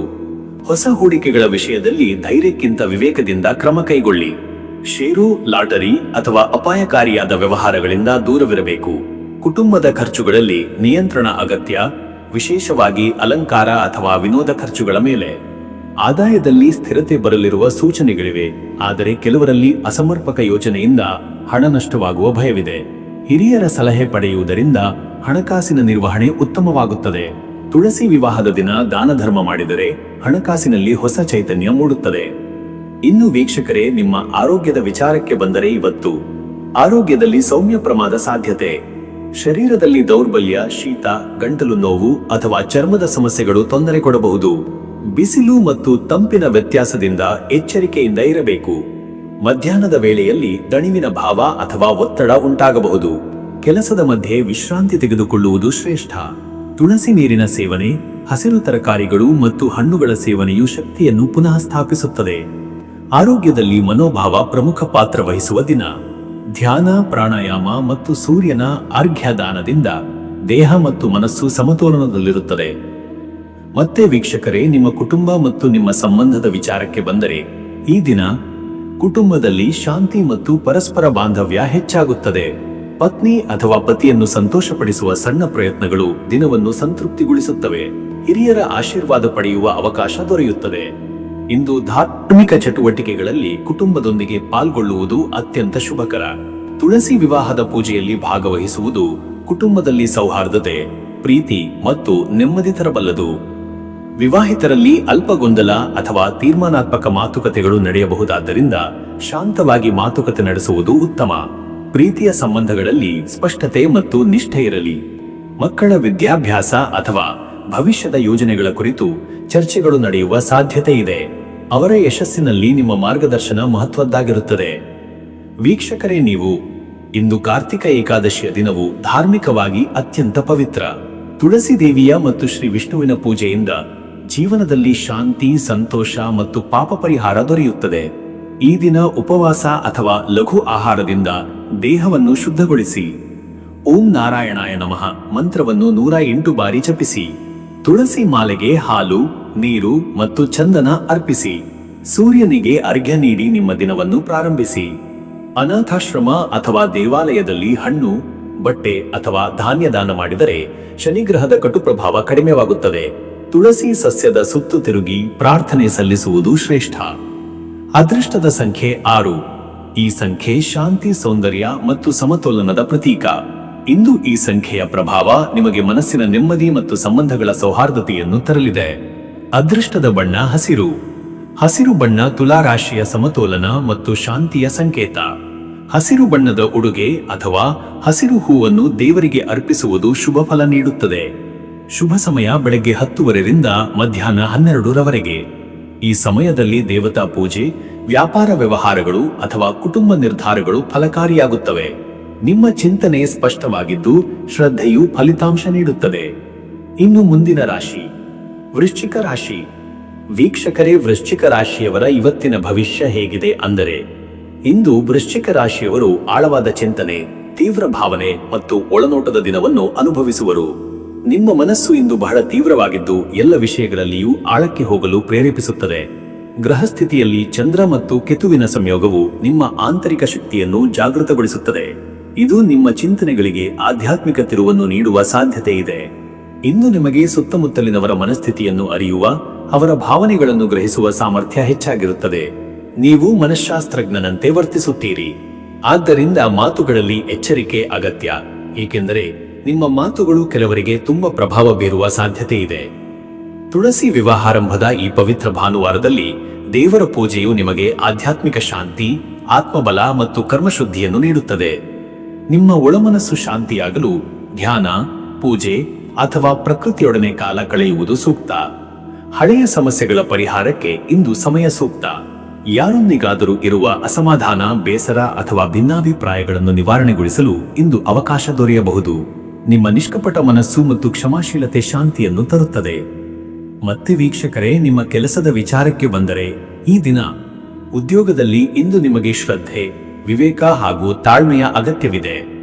ಹೊಸ ಹೂಡಿಕೆಗಳ ವಿಷಯದಲ್ಲಿ ಧೈರ್ಯಕ್ಕಿಂತ ವಿವೇಕದಿಂದ ಕ್ರಮ ಕೈಗೊಳ್ಳಿ. ಷೇರು, ಲಾಟರಿ ಅಥವಾ ಅಪಾಯಕಾರಿಯಾದ ವ್ಯವಹಾರಗಳಿಂದ ದೂರವಿರಬೇಕು. ಕುಟುಂಬದ ಖರ್ಚುಗಳಲ್ಲಿ ನಿಯಂತ್ರಣ ಅಗತ್ಯ, ವಿಶೇಷವಾಗಿ ಅಲಂಕಾರ ಅಥವಾ ವಿನೋದ ಖರ್ಚುಗಳ ಮೇಲೆ. ಆದಾಯದಲ್ಲಿ ಸ್ಥಿರತೆ ಬರಲಿರುವ ಸೂಚನೆಗಳಿವೆ, ಆದರೆ ಕೆಲವರಲ್ಲಿ ಅಸಮರ್ಪಕ ಯೋಜನೆಯಿಂದ ಹಣ ನಷ್ಟವಾಗುವ ಭಯವಿದೆ. ಹಿರಿಯರ ಸಲಹೆ ಪಡೆಯುವುದರಿಂದ ಹಣಕಾಸಿನ ನಿರ್ವಹಣೆ ಉತ್ತಮವಾಗುತ್ತದೆ. ತುಳಸಿ ವಿವಾಹದ ದಿನ ದಾನ ಧರ್ಮ ಮಾಡಿದರೆ ಹಣಕಾಸಿನಲ್ಲಿ ಹೊಸ ಚೈತನ್ಯ ಮೂಡುತ್ತದೆ. ಇನ್ನು ವೀಕ್ಷಕರೇ, ನಿಮ್ಮ ಆರೋಗ್ಯದ ವಿಚಾರಕ್ಕೆ ಬಂದರೆ, ಇವತ್ತು ಆರೋಗ್ಯದಲ್ಲಿ ಸೌಮ್ಯ ಪ್ರಮಾದ ಸಾಧ್ಯತೆ. ಶರೀರದಲ್ಲಿ ದೌರ್ಬಲ್ಯ, ಶೀತ, ಗಂಟಲು ನೋವು ಅಥವಾ ಚರ್ಮದ ಸಮಸ್ಯೆಗಳು ತೊಂದರೆ ಕೊಡಬಹುದು. ಬಿಸಿಲು ಮತ್ತು ತಂಪಿನ ವ್ಯತ್ಯಾಸದಿಂದ ಎಚ್ಚರಿಕೆಯಿಂದ ಇರಬೇಕು. ಮಧ್ಯಾಹ್ನದ ವೇಳೆಯಲ್ಲಿ ದಣಿವಿನ ಭಾವ ಅಥವಾ ಒತ್ತಡ ಉಂಟಾಗಬಹುದು. ಕೆಲಸದ ಮಧ್ಯೆ ವಿಶ್ರಾಂತಿ ತೆಗೆದುಕೊಳ್ಳುವುದು ಶ್ರೇಷ್ಠ. ತುಳಸಿ ನೀರಿನ ಸೇವನೆ, ಹಸಿರು ತರಕಾರಿಗಳು ಮತ್ತು ಹಣ್ಣುಗಳ ಸೇವನೆಯು ಶಕ್ತಿಯನ್ನು ಪುನಃ ಸ್ಥಾಪಿಸುತ್ತದೆ. ಆರೋಗ್ಯದಲ್ಲಿ ಮನೋಭಾವ ಪ್ರಮುಖ ಪಾತ್ರ ವಹಿಸುವ ದಿನ. ಧ್ಯಾನ, ಪ್ರಾಣಾಯಾಮ ಮತ್ತು ಸೂರ್ಯನ ಅರ್ಘ್ಯದಾನದಿಂದ ದೇಹ ಮತ್ತು ಮನಸ್ಸು ಸಮತೋಲನದಲ್ಲಿರುತ್ತದೆ. ಮತ್ತೆ ವೀಕ್ಷಕರೇ, ನಿಮ್ಮ ಕುಟುಂಬ ಮತ್ತು ನಿಮ್ಮ ಸಂಬಂಧದ ವಿಚಾರಕ್ಕೆ ಬಂದರೆ, ಈ ದಿನ ಕುಟುಂಬದಲ್ಲಿ ಶಾಂತಿ ಮತ್ತು ಪರಸ್ಪರ ಬಾಂಧವ್ಯ ಹೆಚ್ಚಾಗುತ್ತದೆ. ಪತ್ನಿ ಅಥವಾ ಪತಿಯನ್ನು ಸಂತೋಷಪಡಿಸುವ ಸಣ್ಣ ಪ್ರಯತ್ನಗಳು ದಿನವನ್ನು ಸಂತೃಪ್ತಿಗೊಳಿಸುತ್ತವೆ. ಹಿರಿಯರ ಆಶೀರ್ವಾದ ಪಡೆಯುವ ಅವಕಾಶ ದೊರೆಯುತ್ತದೆ. ಇಂದು ಧಾರ್ಮಿಕ ಚಟುವಟಿಕೆಗಳಲ್ಲಿ ಕುಟುಂಬದೊಂದಿಗೆ ಪಾಲ್ಗೊಳ್ಳುವುದು ಅತ್ಯಂತ ಶುಭಕರ. ತುಳಸಿ ವಿವಾಹದ ಪೂಜೆಯಲ್ಲಿ ಭಾಗವಹಿಸುವುದು ಕುಟುಂಬದಲ್ಲಿ ಸೌಹಾರ್ದತೆ, ಪ್ರೀತಿ ಮತ್ತು ನೆಮ್ಮದಿ ತರಬಲ್ಲದು. ವಿವಾಹಿತರಲ್ಲಿ ಅಲ್ಪ ಗೊಂದಲ ಅಥವಾ ತೀರ್ಮಾನಾತ್ಮಕ ಮಾತುಕತೆಗಳು ನಡೆಯಬಹುದಾದ್ದರಿಂದ ಶಾಂತವಾಗಿ ಮಾತುಕತೆ ನಡೆಸುವುದು ಉತ್ತಮ. ಪ್ರೀತಿಯ ಸಂಬಂಧಗಳಲ್ಲಿ ಸ್ಪಷ್ಟತೆ ಮತ್ತು ನಿಷ್ಠೆ ಇರಲಿ. ಮಕ್ಕಳ ವಿದ್ಯಾಭ್ಯಾಸ ಅಥವಾ ಭವಿಷ್ಯದ ಯೋಜನೆಗಳ ಕುರಿತು ಚರ್ಚೆಗಳು ನಡೆಯುವ ಸಾಧ್ಯತೆ ಇದೆ. ಅವರ ಯಶಸ್ಸಿನಲ್ಲಿ ನಿಮ್ಮ ಮಾರ್ಗದರ್ಶನ ಮಹತ್ವದ್ದಾಗಿರುತ್ತದೆ. ವೀಕ್ಷಕರೇ, ನೀವು ಇಂದು ಕಾರ್ತಿಕ ಏಕಾದಶಿಯ ದಿನವು ಧಾರ್ಮಿಕವಾಗಿ ಅತ್ಯಂತ ಪವಿತ್ರ. ತುಳಸಿ ದೇವಿಯ ಮತ್ತು ಶ್ರೀ ವಿಷ್ಣುವಿನ ಪೂಜೆಯಿಂದ ಜೀವನದಲ್ಲಿ ಶಾಂತಿ, ಸಂತೋಷ ಮತ್ತು ಪಾಪ ಪರಿಹಾರ ದೊರೆಯುತ್ತದೆ. ಈ ದಿನ ಉಪವಾಸ ಅಥವಾ ಲಘು ಆಹಾರದಿಂದ ದೇಹವನ್ನು ಶುದ್ಧಗೊಳಿಸಿ. ಓಂ ನಾರಾಯಣಾಯ ನಮಃ ಮಂತ್ರವನ್ನು 108 ಬಾರಿ ಜಪಿಸಿ. ತುಳಸಿ ಮಾಲೆಗೆ ಹಾಲು, ನೀರು ಮತ್ತು ಚಂದನ ಅರ್ಪಿಸಿ. ಸೂರ್ಯನಿಗೆ ಅರ್ಘ್ಯ ನೀಡಿ ನಿಮ್ಮ ದಿನವನ್ನು ಪ್ರಾರಂಭಿಸಿ. ಅನಾಥಾಶ್ರಮ ಅಥವಾ ದೇವಾಲಯದಲ್ಲಿ ಹಣ್ಣು, ಬಟ್ಟೆ ಅಥವಾ ಧಾನ್ಯ ದಾನ ಮಾಡಿದರೆ ಶನಿಗ್ರಹದ ಕಟು ಪ್ರಭಾವ ಕಡಿಮೆವಾಗುತ್ತದೆ. ತುಳಸಿ ಸಸ್ಯದ ಸುತ್ತು ತಿರುಗಿ ಪ್ರಾರ್ಥನೆ ಸಲ್ಲಿಸುವುದು ಶ್ರೇಷ್ಠ. ಅದೃಷ್ಟದ ಸಂಖ್ಯೆ 6. ಈ ಸಂಖ್ಯೆ ಶಾಂತಿ, ಸೌಂದರ್ಯ ಮತ್ತು ಸಮತೋಲನದ ಪ್ರತೀಕ. ಇಂದು ಈ ಸಂಖ್ಯೆಯ ಪ್ರಭಾವ ನಿಮಗೆ ಮನಸ್ಸಿನ ನೆಮ್ಮದಿ ಮತ್ತು ಸಂಬಂಧಗಳ ಸೌಹಾರ್ದತೆಯನ್ನು ತರಲಿದೆ. ಅದೃಷ್ಟದ ಬಣ್ಣ ಹಸಿರು. ಹಸಿರು ಬಣ್ಣ ತುಲಾ ರಾಶಿಯ ಸಮತೋಲನ ಮತ್ತು ಶಾಂತಿಯ ಸಂಕೇತ. ಹಸಿರು ಬಣ್ಣದ ಉಡುಗೆ ಅಥವಾ ಹಸಿರು ಹೂವನ್ನು ದೇವರಿಗೆ ಅರ್ಪಿಸುವುದು ಶುಭ ಫಲ ನೀಡುತ್ತದೆ. ಶುಭ ಸಮಯ ಬೆಳಗ್ಗೆ 10:00 ಮಧ್ಯಾಹ್ನ 12:00 ಈ ಸಮಯದಲ್ಲಿ ದೇವತಾ ಪೂಜೆ, ವ್ಯಾಪಾರ ವ್ಯವಹಾರಗಳು ಅಥವಾ ಕುಟುಂಬ ನಿರ್ಧಾರಗಳು ಫಲಕಾರಿಯಾಗುತ್ತವೆ. ನಿಮ್ಮ ಚಿಂತನೆ ಸ್ಪಷ್ಟವಾಗಿದ್ದು ಶ್ರದ್ಧೆಯು ಫಲಿತಾಂಶ ನೀಡುತ್ತದೆ. ಇನ್ನು ಮುಂದಿನ ರಾಶಿ ವೃಶ್ಚಿಕ ರಾಶಿ. ವೀಕ್ಷಕರೇ, ವೃಶ್ಚಿಕ ರಾಶಿಯವರ ಇವತ್ತಿನ ಭವಿಷ್ಯ ಹೇಗಿದೆ ಅಂದರೆ, ಇಂದು ವೃಶ್ಚಿಕ ರಾಶಿಯವರು ಆಳವಾದ ಚಿಂತನೆ, ತೀವ್ರ ಭಾವನೆ ಮತ್ತು ಒಳನೋಟದ ದಿನವನ್ನು ಅನುಭವಿಸುವರು. ನಿಮ್ಮ ಮನಸ್ಸು ಇಂದು ಬಹಳ ತೀವ್ರವಾಗಿದ್ದು ಎಲ್ಲ ವಿಷಯಗಳಲ್ಲಿಯೂ ಆಳಕ್ಕೆ ಹೋಗಲು ಪ್ರೇರೇಪಿಸುತ್ತದೆ. ಗ್ರಹಸ್ಥಿತಿಯಲ್ಲಿ ಚಂದ್ರ ಮತ್ತು ಕೇತುವಿನ ಸಂಯೋಗವು ನಿಮ್ಮ ಆಂತರಿಕ ಶಕ್ತಿಯನ್ನು ಜಾಗೃತಗೊಳಿಸುತ್ತದೆ. ಇದು ನಿಮ್ಮ ಚಿಂತನೆಗಳಿಗೆ ಆಧ್ಯಾತ್ಮಿಕ ತಿರುವನ್ನು ನೀಡುವ ಸಾಧ್ಯತೆ ಇದೆ. ಇಂದು ನಿಮಗೆ ಸುತ್ತಮುತ್ತಲಿನವರ ಮನಸ್ಥಿತಿಯನ್ನು ಅರಿಯುವ, ಅವರ ಭಾವನೆಗಳನ್ನು ಗ್ರಹಿಸುವ ಸಾಮರ್ಥ್ಯ ಹೆಚ್ಚಾಗಿರುತ್ತದೆ. ನೀವು ಮನಃಶಾಸ್ತ್ರಜ್ಞನಂತೆ ವರ್ತಿಸುತ್ತೀರಿ. ಆದ್ದರಿಂದ ಮಾತುಗಳಲ್ಲಿ ಎಚ್ಚರಿಕೆ ಅಗತ್ಯ, ಏಕೆಂದರೆ ನಿಮ್ಮ ಮಾತುಗಳು ಕೆಲವರಿಗೆ ತುಂಬಾ ಪ್ರಭಾವ ಬೀರುವ ಸಾಧ್ಯತೆ ಇದೆ. ತುಳಸಿ ವಿವಾಹಾರಂಭದ ಈ ಪವಿತ್ರ ಭಾನುವಾರದಲ್ಲಿ ದೇವರ ಪೂಜೆಯು ನಿಮಗೆ ಆಧ್ಯಾತ್ಮಿಕ ಶಾಂತಿ, ಆತ್ಮಬಲ ಮತ್ತು ಕರ್ಮಶುದ್ಧಿಯನ್ನು ನೀಡುತ್ತದೆ. ನಿಮ್ಮ ಒಳಮನಸ್ಸು ಶಾಂತಿಯಾಗಲು ಧ್ಯಾನ, ಪೂಜೆ ಅಥವಾ ಪ್ರಕೃತಿಯೊಡನೆ ಕಾಲ ಕಳೆಯುವುದು ಸೂಕ್ತ. ಹಳೆಯ ಸಮಸ್ಯೆಗಳ ಪರಿಹಾರಕ್ಕೆ ಇಂದು ಸಮಯ ಸೂಕ್ತ. ಯಾರೊಂದಿಗಾದರೂ ಇರುವ ಅಸಮಾಧಾನ, ಬೇಸರ ಅಥವಾ ಭಿನ್ನಾಭಿಪ್ರಾಯಗಳನ್ನು ನಿವಾರಣೆಗೊಳಿಸಲು ಇಂದು ಅವಕಾಶ ದೊರೆಯಬಹುದು. ನಿಮ್ಮ ನಿಷ್ಕಪಟ ಮನಸ್ಸು ಮತ್ತು ಕ್ಷಮಾಶೀಲತೆ ಶಾಂತಿಯನ್ನು ತರುತ್ತದೆ. ಮತ್ತೆ ವೀಕ್ಷಕರೇ, ನಿಮ್ಮ ಕೆಲಸದ ವಿಚಾರಕ್ಕೆ ಬಂದರೆ, ಈ ದಿನ ಉದ್ಯೋಗದಲ್ಲಿ ಇಂದು ನಿಮಗೆ ಶ್ರದ್ಧೆ, ವಿವೇಕ ಹಾಗೂ ತಾಳ್ಮೆಯ ಅಗತ್ಯವಿದೆ.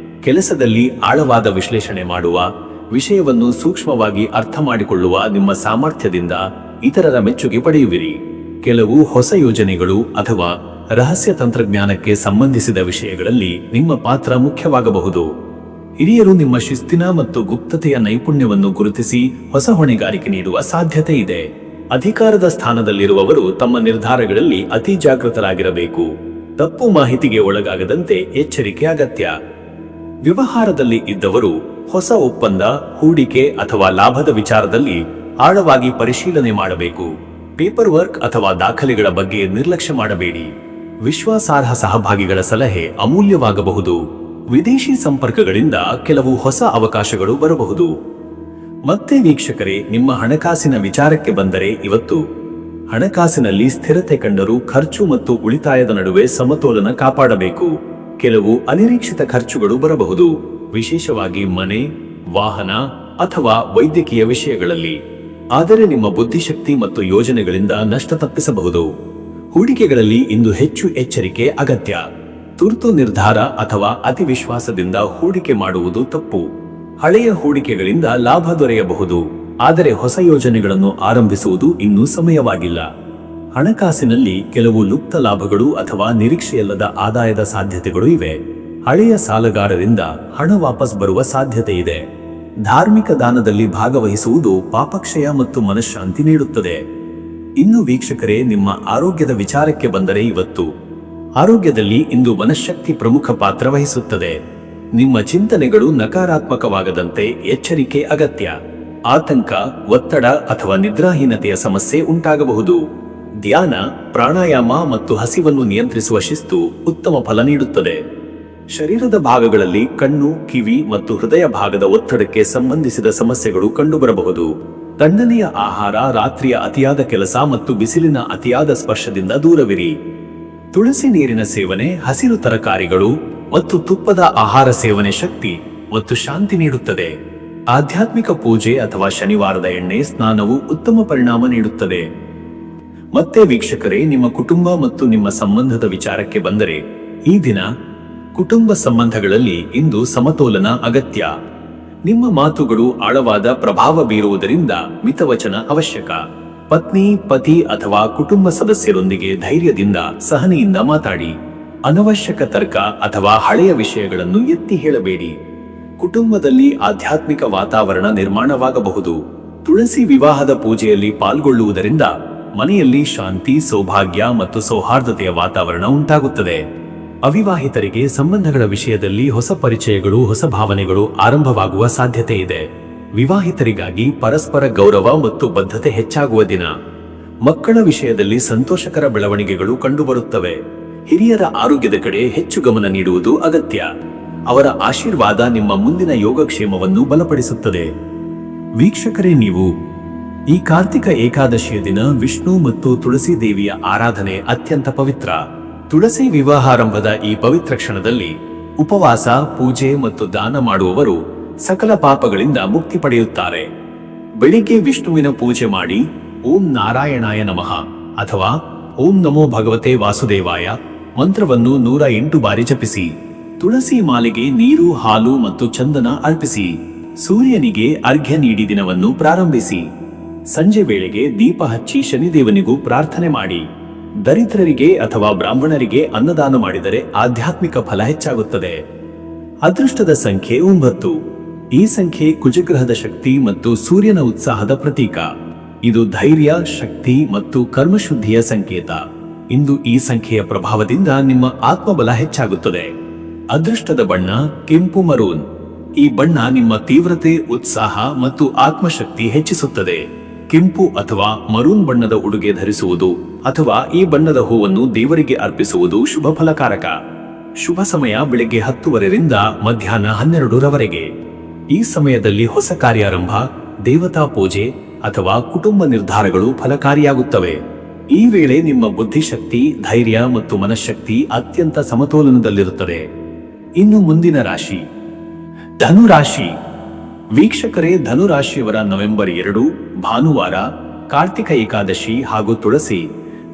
ಕೆಲಸದಲ್ಲಿ ಆಳವಾದ ವಿಶ್ಲೇಷಣೆ ಮಾಡುವ, ವಿಷಯವನ್ನು ಸೂಕ್ಷ್ಮವಾಗಿ ಅರ್ಥ ಮಾಡಿಕೊಳ್ಳುವ ನಿಮ್ಮ ಸಾಮರ್ಥ್ಯದಿಂದ ಇತರರ ಮೆಚ್ಚುಗೆ ಪಡೆಯುವಿರಿ. ಕೆಲವು ಹೊಸ ಯೋಜನೆಗಳು ಅಥವಾ ರಹಸ್ಯ ತಂತ್ರಜ್ಞಾನಕ್ಕೆ ಸಂಬಂಧಿಸಿದ ವಿಷಯಗಳಲ್ಲಿ ನಿಮ್ಮ ಪಾತ್ರ ಮುಖ್ಯವಾಗಬಹುದು. ಹಿರಿಯರು ನಿಮ್ಮ ಶಿಸ್ತಿನ ಮತ್ತು ಗುಪ್ತತೆಯ ನೈಪುಣ್ಯವನ್ನು ಗುರುತಿಸಿ ಹೊಸ ಹೊಣೆಗಾರಿಕೆ ನೀಡುವ ಸಾಧ್ಯತೆ ಇದೆ. ಅಧಿಕಾರದ ಸ್ಥಾನದಲ್ಲಿರುವವರು ತಮ್ಮ ನಿರ್ಧಾರಗಳಲ್ಲಿ ಅತಿ ಜಾಗೃತರಾಗಿರಬೇಕು. ತಪ್ಪು ಮಾಹಿತಿಗೆ ಒಳಗಾಗದಂತೆ ಎಚ್ಚರಿಕೆ ಅಗತ್ಯ. ವ್ಯವಹಾರದಲ್ಲಿ ಇದ್ದವರು ಹೊಸ ಒಪ್ಪಂದ, ಹೂಡಿಕೆ ಅಥವಾ ಲಾಭದ ವಿಚಾರದಲ್ಲಿ ಆಳವಾಗಿ ಪರಿಶೀಲನೆ ಮಾಡಬೇಕು. ಪೇಪರ್ ವರ್ಕ್ ಅಥವಾ ದಾಖಲೆಗಳ ಬಗ್ಗೆ ನಿರ್ಲಕ್ಷ್ಯ ಮಾಡಬೇಡಿ. ವಿಶ್ವಾಸಾರ್ಹ ಸಹಭಾಗಿಗಳ ಸಲಹೆ ಅಮೂಲ್ಯವಾಗಬಹುದು. ವಿದೇಶಿ ಸಂಪರ್ಕಗಳಿಂದ ಕೆಲವು ಹೊಸ ಅವಕಾಶಗಳು ಬರಬಹುದು. ಮತ್ತೆ ವೀಕ್ಷಕರೇ, ನಿಮ್ಮ ಹಣಕಾಸಿನ ವಿಚಾರಕ್ಕೆ ಬಂದರೆ, ಇವತ್ತು ಹಣಕಾಸಿನಲ್ಲಿ ಸ್ಥಿರತೆ ಕಂಡರೂ ಖರ್ಚು ಮತ್ತು ಉಳಿತಾಯದ ನಡುವೆ ಸಮತೋಲನ ಕಾಪಾಡಬೇಕು. ಕೆಲವು ಅನಿರೀಕ್ಷಿತ ಖರ್ಚುಗಳು ಬರಬಹುದು, ವಿಶೇಷವಾಗಿ ಮನೆ, ವಾಹನ ಅಥವಾ ವೈದ್ಯಕೀಯ ವಿಷಯಗಳಲ್ಲಿ. ಆದರೆ ನಿಮ್ಮ ಬುದ್ಧಿಶಕ್ತಿ ಮತ್ತು ಯೋಜನೆಗಳಿಂದ ನಷ್ಟ ತಪ್ಪಿಸಬಹುದು. ಹೂಡಿಕೆಗಳಲ್ಲಿ ಇಂದು ಹೆಚ್ಚು ಎಚ್ಚರಿಕೆ ಅಗತ್ಯ. ತುರ್ತು ನಿರ್ಧಾರ ಅಥವಾ ಅತಿ ವಿಶ್ವಾಸದಿಂದ ಹೂಡಿಕೆ ಮಾಡುವುದು ತಪ್ಪು. ಹಳೆಯ ಹೂಡಿಕೆಗಳಿಂದ ಲಾಭ ದೊರೆಯಬಹುದು, ಆದರೆ ಹೊಸ ಯೋಜನೆಗಳನ್ನು ಆರಂಭಿಸುವುದು ಇನ್ನೂ ಸಮಯವಾಗಿಲ್ಲ. ಹಣಕಾಸಿನಲ್ಲಿ ಕೆಲವು ಲುಪ್ತ ಲಾಭಗಳು ಅಥವಾ ನಿರೀಕ್ಷೆಯಲ್ಲದ ಆದಾಯದ ಸಾಧ್ಯತೆಗಳು ಇವೆ. ಹಳೆಯ ಸಾಲಗಾರರಿಂದ ಹಣ ವಾಪಸ್ ಬರುವ ಸಾಧ್ಯತೆ ಇದೆ. ಧಾರ್ಮಿಕ ದಾನದಲ್ಲಿ ಭಾಗವಹಿಸುವುದು ಪಾಪಕ್ಷಯ ಮತ್ತು ಮನಃಶಾಂತಿ ನೀಡುತ್ತದೆ. ಇನ್ನು ವೀಕ್ಷಕರೇ, ನಿಮ್ಮ ಆರೋಗ್ಯದ ವಿಚಾರಕ್ಕೆ ಬಂದರೆ, ಇವತ್ತು ಆರೋಗ್ಯದಲ್ಲಿ ಇಂದು ಮನಃಶಕ್ತಿ ಪ್ರಮುಖ ಪಾತ್ರ ವಹಿಸುತ್ತದೆ. ನಿಮ್ಮ ಚಿಂತನೆಗಳು ನಕಾರಾತ್ಮಕವಾಗದಂತೆ ಎಚ್ಚರಿಕೆ ಅಗತ್ಯ. ಆತಂಕ, ಒತ್ತಡ ಅಥವಾ ನಿದ್ರಾಹೀನತೆಯ ಸಮಸ್ಯೆ ಉಂಟಾಗಬಹುದು. ಧ್ಯಾನ, ಪ್ರಾಣಾಯಾಮ ಮತ್ತು ಹಸಿವನ್ನು ನಿಯಂತ್ರಿಸುವ ಶಿಸ್ತು ಉತ್ತಮ ಫಲ ನೀಡುತ್ತದೆ. ಶರೀರದ ಭಾಗಗಳಲ್ಲಿ ಕಣ್ಣು, ಕಿವಿ ಮತ್ತು ಹೃದಯ ಭಾಗದ ಒತ್ತಡಕ್ಕೆ ಸಂಬಂಧಿಸಿದ ಸಮಸ್ಯೆಗಳು ಕಂಡುಬರಬಹುದು. ತಣ್ಣನೆಯ ಆಹಾರ, ರಾತ್ರಿಯ ಅತಿಯಾದ ಕೆಲಸ ಮತ್ತು ಬಿಸಿಲಿನ ಅತಿಯಾದ ಸ್ಪರ್ಶದಿಂದ ದೂರವಿರಿ. ತುಳಸಿ ನೀರಿನ ಸೇವನೆ, ಹಸಿರು ತರಕಾರಿಗಳು ಮತ್ತು ತುಪ್ಪದ ಆಹಾರ ಸೇವನೆ ಶಕ್ತಿ ಮತ್ತು ಶಾಂತಿ ನೀಡುತ್ತದೆ. ಆಧ್ಯಾತ್ಮಿಕ ಪೂಜೆ ಅಥವಾ ಶನಿವಾರದ ಎಣ್ಣೆ ಸ್ನಾನವು ಉತ್ತಮ ಪರಿಣಾಮ ನೀಡುತ್ತದೆ. ಮತ್ತೆ ವೀಕ್ಷಕರೇ, ನಿಮ್ಮ ಕುಟುಂಬ ಮತ್ತು ನಿಮ್ಮ ಸಂಬಂಧದ ವಿಚಾರಕ್ಕೆ ಬಂದರೆ, ಈ ದಿನ ಕುಟುಂಬ ಸಂಬಂಧಗಳಲ್ಲಿ ಇಂದು ಸಮತೋಲನ ಅಗತ್ಯ. ನಿಮ್ಮ ಮಾತುಗಳು ಆಳವಾದ ಪ್ರಭಾವ ಬೀರುವುದರಿಂದ ಮಿತವಚನ ಅವಶ್ಯಕ. ಪತ್ನಿ, ಪತಿ ಅಥವಾ ಕುಟುಂಬ ಸದಸ್ಯರೊಂದಿಗೆ ಧೈರ್ಯದಿಂದ, ಸಹನೆಯಿಂದ ಮಾತಾಡಿ. ಅನವಶ್ಯಕ ತರ್ಕ ಅಥವಾ ಹಳೆಯ ವಿಷಯಗಳನ್ನು ಎತ್ತಿ ಹೇಳಬೇಡಿ. ಕುಟುಂಬದಲ್ಲಿ ಆಧ್ಯಾತ್ಮಿಕ ವಾತಾವರಣ ನಿರ್ಮಾಣವಾಗಬಹುದು. ತುಳಸಿ ವಿವಾಹದ ಪೂಜೆಯಲ್ಲಿ ಪಾಲ್ಗೊಳ್ಳುವುದರಿಂದ ಮನೆಯಲ್ಲಿ ಶಾಂತಿ, ಸೌಭಾಗ್ಯ ಮತ್ತು ಸೌಹಾರ್ದತೆಯ ವಾತಾವರಣ ಉಂಟಾಗುತ್ತದೆ. ಅವಿವಾಹಿತರಿಗೆ ಸಂಬಂಧಗಳ ವಿಷಯದಲ್ಲಿ ಹೊಸ ಪರಿಚಯಗಳು, ಹೊಸ ಭಾವನೆಗಳು ಆರಂಭವಾಗುವ ಸಾಧ್ಯತೆ ಇದೆ. ವಿವಾಹಿತರಿಗಾಗಿ ಪರಸ್ಪರ ಗೌರವ ಮತ್ತು ಬದ್ಧತೆ ಹೆಚ್ಚಾಗುವ ದಿನ. ಮಕ್ಕಳ ವಿಷಯದಲ್ಲಿ ಸಂತೋಷಕರ ಬೆಳವಣಿಗೆಗಳು ಕಂಡುಬರುತ್ತವೆ. ಹಿರಿಯರ ಆರೋಗ್ಯದ ಕಡೆ ಹೆಚ್ಚು ಗಮನ ನೀಡುವುದು ಅಗತ್ಯ. ಅವರ ಆಶೀರ್ವಾದ ನಿಮ್ಮ ಮುಂದಿನ ಯೋಗಕ್ಷೇಮವನ್ನು ಬಲಪಡಿಸುತ್ತದೆ. ವೀಕ್ಷಕರೇ, ನೀವು ಈ ಕಾರ್ತಿಕ ಏಕಾದಶಿಯ ದಿನ ವಿಷ್ಣು ಮತ್ತು ತುಳಸಿ ದೇವಿಯ ಆರಾಧನೆ ಅತ್ಯಂತ ಪವಿತ್ರ. ತುಳಸಿ ವಿವಾಹಾರಂಭದ ಈ ಪವಿತ್ರ ಕ್ಷಣದಲ್ಲಿ ಉಪವಾಸ, ಪೂಜೆ ಮತ್ತು ದಾನ ಮಾಡುವವರು ಸಕಲ ಪಾಪಗಳಿಂದ ಮುಕ್ತಿ ಪಡೆಯುತ್ತಾರೆ. ಬೆಳಿಗ್ಗೆ ವಿಷ್ಣುವಿನ ಪೂಜೆ ಮಾಡಿ ಓಂ ನಾರಾಯಣಾಯ ನಮಃ ಅಥವಾ ಓಂ ನಮೋ ಭಗವತೆ ವಾಸುದೇವಾಯ ಮಂತ್ರವನ್ನು 108 ಬಾರಿ ಜಪಿಸಿ. ತುಳಸಿ ಮಾಲೆಗೆ ನೀರು, ಹಾಲು ಮತ್ತು ಚಂದನ ಅರ್ಪಿಸಿ. ಸೂರ್ಯನಿಗೆ ಅರ್ಘ್ಯ ನೀಡಿ ದಿನವನ್ನು ಪ್ರಾರಂಭಿಸಿ. ಸಂಜೆ ವೇಳೆಗೆ ದೀಪ ಹಚ್ಚಿ ಶನಿದೇವನಿಗೂ ಪ್ರಾರ್ಥನೆ ಮಾಡಿ. ದರಿದ್ರರಿಗೆ ಅಥವಾ ಬ್ರಾಹ್ಮಣರಿಗೆ ಅನ್ನದಾನ ಮಾಡಿದರೆ ಆಧ್ಯಾತ್ಮಿಕ ಫಲ ಹೆಚ್ಚಾಗುತ್ತದೆ. ಅದೃಷ್ಟದ ಸಂಖ್ಯೆ 9. ಈ ಸಂಖ್ಯೆ ಕುಜಗ್ರಹದ ಶಕ್ತಿ ಮತ್ತು ಸೂರ್ಯನ ಉತ್ಸಾಹದ ಪ್ರತೀಕ. ಇದು ಧೈರ್ಯ, ಶಕ್ತಿ ಮತ್ತು ಕರ್ಮಶುದ್ಧಿಯ ಸಂಕೇತ. ಇಂದು ಈ ಸಂಖ್ಯೆಯ ಪ್ರಭಾವದಿಂದ ನಿಮ್ಮ ಆತ್ಮಬಲ ಹೆಚ್ಚಾಗುತ್ತದೆ. ಅದೃಷ್ಟದ ಬಣ್ಣ ಕೆಂಪು ಮರೂನ್. ಈ ಬಣ್ಣ ನಿಮ್ಮ ತೀವ್ರತೆ, ಉತ್ಸಾಹ ಮತ್ತು ಆತ್ಮಶಕ್ತಿ ಹೆಚ್ಚಿಸುತ್ತದೆ. ಕೆಂಪು ಅಥವಾ ಮರೂನ್ ಬಣ್ಣದ ಉಡುಗೆ ಧರಿಸುವುದು ಅಥವಾ ಈ ಬಣ್ಣದ ಹೂವನ್ನು ದೇವರಿಗೆ ಅರ್ಪಿಸುವುದು ಶುಭ ಫಲಕಾರಕ. ಶುಭ ಸಮಯ ಬೆಳಗ್ಗೆ 10:00 ಮಧ್ಯಾಹ್ನ 12:00 ಈ ಸಮಯದಲ್ಲಿ ಹೊಸ ಕಾರ್ಯಾರಂಭ, ದೇವತಾ ಪೂಜೆ ಅಥವಾ ಕುಟುಂಬ ನಿರ್ಧಾರಗಳು ಫಲಕಾರಿಯಾಗುತ್ತವೆ. ಈ ವೇಳೆ ನಿಮ್ಮ ಬುದ್ಧಿಶಕ್ತಿ, ಧೈರ್ಯ ಮತ್ತು ಮನಃಶಕ್ತಿ ಅತ್ಯಂತ ಸಮತೋಲನದಲ್ಲಿರುತ್ತದೆ. ಇನ್ನು ಮುಂದಿನ ರಾಶಿ ಧನುರಾಶಿ. ವೀಕ್ಷಕರೇ, ಧನುರಾಶಿಯವರ ನವೆಂಬರ್ 2 ಭಾನುವಾರ, ಕಾರ್ತಿಕ ಏಕಾದಶಿ ಹಾಗೂ ತುಳಸಿ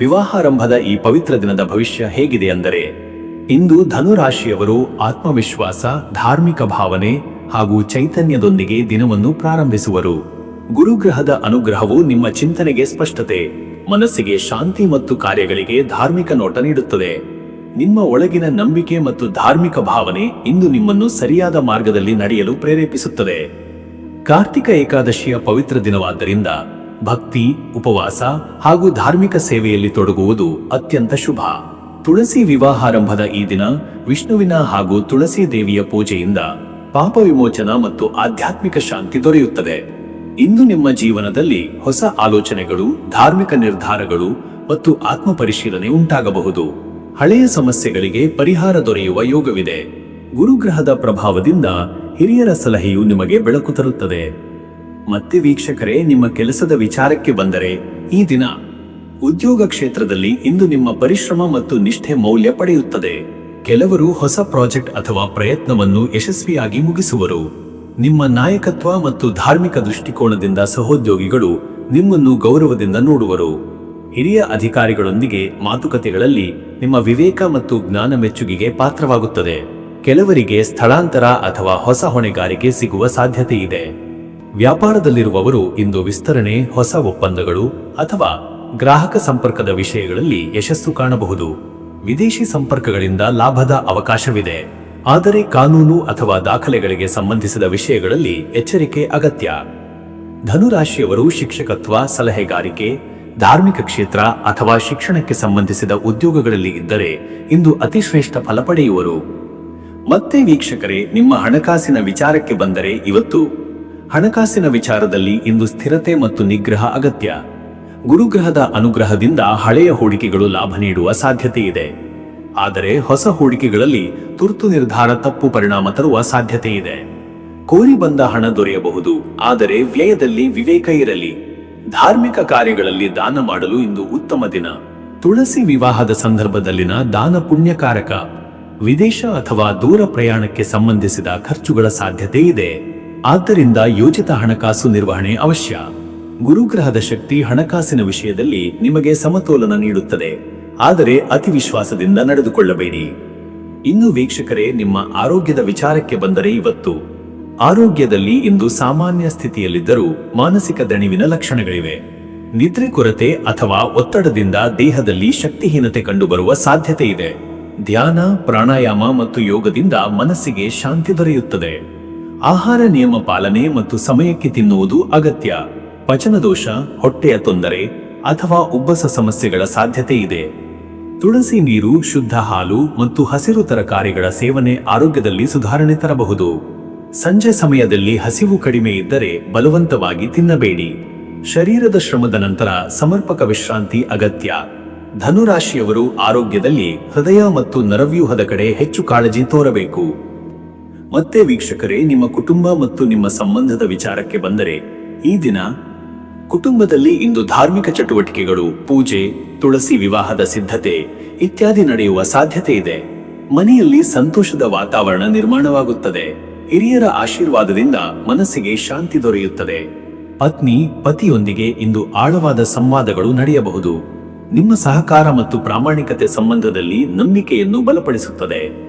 ವಿವಾಹಾರಂಭದ ಈ ಪವಿತ್ರ ದಿನದ ಭವಿಷ್ಯ ಹೇಗಿದೆ ಅಂದರೆ, ಇಂದು ಧನುರಾಶಿಯವರು ಆತ್ಮವಿಶ್ವಾಸ, ಧಾರ್ಮಿಕ ಭಾವನೆ ಹಾಗೂ ಚೈತನ್ಯದೊಂದಿಗೆ ದಿನವನ್ನು ಪ್ರಾರಂಭಿಸುವರು. ಗುರುಗ್ರಹದ ಅನುಗ್ರಹವು ನಿಮ್ಮ ಚಿಂತನೆಗೆ ಸ್ಪಷ್ಟತೆ, ಮನಸ್ಸಿಗೆ ಶಾಂತಿ ಮತ್ತು ಕಾರ್ಯಗಳಿಗೆ ಧಾರ್ಮಿಕ ನೋಟ ನೀಡುತ್ತದೆ. ನಿಮ್ಮ ಒಳಗಿನ ನಂಬಿಕೆ ಮತ್ತು ಧಾರ್ಮಿಕ ಭಾವನೆ ಇಂದು ನಿಮ್ಮನ್ನು ಸರಿಯಾದ ಮಾರ್ಗದಲ್ಲಿ ನಡೆಯಲು ಪ್ರೇರೇಪಿಸುತ್ತದೆ. ಕಾರ್ತಿಕ ಏಕಾದಶಿಯ ಪವಿತ್ರ ದಿನವಾದ್ದರಿಂದ ಭಕ್ತಿ, ಉಪವಾಸ ಹಾಗೂ ಧಾರ್ಮಿಕ ಸೇವೆಯಲ್ಲಿ ತೊಡಗುವುದು ಅತ್ಯಂತ ಶುಭ. ತುಳಸಿ ವಿವಾಹಾರಂಭದ ಈ ದಿನ ವಿಷ್ಣುವಿನ ಹಾಗೂ ತುಳಸಿ ದೇವಿಯ ಪೂಜೆಯಿಂದ ಪಾಪ ವಿಮೋಚನ ಮತ್ತು ಆಧ್ಯಾತ್ಮಿಕ ಶಾಂತಿ ದೊರೆಯುತ್ತದೆ. ಇಂದು ನಿಮ್ಮ ಜೀವನದಲ್ಲಿ ಹೊಸ ಆಲೋಚನೆಗಳು, ಧಾರ್ಮಿಕ ನಿರ್ಧಾರಗಳು ಮತ್ತು ಆತ್ಮ ಪರಿಶೀಲನೆ ಉಂಟಾಗಬಹುದು. ಹಳೆಯ ಸಮಸ್ಯೆಗಳಿಗೆ ಪರಿಹಾರ ದೊರೆಯುವ ಯೋಗವಿದೆ. ಗುರುಗ್ರಹದ ಪ್ರಭಾವದಿಂದ ಹಿರಿಯರ ಸಲಹೆಯು ನಿಮಗೆ ಬೆಳಕು ತರುತ್ತದೆ. ಮತ್ತೆ ವೀಕ್ಷಕರೇ, ನಿಮ್ಮ ಕೆಲಸದ ವಿಚಾರಕ್ಕೆ ಬಂದರೆ, ಈ ದಿನ ಉದ್ಯೋಗ ಕ್ಷೇತ್ರದಲ್ಲಿ ಇಂದು ನಿಮ್ಮ ಪರಿಶ್ರಮ ಮತ್ತು ನಿಷ್ಠೆ ಮೌಲ್ಯ ಪಡೆಯುತ್ತದೆ. ಕೆಲವರು ಹೊಸ ಪ್ರಾಜೆಕ್ಟ್ ಅಥವಾ ಪ್ರಯತ್ನವನ್ನು ಯಶಸ್ವಿಯಾಗಿ ಮುಗಿಸುವರು. ನಿಮ್ಮ ನಾಯಕತ್ವ ಮತ್ತು ಧಾರ್ಮಿಕ ದೃಷ್ಟಿಕೋನದಿಂದ ಸಹೋದ್ಯೋಗಿಗಳು ನಿಮ್ಮನ್ನು ಗೌರವದಿಂದ ನೋಡುವರು. ಹಿರಿಯ ಅಧಿಕಾರಿಗಳೊಂದಿಗೆ ಮಾತುಕತೆಗಳಲ್ಲಿ ನಿಮ್ಮ ವಿವೇಕ ಮತ್ತು ಜ್ಞಾನ ಮೆಚ್ಚುಗೆಗೆ ಪಾತ್ರವಾಗುತ್ತದೆ. ಕೆಲವರಿಗೆ ಸ್ಥಳಾಂತರ ಅಥವಾ ಹೊಸ ಹೊಣೆಗಾರಿಕೆ ಸಿಗುವ ಸಾಧ್ಯತೆ ಇದೆ. ವ್ಯಾಪಾರದಲ್ಲಿರುವವರು ಇಂದು ವಿಸ್ತರಣೆ, ಹೊಸ ಒಪ್ಪಂದಗಳು ಅಥವಾ ಗ್ರಾಹಕ ಸಂಪರ್ಕದ ವಿಷಯಗಳಲ್ಲಿ ಯಶಸ್ಸು ಕಾಣಬಹುದು. ವಿದೇಶಿ ಸಂಪರ್ಕಗಳಿಂದ ಲಾಭದ ಅವಕಾಶವಿದೆ. ಆದರೆ ಕಾನೂನು ಅಥವಾ ದಾಖಲೆಗಳಿಗೆ ಸಂಬಂಧಿಸಿದ ವಿಷಯಗಳಲ್ಲಿ ಎಚ್ಚರಿಕೆ ಅಗತ್ಯ. ಧನುರಾಶಿಯವರು ಶಿಕ್ಷಕತ್ವ, ಸಲಹೆಗಾರಿಕೆ, ಧಾರ್ಮಿಕ ಕ್ಷೇತ್ರ ಅಥವಾ ಶಿಕ್ಷಣಕ್ಕೆ ಸಂಬಂಧಿಸಿದ ಉದ್ಯೋಗಗಳಲ್ಲಿ ಇದ್ದರೆ ಇಂದು ಅತಿಶ್ರೇಷ್ಠ ಫಲ ಪಡೆಯುವರು. ಮತ್ತೆ ವೀಕ್ಷಕರೇ, ನಿಮ್ಮ ಹಣಕಾಸಿನ ವಿಚಾರಕ್ಕೆ ಬಂದರೆ, ಇವತ್ತು ಹಣಕಾಸಿನ ವಿಚಾರದಲ್ಲಿ ಇಂದು ಸ್ಥಿರತೆ ಮತ್ತು ನಿಗ್ರಹ ಅಗತ್ಯ. ಗುರುಗ್ರಹದ ಅನುಗ್ರಹದಿಂದ ಹಳೆಯ ಹೂಡಿಕೆಗಳು ಲಾಭ ನೀಡುವ ಸಾಧ್ಯತೆ ಇದೆ. ಆದರೆ ಹೊಸ ಹೂಡಿಕೆಗಳಲ್ಲಿ ತುರ್ತು ನಿರ್ಧಾರ ತಪ್ಪು ಪರಿಣಾಮ ತರುವ ಸಾಧ್ಯತೆ ಇದೆ. ಕೋರಿ ಬಂದ ಹಣ ದೊರೆಯಬಹುದು, ಆದರೆ ವ್ಯಯದಲ್ಲಿ ವಿವೇಕ ಇರಲಿ. ಧಾರ್ಮಿಕ ಕಾರ್ಯಗಳಲ್ಲಿ ದಾನ ಮಾಡಲು ಇಂದು ಉತ್ತಮ ದಿನ. ತುಳಸಿ ವಿವಾಹದ ಸಂದರ್ಭದಲ್ಲಿನ ದಾನ ಪುಣ್ಯಕಾರಕ. ವಿದೇಶ ಅಥವಾ ದೂರ ಪ್ರಯಾಣಕ್ಕೆ ಸಂಬಂಧಿಸಿದ ಖರ್ಚುಗಳ ಸಾಧ್ಯತೆ ಇದೆ. ಆದ್ದರಿಂದ ಯೋಜಿತ ಹಣಕಾಸು ನಿರ್ವಹಣೆ ಅವಶ್ಯ. ಗುರುಗ್ರಹದ ಶಕ್ತಿ ಹಣಕಾಸಿನ ವಿಷಯದಲ್ಲಿ ನಿಮಗೆ ಸಮತೋಲನ ನೀಡುತ್ತದೆ, ಆದರೆ ಅತಿ ವಿಶ್ವಾಸದಿಂದ ನಡೆದುಕೊಳ್ಳಬೇಡಿ. ಇನ್ನು ವೀಕ್ಷಕರೇ, ನಿಮ್ಮ ಆರೋಗ್ಯದ ವಿಚಾರಕ್ಕೆ ಬಂದರೆ ಇವತ್ತು ಆರೋಗ್ಯದಲ್ಲಿ ಇಂದು ಸಾಮಾನ್ಯ ಸ್ಥಿತಿಯಲ್ಲಿದ್ದರೂ ಮಾನಸಿಕ ದಣಿವಿನ ಲಕ್ಷಣಗಳಿವೆ. ನಿದ್ರೆ ಕೊರತೆ ಅಥವಾ ಒತ್ತಡದಿಂದ ದೇಹದಲ್ಲಿ ಶಕ್ತಿಹೀನತೆ ಕಂಡುಬರುವ ಸಾಧ್ಯತೆ ಇದೆ. ಧ್ಯಾನ, ಪ್ರಾಣಾಯಾಮ ಮತ್ತು ಯೋಗದಿಂದ ಮನಸ್ಸಿಗೆ ಶಾಂತಿ ದೊರೆಯುತ್ತದೆ. ಆಹಾರ ನಿಯಮ ಪಾಲನೆ ಮತ್ತು ಸಮಯಕ್ಕೆ ತಿನ್ನುವುದು ಅಗತ್ಯ. ಪಚನದೋಷ, ಹೊಟ್ಟೆಯ ತೊಂದರೆ ಅಥವಾ ಉಬ್ಬಸ ಸಮಸ್ಯೆಗಳ ಸಾಧ್ಯತೆ ಇದೆ. ತುಳಸಿ ನೀರು, ಶುದ್ಧ ಹಾಲು ಮತ್ತು ಹಸಿರು ತರಕಾರಿಗಳ ಸೇವನೆ ಆರೋಗ್ಯದಲ್ಲಿ ಸುಧಾರಣೆ ತರಬಹುದು. ಸಂಜೆ ಸಮಯದಲ್ಲಿ ಹಸಿವು ಕಡಿಮೆ ಇದ್ದರೆ ಬಲವಂತವಾಗಿ ತಿನ್ನಬೇಡಿ. ಶರೀರದ ಶ್ರಮದ ನಂತರ ಸಮರ್ಪಕ ವಿಶ್ರಾಂತಿ ಅಗತ್ಯ. ಧನುರಾಶಿಯವರು ಆರೋಗ್ಯದಲ್ಲಿ ಹೃದಯ ಮತ್ತು ನರವ್ಯೂಹದ ಕಡೆ ಹೆಚ್ಚು ಕಾಳಜಿ ತೋರಬೇಕು. ಮತ್ತೆ ವೀಕ್ಷಕರೇ, ನಿಮ್ಮ ಕುಟುಂಬ ಮತ್ತು ನಿಮ್ಮ ಸಂಬಂಧದ ವಿಚಾರಕ್ಕೆ ಬಂದರೆ ಈ ದಿನ ಕುಟುಂಬದಲ್ಲಿ ಇಂದು ಧಾರ್ಮಿಕ ಚಟುವಟಿಕೆಗಳು, ಪೂಜೆ, ತುಳಸಿ ವಿವಾಹದ ಸಿದ್ಧತೆ ಇತ್ಯಾದಿ ನಡೆಯುವ ಸಾಧ್ಯತೆ ಇದೆ. ಮನೆಯಲ್ಲಿ ಸಂತೋಷದ ವಾತಾವರಣ ನಿರ್ಮಾಣವಾಗುತ್ತದೆ. ಹಿರಿಯರ ಆಶೀರ್ವಾದದಿಂದ ಮನಸ್ಸಿಗೆ ಶಾಂತಿ ದೊರೆಯುತ್ತದೆ. ಪತ್ನಿ, ಪತಿಯೊಂದಿಗೆ ಇಂದು ಆಳವಾದ ಸಂವಾದಗಳು ನಡೆಯಬಹುದು. ನಿಮ್ಮ ಸಹಕಾರ ಮತ್ತು ಪ್ರಾಮಾಣಿಕತೆ ಸಂಬಂಧದಲ್ಲಿ ನಂಬಿಕೆಯನ್ನು ಬಲಪಡಿಸುತ್ತದೆ.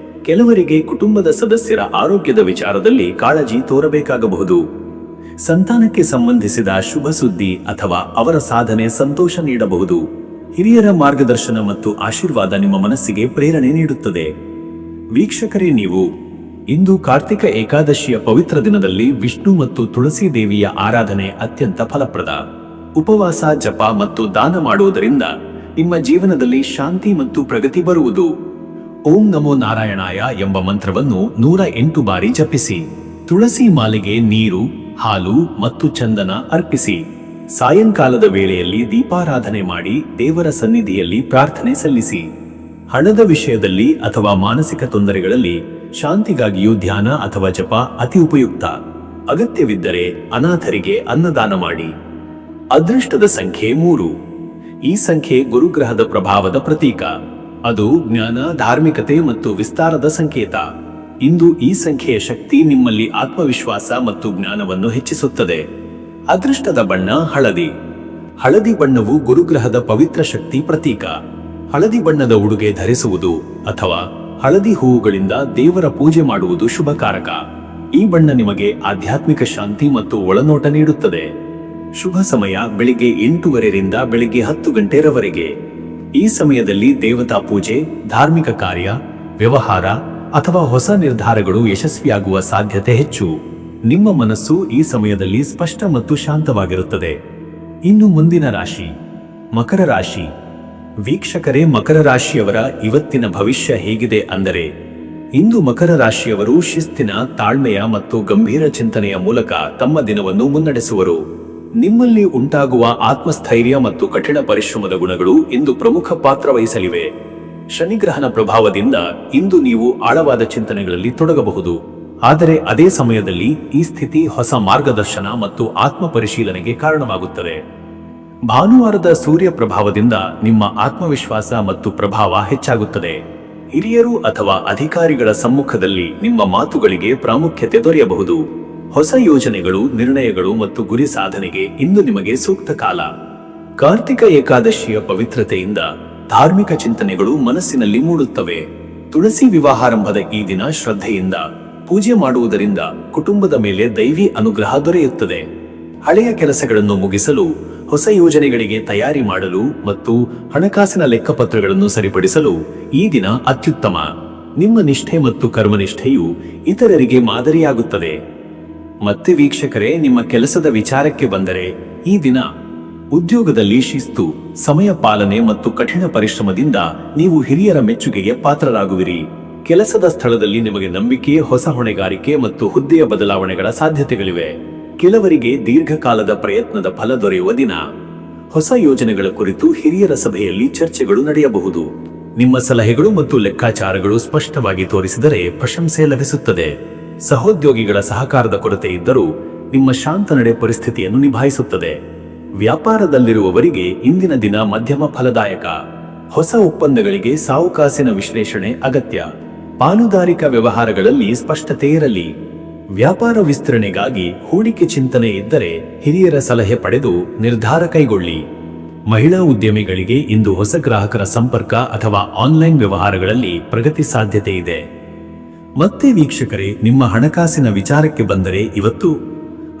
ಕೆಲವರಿಗೆ ಕುಟುಂಬದ ಸದಸ್ಯರ ಆರೋಗ್ಯದ ವಿಚಾರದಲ್ಲಿ ಕಾಳಜಿ ತೋರಬೇಕಾಗಬಹುದು. ಸಂತಾನಕ್ಕೆ ಸಂಬಂಧಿಸಿದ ಶುಭ ಸುದ್ದಿ ಅಥವಾ ಅವರ ಸಾಧನೆ ಸಂತೋಷ ನೀಡಬಹುದು. ಹಿರಿಯರ ಮಾರ್ಗದರ್ಶನ ಮತ್ತು ಆಶೀರ್ವಾದ ನಿಮ್ಮ ಮನಸ್ಸಿಗೆ ಪ್ರೇರಣೆ ನೀಡುತ್ತದೆ. ವೀಕ್ಷಕರೇ, ನೀವು ಇಂದು ಕಾರ್ತಿಕ ಏಕಾದಶಿಯ ಪವಿತ್ರ ದಿನದಲ್ಲಿ ವಿಷ್ಣು ಮತ್ತು ತುಳಸಿ ದೇವಿಯ ಆರಾಧನೆ ಅತ್ಯಂತ ಫಲಪ್ರದ. ಉಪವಾಸ, ಜಪ ಮತ್ತು ದಾನ ಮಾಡುವುದರಿಂದ ನಿಮ್ಮ ಜೀವನದಲ್ಲಿ ಶಾಂತಿ ಮತ್ತು ಪ್ರಗತಿ ಬರುವುದು. ಓಂ ನಮೋ ನಾರಾಯಣಾಯ ಎಂಬ ಮಂತ್ರವನ್ನು 108 ಬಾರಿ ಜಪಿಸಿ. ತುಳಸಿ ಮಾಲೆಗೆ ನೀರು, ಹಾಲು ಮತ್ತು ಚಂದನ ಅರ್ಪಿಸಿ. ಸಾಯಂಕಾಲದ ವೇಳೆಯಲ್ಲಿ ದೀಪಾರಾಧನೆ ಮಾಡಿ ದೇವರ ಸನ್ನಿಧಿಯಲ್ಲಿ ಪ್ರಾರ್ಥನೆ ಸಲ್ಲಿಸಿ. ಹಣದ ವಿಷಯದಲ್ಲಿ ಅಥವಾ ಮಾನಸಿಕ ತೊಂದರೆಗಳಲ್ಲಿ ಶಾಂತಿಗಾಗಿಯೂ ಧ್ಯಾನ ಅಥವಾ ಜಪ ಅತಿ ಉಪಯುಕ್ತ. ಅಗತ್ಯವಿದ್ದರೆ ಅನಾಥರಿಗೆ ಅನ್ನದಾನ ಮಾಡಿ. ಅದೃಷ್ಟದ ಸಂಖ್ಯೆ 3. ಈ ಸಂಖ್ಯೆ ಗುರುಗ್ರಹದ ಪ್ರಭಾವದ ಪ್ರತೀಕ. ಅದು ಜ್ಞಾನ, ಧಾರ್ಮಿಕತೆ ಮತ್ತು ವಿಸ್ತಾರದ ಸಂಕೇತ. ಇಂದು ಈ ಸಂಖ್ಯೆಯ ಶಕ್ತಿ ನಿಮ್ಮಲ್ಲಿ ಆತ್ಮವಿಶ್ವಾಸ ಮತ್ತು ಜ್ಞಾನವನ್ನು ಹೆಚ್ಚಿಸುತ್ತದೆ. ಅದೃಷ್ಟದ ಬಣ್ಣ ಹಳದಿ. ಹಳದಿ ಬಣ್ಣವು ಗುರುಗ್ರಹದ ಪವಿತ್ರ ಶಕ್ತಿ ಪ್ರತೀಕ. ಹಳದಿ ಬಣ್ಣದ ಉಡುಗೆ ಧರಿಸುವುದು ಅಥವಾ ಹಳದಿ ಹೂವುಗಳಿಂದ ದೇವರ ಪೂಜೆ ಮಾಡುವುದು ಶುಭಕಾರಕ. ಈ ಬಣ್ಣ ನಿಮಗೆ ಆಧ್ಯಾತ್ಮಿಕ ಶಾಂತಿ ಮತ್ತು ಒಳನೋಟ ನೀಡುತ್ತದೆ. ಶುಭ ಸಮಯ ಬೆಳಿಗ್ಗೆ 8:30 ರಿಂದ ಬೆಳಿಗ್ಗೆ 10 ಗಂಟೆರವರೆಗೆ. ಈ ಸಮಯದಲ್ಲಿ ದೇವತಾ ಪೂಜೆ, ಧಾರ್ಮಿಕ ಕಾರ್ಯ, ವ್ಯವಹಾರ ಅಥವಾ ಹೊಸ ನಿರ್ಧಾರಗಳು ಯಶಸ್ವಿಯಾಗುವ ಸಾಧ್ಯತೆ ಹೆಚ್ಚು. ನಿಮ್ಮ ಮನಸ್ಸು ಈ ಸಮಯದಲ್ಲಿ ಸ್ಪಷ್ಟ ಮತ್ತು ಶಾಂತವಾಗಿರುತ್ತದೆ. ಇನ್ನು ಮುಂದಿನ ರಾಶಿ ಮಕರ ರಾಶಿ. ವೀಕ್ಷಕರೇ, ಮಕರ ರಾಶಿಯವರ ಇವತ್ತಿನ ಭವಿಷ್ಯ ಹೇಗಿದೆ ಅಂದರೆ, ಇಂದು ಮಕರ ರಾಶಿಯವರು ಶಿಸ್ತಿನ, ತಾಳ್ಮೆಯ ಮತ್ತು ಗಂಭೀರ ಚಿಂತನೆಯ ಮೂಲಕ ತಮ್ಮ ದಿನವನ್ನು ಮುನ್ನಡೆಸುವರು. ನಿಮ್ಮಲ್ಲಿ ಉಂಟಾಗುವ ಆತ್ಮಸ್ಥೈರ್ಯ ಮತ್ತು ಕಠಿಣ ಪರಿಶ್ರಮದ ಗುಣಗಳು ಇಂದು ಪ್ರಮುಖ ಪಾತ್ರ ವಹಿಸಲಿವೆ. ಶನಿಗ್ರಹನ ಪ್ರಭಾವದಿಂದ ಇಂದು ನೀವು ಆಳವಾದ ಚಿಂತನೆಗಳಲ್ಲಿ ತೊಡಗಬಹುದು. ಆದರೆ ಅದೇ ಸಮಯದಲ್ಲಿ ಈ ಸ್ಥಿತಿ ಹೊಸ ಮಾರ್ಗದರ್ಶನ ಮತ್ತು ಆತ್ಮ ಪರಿಶೀಲನೆಗೆ ಕಾರಣವಾಗುತ್ತದೆ. ಭಾನುವಾರದ ಸೂರ್ಯ ಪ್ರಭಾವದಿಂದ ನಿಮ್ಮ ಆತ್ಮವಿಶ್ವಾಸ ಮತ್ತು ಪ್ರಭಾವ ಹೆಚ್ಚಾಗುತ್ತದೆ. ಹಿರಿಯರು ಅಥವಾ ಅಧಿಕಾರಿಗಳ ಸಮ್ಮುಖದಲ್ಲಿ ನಿಮ್ಮ ಮಾತುಗಳಿಗೆ ಪ್ರಾಮುಖ್ಯತೆ ದೊರೆಯಬಹುದು. ಹೊಸ ಯೋಜನೆಗಳು, ನಿರ್ಣಯಗಳು ಮತ್ತು ಗುರಿ ಸಾಧನೆಗೆ ಇಂದು ನಿಮಗೆ ಸೂಕ್ತ ಕಾಲ. ಕಾರ್ತಿಕ ಏಕಾದಶಿಯ ಪವಿತ್ರತೆಯಿಂದ ಧಾರ್ಮಿಕ ಚಿಂತನೆಗಳು ಮನಸ್ಸಿನಲ್ಲಿ ಮೂಡುತ್ತವೆ. ತುಳಸಿ ವಿವಾಹಾರಂಭದ ಈ ದಿನ ಶ್ರದ್ಧೆಯಿಂದ ಪೂಜೆ ಮಾಡುವುದರಿಂದ ಕುಟುಂಬದ ಮೇಲೆ ದೈವಿ ಅನುಗ್ರಹ ದೊರೆಯುತ್ತದೆ. ಹಳೆಯ ಕೆಲಸಗಳನ್ನು ಮುಗಿಸಲು, ಹೊಸ ಯೋಜನೆಗಳಿಗೆ ತಯಾರಿ ಮಾಡಲು ಮತ್ತು ಹಣಕಾಸಿನ ಲೆಕ್ಕಪತ್ರಗಳನ್ನು ಸರಿಪಡಿಸಲು ಈ ದಿನ ಅತ್ಯುತ್ತಮ. ನಿಮ್ಮ ನಿಷ್ಠೆ ಮತ್ತು ಕರ್ಮನಿಷ್ಠೆಯು ಇತರರಿಗೆ ಮಾದರಿಯಾಗುತ್ತದೆ. ಮತ್ತೆ ವೀಕ್ಷಕರೇ, ನಿಮ್ಮ ಕೆಲಸದ ವಿಚಾರಕ್ಕೆ ಬಂದರೆ ಈ ದಿನ ಉದ್ಯೋಗದಲ್ಲಿ ಶಿಸ್ತು, ಸಮಯ ಪಾಲನೆ ಮತ್ತು ಕಠಿಣ ಪರಿಶ್ರಮದಿಂದ ನೀವು ಹಿರಿಯರ ಮೆಚ್ಚುಗೆಗೆ ಪಾತ್ರರಾಗುವಿರಿ. ಕೆಲಸದ ಸ್ಥಳದಲ್ಲಿ ನಿಮಗೆ ನಂಬಿಕೆ, ಹೊಸ ಹೊಣೆಗಾರಿಕೆ ಮತ್ತು ಹುದ್ದೆಯ ಬದಲಾವಣೆಗಳ ಸಾಧ್ಯತೆಗಳಿವೆ. ಕೆಲವರಿಗೆ ದೀರ್ಘಕಾಲದ ಪ್ರಯತ್ನದ ಫಲ ದೊರೆಯುವ ದಿನ. ಹೊಸ ಯೋಜನೆಗಳ ಕುರಿತು ಹಿರಿಯರ ಸಭೆಯಲ್ಲಿ ಚರ್ಚೆಗಳು ನಡೆಯಬಹುದು. ನಿಮ್ಮ ಸಲಹೆಗಳು ಮತ್ತು ಲೆಕ್ಕಾಚಾರಗಳು ಸ್ಪಷ್ಟವಾಗಿ ತೋರಿಸಿದರೆ ಪ್ರಶಂಸೆ ಲಭಿಸುತ್ತದೆ. ಸಹೋದ್ಯೋಗಿಗಳ ಸಹಕಾರದ ಕೊರತೆ ಇದ್ದರೂ ನಿಮ್ಮ ಶಾಂತ ನಡೆ ಪರಿಸ್ಥಿತಿಯನ್ನು ನಿಭಾಯಿಸುತ್ತದೆ. ವ್ಯಾಪಾರದಲ್ಲಿರುವವರಿಗೆ ಇಂದಿನ ದಿನ ಮಧ್ಯಮ ಫಲದಾಯಕ. ಹೊಸ ಒಪ್ಪಂದಗಳಿಗೆ ಸಾವಕಾಸಿನ ವಿಶ್ಲೇಷಣೆ ಅಗತ್ಯ. ಪಾಲುದಾರಿಕಾ ವ್ಯವಹಾರಗಳಲ್ಲಿ ಸ್ಪಷ್ಟತೆ ಇರಲಿ. ವ್ಯಾಪಾರ ವಿಸ್ತರಣೆಗಾಗಿ ಹೂಡಿಕೆ ಚಿಂತನೆ ಇದ್ದರೆ ಹಿರಿಯರ ಸಲಹೆ ಪಡೆದು ನಿರ್ಧಾರ ಕೈಗೊಳ್ಳಿ. ಮಹಿಳಾ ಉದ್ಯಮಿಗಳಿಗೆ ಇಂದು ಹೊಸ ಗ್ರಾಹಕರ ಸಂಪರ್ಕ ಅಥವಾ ಆನ್ಲೈನ್ ವ್ಯವಹಾರಗಳಲ್ಲಿ ಪ್ರಗತಿ ಸಾಧ್ಯತೆ ಇದೆ. ಮತ್ತೆ ವೀಕ್ಷಕರೇ, ನಿಮ್ಮ ಹಣಕಾಸಿನ ವಿಚಾರಕ್ಕೆ ಬಂದರೆ ಇವತ್ತು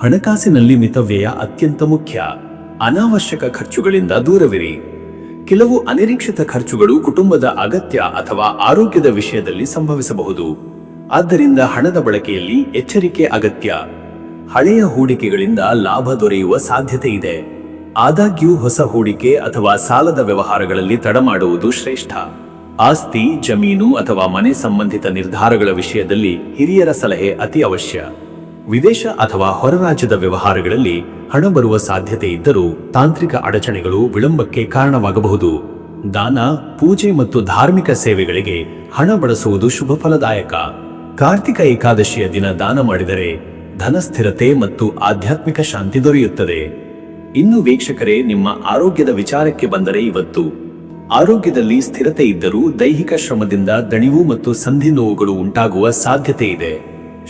ಹಣಕಾಸಿನಲ್ಲಿ ಮಿತವ್ಯಯ ಅತ್ಯಂತ ಮುಖ್ಯ. ಅನಾವಶ್ಯಕ ಖರ್ಚುಗಳಿಂದ ದೂರವಿರಿ. ಕೆಲವು ಅನಿರೀಕ್ಷಿತ ಖರ್ಚುಗಳು ಕುಟುಂಬದ ಅಗತ್ಯ ಅಥವಾ ಆರೋಗ್ಯದ ವಿಷಯದಲ್ಲಿ ಸಂಭವಿಸಬಹುದು. ಆದ್ದರಿಂದ ಹಣದ ಬಳಕೆಯಲ್ಲಿ ಎಚ್ಚರಿಕೆ ಅಗತ್ಯ. ಹಳೆಯ ಹೂಡಿಕೆಗಳಿಂದ ಲಾಭ ದೊರೆಯುವ ಸಾಧ್ಯತೆ ಇದೆ. ಆದಾಗ್ಯೂ ಹೊಸ ಹೂಡಿಕೆ ಅಥವಾ ಸಾಲದ ವ್ಯವಹಾರಗಳಲ್ಲಿ ತಡ ಮಾಡುವುದು ಶ್ರೇಷ್ಠ. ಆಸ್ತಿ, ಜಮೀನು ಅಥವಾ ಮನೆ ಸಂಬಂಧಿತ ನಿರ್ಧಾರಗಳ ವಿಷಯದಲ್ಲಿ ಹಿರಿಯರ ಸಲಹೆ ಅತಿ ಅವಶ್ಯ. ವಿದೇಶ ಅಥವಾ ಹೊರ ರಾಜ್ಯದ ವ್ಯವಹಾರಗಳಲ್ಲಿ ಹಣ ಬರುವ ಸಾಧ್ಯತೆ ಇದ್ದರೂ ತಾಂತ್ರಿಕ ಅಡಚಣೆಗಳು ವಿಳಂಬಕ್ಕೆ ಕಾರಣವಾಗಬಹುದು. ದಾನ, ಪೂಜೆ ಮತ್ತು ಧಾರ್ಮಿಕ ಸೇವೆಗಳಿಗೆ ಹಣ ಬಳಸುವುದು ಶುಭ ಫಲದಾಯಕ. ಕಾರ್ತಿಕ ಏಕಾದಶಿಯ ದಿನ ದಾನ ಮಾಡಿದರೆ ಧನ ಸ್ಥಿರತೆ ಮತ್ತು ಆಧ್ಯಾತ್ಮಿಕ ಶಾಂತಿ ದೊರೆಯುತ್ತದೆ. ಇನ್ನು ವೀಕ್ಷಕರೇ, ನಿಮ್ಮ ಆರೋಗ್ಯದ ವಿಚಾರಕ್ಕೆ ಬಂದರೆ ಇವತ್ತು ಆರೋಗ್ಯದಲ್ಲಿ ಸ್ಥಿರತೆ ಇದ್ದರೂ ದೈಹಿಕ ಶ್ರಮದಿಂದ ದಣಿವು ಮತ್ತು ಸಂಧಿ ನೋವುಗಳು ಉಂಟಾಗುವ ಸಾಧ್ಯತೆ ಇದೆ.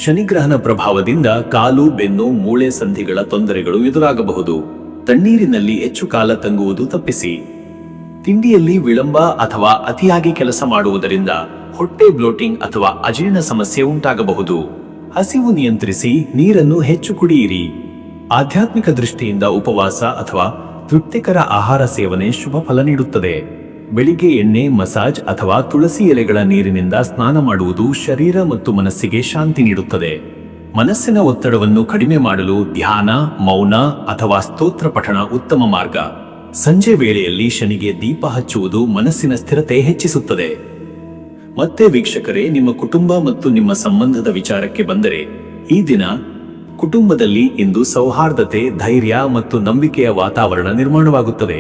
ಶನಿಗ್ರಹಣ ಪ್ರಭಾವದಿಂದ ಕಾಲು, ಬೆನ್ನು, ಮೂಳೆ ಸಂಧಿಗಳ ತೊಂದರೆಗಳು ಎದುರಾಗಬಹುದು. ತಣ್ಣೀರಿನಲ್ಲಿ ಹೆಚ್ಚು ಕಾಲ ತಂಗುವುದು ತಪ್ಪಿಸಿ. ತಿಂಡಿಯಲ್ಲಿ ವಿಳಂಬ ಅಥವಾ ಅತಿಯಾಗಿ ಕೆಲಸ ಮಾಡುವುದರಿಂದ ಹೊಟ್ಟೆ ಬ್ಲೋಟಿಂಗ್ ಅಥವಾ ಅಜೀರ್ಣ ಸಮಸ್ಯೆ ಉಂಟಾಗಬಹುದು. ಹಸಿವು ನಿಯಂತ್ರಿಸಿ, ನೀರನ್ನು ಹೆಚ್ಚು ಕುಡಿಯಿರಿ. ಆಧ್ಯಾತ್ಮಿಕ ದೃಷ್ಟಿಯಿಂದ ಉಪವಾಸ ಅಥವಾ ತೃಪ್ತಿಕರ ಆಹಾರ ಸೇವನೆ ಶುಭ ಫಲ ನೀಡುತ್ತದೆ. ಬೆಳಿಗ್ಗೆ ಎಣ್ಣೆ, ಮಸಾಜ್ ಅಥವಾ ತುಳಸಿ ಎಲೆಗಳ ನೀರಿನಿಂದ ಸ್ನಾನ ಮಾಡುವುದು ಶರೀರ ಮತ್ತು ಮನಸ್ಸಿಗೆ ಶಾಂತಿ ನೀಡುತ್ತದೆ. ಮನಸ್ಸಿನ ಒತ್ತಡವನ್ನು ಕಡಿಮೆ ಮಾಡಲು ಧ್ಯಾನ, ಮೌನ ಅಥವಾ ಸ್ತೋತ್ರ ಪಠಣ ಉತ್ತಮ ಮಾರ್ಗ. ಸಂಜೆ ವೇಳೆಯಲ್ಲಿ ಶನಿಗೆ ದೀಪ ಹಚ್ಚುವುದು ಮನಸ್ಸಿನ ಸ್ಥಿರತೆ ಹೆಚ್ಚಿಸುತ್ತದೆ. ಮತ್ತೆ ವೀಕ್ಷಕರೇ, ನಿಮ್ಮ ಕುಟುಂಬ ಮತ್ತು ನಿಮ್ಮ ಸಂಬಂಧದ ವಿಚಾರಕ್ಕೆ ಬಂದರೆ ಈ ದಿನ ಕುಟುಂಬದಲ್ಲಿ ಇಂದು ಸೌಹಾರ್ದತೆ, ಧೈರ್ಯ ಮತ್ತು ನಂಬಿಕೆಯ ವಾತಾವರಣ ನಿರ್ಮಾಣವಾಗುತ್ತದೆ.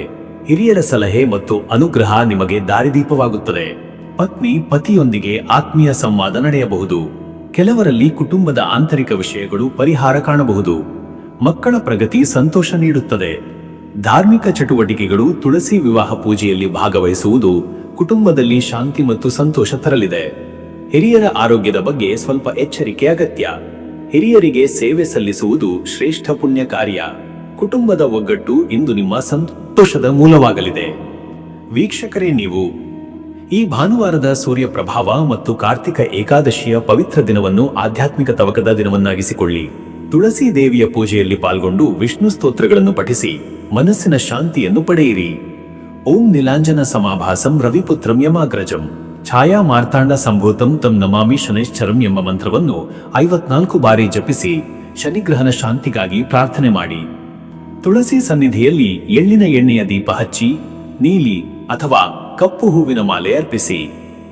ಹಿರಿಯರ ಸಲಹೆ ಮತ್ತು ಅನುಗ್ರಹ ನಿಮಗೆ ದಾರಿದೀಪವಾಗುತ್ತದೆ. ಪತ್ನಿ, ಪತಿಯೊಂದಿಗೆ ಆತ್ಮೀಯ ಸಂವಾದ ನಡೆಯಬಹುದು. ಕೆಲವರಲ್ಲಿ ಕುಟುಂಬದ ಆಂತರಿಕ ವಿಷಯಗಳು ಪರಿಹಾರ ಕಾಣಬಹುದು. ಮಕ್ಕಳ ಪ್ರಗತಿ ಸಂತೋಷ ನೀಡುತ್ತದೆ. ಧಾರ್ಮಿಕ ಚಟುವಟಿಕೆಗಳು, ತುಳಸಿ ವಿವಾಹ ಪೂಜೆಯಲ್ಲಿ ಭಾಗವಹಿಸುವುದು ಕುಟುಂಬದಲ್ಲಿ ಶಾಂತಿ ಮತ್ತು ಸಂತೋಷ ತರಲಿದೆ. ಹಿರಿಯರ ಆರೋಗ್ಯದ ಬಗ್ಗೆ ಸ್ವಲ್ಪ ಎಚ್ಚರಿಕೆ ಅಗತ್ಯ. ಹಿರಿಯರಿಗೆ ಸೇವೆ ಸಲ್ಲಿಸುವುದು ಶ್ರೇಷ್ಠ ಪುಣ್ಯ ಕಾರ್ಯ. ಕುಟುಂಬದ ಒಗ್ಗಟ್ಟು ಇಂದು ನಿಮ್ಮ ಸಂತೋಷದ ಮೂಲವಾಗಲಿದೆ. ವೀಕ್ಷಕರೇ, ನೀವು ಈ ಭಾನುವಾರದ ಸೂರ್ಯ ಪ್ರಭಾವ ಮತ್ತು ಕಾರ್ತಿಕ ಏಕಾದಶಿಯ ಪವಿತ್ರ ದಿನವನ್ನು ಆಧ್ಯಾತ್ಮಿಕ ತವಕದ ದಿನವನ್ನಾಗಿಸಿಕೊಳ್ಳಿ. ತುಳಸಿ ದೇವಿಯ ಪೂಜೆಯಲ್ಲಿ ಪಾಲ್ಗೊಂಡು ವಿಷ್ಣು ಸ್ತೋತ್ರಗಳನ್ನು ಪಠಿಸಿ ಮನಸ್ಸಿನ ಶಾಂತಿಯನ್ನು ಪಡೆಯಿರಿ. ಓಂ ನೀಲಾಂಜನ ಸಮಾಭಾಸಂ ರವಿಪುತ್ರಂ ಯಮಾಗ್ರಜಂ ಛಾಯಾ ಮಾರ್ತಾಂಡ ಸಂಭೂತಂ ತಂ ನಮಾಮಿ ಶನೈಶ್ಚರಂ ಎಂಬ ಮಂತ್ರವನ್ನು 54 ಬಾರಿ ಜಪಿಸಿ ಶನಿಗ್ರಹಣ ಶಾಂತಿಗಾಗಿ ಪ್ರಾರ್ಥನೆ ಮಾಡಿ. ತುಳಸಿ ಸನ್ನಿಧಿಯಲ್ಲಿ ಎಳ್ಳಿನ ಎಣ್ಣೆಯ ದೀಪ ಹಚ್ಚಿ ನೀಲಿ ಅಥವಾ ಕಪ್ಪು ಹೂವಿನ ಮಾಲೆ ಅರ್ಪಿಸಿ.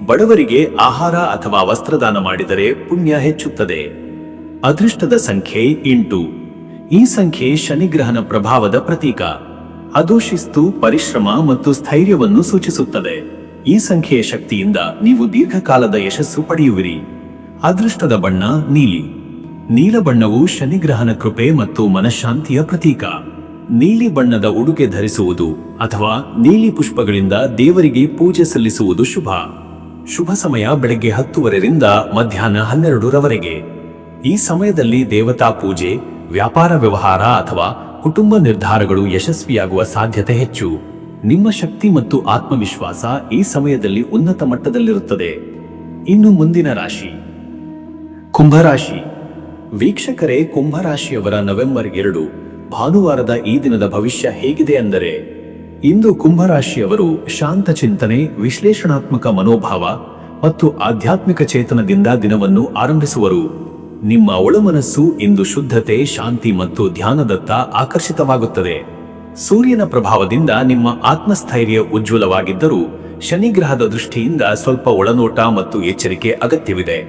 ಬಡವರಿಗೆ ಆಹಾರ ಅಥವಾ ವಸ್ತ್ರದಾನ ಮಾಡಿದರೆ ಪುಣ್ಯ ಹೆಚ್ಚುತ್ತದೆ. ಅದೃಷ್ಟದ ಸಂಖ್ಯೆ 8. ಈ ಸಂಖ್ಯೆ ಶನಿಗ್ರಹಣ ಪ್ರಭಾವದ ಪ್ರತೀಕ. ಅದು ಶಿಸ್ತು, ಪರಿಶ್ರಮ ಮತ್ತು ಸ್ಥೈರ್ಯವನ್ನು ಸೂಚಿಸುತ್ತದೆ. ಈ ಸಂಖ್ಯೆಯ ಶಕ್ತಿಯಿಂದ ನೀವು ದೀರ್ಘಕಾಲದ ಯಶಸ್ಸು ಪಡೆಯುವಿರಿ. ಅದೃಷ್ಟದ ಬಣ್ಣ ನೀಲಿ. ನೀಲ ಬಣ್ಣವು ಶನಿಗ್ರಹಣ ಕೃಪೆ ಮತ್ತು ಮನಃಶಾಂತಿಯ ಪ್ರತೀಕ. ನೀಲಿ ಬಣ್ಣದ ಉಡುಗೆ ಧರಿಸುವುದು ಅಥವಾ ನೀಲಿ ಪುಷ್ಪಗಳಿಂದ ದೇವರಿಗೆ ಪೂಜೆ ಸಲ್ಲಿಸುವುದು ಶುಭ. ಶುಭ ಸಮಯ ಬೆಳಗ್ಗೆ 10:00 ಮಧ್ಯಾಹ್ನ 12:00 ಈ ಸಮಯದಲ್ಲಿ ದೇವತಾ ಪೂಜೆ, ವ್ಯಾಪಾರ ವ್ಯವಹಾರ ಅಥವಾ ಕುಟುಂಬ ನಿರ್ಧಾರಗಳು ಯಶಸ್ವಿಯಾಗುವ ಸಾಧ್ಯತೆ ಹೆಚ್ಚು. ನಿಮ್ಮ ಶಕ್ತಿ ಮತ್ತು ಆತ್ಮವಿಶ್ವಾಸ ಈ ಸಮಯದಲ್ಲಿ ಉನ್ನತ ಮಟ್ಟದಲ್ಲಿರುತ್ತದೆ. ಇನ್ನು ಮುಂದಿನ ರಾಶಿ ಕುಂಭರಾಶಿ. ವೀಕ್ಷಕರೇ, ಕುಂಭರಾಶಿಯವರ ನವೆಂಬರ್ 2 ಭಾನುವಾರದ ಈ ದಿನದ ಭವಿಷ್ಯ ಹೇಗಿದೆ ಅಂದರೆ, ಇಂದು ಕುಂಭರಾಶಿಯವರು ಶಾಂತ ಚಿಂತನೆ, ವಿಶ್ಲೇಷಣಾತ್ಮಕ ಮನೋಭಾವ ಮತ್ತು ಆಧ್ಯಾತ್ಮಿಕ ಚೇತನದಿಂದ ದಿನವನ್ನು ಆರಂಭಿಸುವರು. ನಿಮ್ಮ ಒಳಮನಸ್ಸು ಇಂದು ಶುದ್ಧತೆ, ಶಾಂತಿ ಮತ್ತು ಧ್ಯಾನದತ್ತ ಆಕರ್ಷಿತವಾಗುತ್ತದೆ. ಸೂರ್ಯನ ಪ್ರಭಾವದಿಂದ ನಿಮ್ಮ ಆತ್ಮಸ್ಥೈರ್ಯ ಉಜ್ವಲವಾಗಿದ್ದರೂ ಶನಿಗ್ರಹದ ದೃಷ್ಟಿಯಿಂದ ಸ್ವಲ್ಪ ಒಳನೋಟ ಮತ್ತು ಎಚ್ಚರಿಕೆ ಅಗತ್ಯವಿದೆ.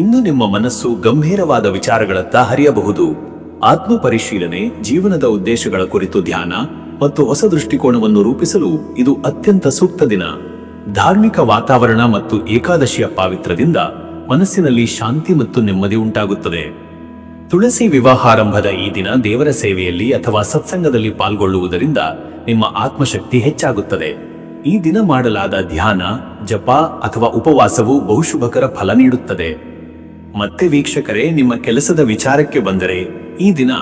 ಇನ್ನು ನಿಮ್ಮ ಮನಸ್ಸು ಗಂಭೀರವಾದ ವಿಚಾರಗಳತ್ತ ಹರಿಯಬಹುದು. ಆತ್ಮ ಪರಿಶೀಲನೆ, ಜೀವನದ ಉದ್ದೇಶಗಳ ಕುರಿತು ಧ್ಯಾನ ಮತ್ತು ಹೊಸ ದೃಷ್ಟಿಕೋನವನ್ನು ರೂಪಿಸಲು ಇದು ಅತ್ಯಂತ ಸೂಕ್ತ ದಿನ. ಧಾರ್ಮಿಕ ವಾತಾವರಣ ಮತ್ತು ಏಕಾದಶಿಯ ಪಾವಿತ್ರದಿಂದ ಮನಸ್ಸಿನಲ್ಲಿ ಶಾಂತಿ ಮತ್ತು ನೆಮ್ಮದಿ ಉಂಟಾಗುತ್ತದೆ. ತುಳಸಿ ವಿವಾಹಾರಂಭದ ಈ ದಿನ ದೇವರ ಸೇವೆಯಲ್ಲಿ ಅಥವಾ ಸತ್ಸಂಗದಲ್ಲಿ ಪಾಲ್ಗೊಳ್ಳುವುದರಿಂದ ನಿಮ್ಮ ಆತ್ಮಶಕ್ತಿ ಹೆಚ್ಚಾಗುತ್ತದೆ. ಈ ದಿನ ಮಾಡಲಾದ ಧ್ಯಾನ, ಜಪ ಅಥವಾ ಉಪವಾಸವು ಬಹುಶುಭಕರ ಫಲ ನೀಡುತ್ತದೆ. ಮತ್ತೆ ವೀಕ್ಷಕರೇ, ನಿಮ್ಮ ಕೆಲಸದ ವಿಚಾರಕ್ಕೆ ಬಂದರೆ ಈ ದಿನ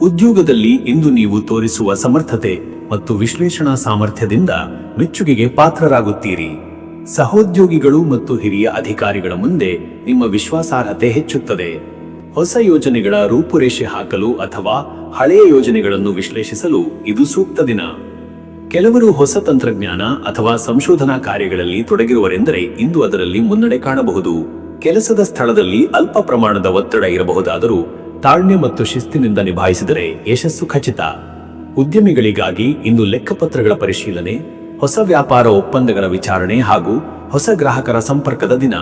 ಉದ್ಯೋಗದಲ್ಲಿ ಇಂದು ನೀವು ತೋರಿಸುವ ಸಮರ್ಥತೆ ಮತ್ತು ವಿಶ್ಲೇಷಣಾ ಸಾಮರ್ಥ್ಯದಿಂದ ಮೆಚ್ಚುಗೆಗೆ ಪಾತ್ರರಾಗುತ್ತೀರಿ. ಸಹೋದ್ಯೋಗಿಗಳು ಮತ್ತು ಹಿರಿಯ ಅಧಿಕಾರಿಗಳ ಮುಂದೆ ನಿಮ್ಮ ವಿಶ್ವಾಸಾರ್ಹತೆ ಹೆಚ್ಚುತ್ತದೆ. ಹೊಸ ಯೋಜನೆಗಳ ರೂಪುರೇಷೆ ಹಾಕಲು ಅಥವಾ ಹಳೆಯ ಯೋಜನೆಗಳನ್ನು ವಿಶ್ಲೇಷಿಸಲು ಇದು ಸೂಕ್ತ ದಿನ. ಕೆಲವರು ಹೊಸ ತಂತ್ರಜ್ಞಾನ ಅಥವಾ ಸಂಶೋಧನಾ ಕಾರ್ಯಗಳಲ್ಲಿ ತೊಡಗಿರುವರೆಂದರೆ ಇಂದು ಅದರಲ್ಲಿ ಮುನ್ನಡೆ ಕಾಣಬಹುದು. ಕೆಲಸದ ಸ್ಥಳದಲ್ಲಿ ಅಲ್ಪ ಪ್ರಮಾಣದ ಒತ್ತಡ ಇರಬಹುದಾದರೂ ತಾಳ್ಮೆ ಮತ್ತು ಶಿಸ್ತಿನಿಂದ ನಿಭಾಯಿಸಿದರೆ ಯಶಸ್ಸು ಖಚಿತ. ಉದ್ಯಮಿಗಳಿಗಾಗಿ ಇಂದು ಲೆಕ್ಕಪತ್ರಗಳ ಪರಿಶೀಲನೆ, ಹೊಸ ವ್ಯಾಪಾರ ಒಪ್ಪಂದಗಳ ವಿಚಾರಣೆ ಹಾಗೂ ಹೊಸ ಗ್ರಾಹಕರ ಸಂಪರ್ಕದ ದಿನ.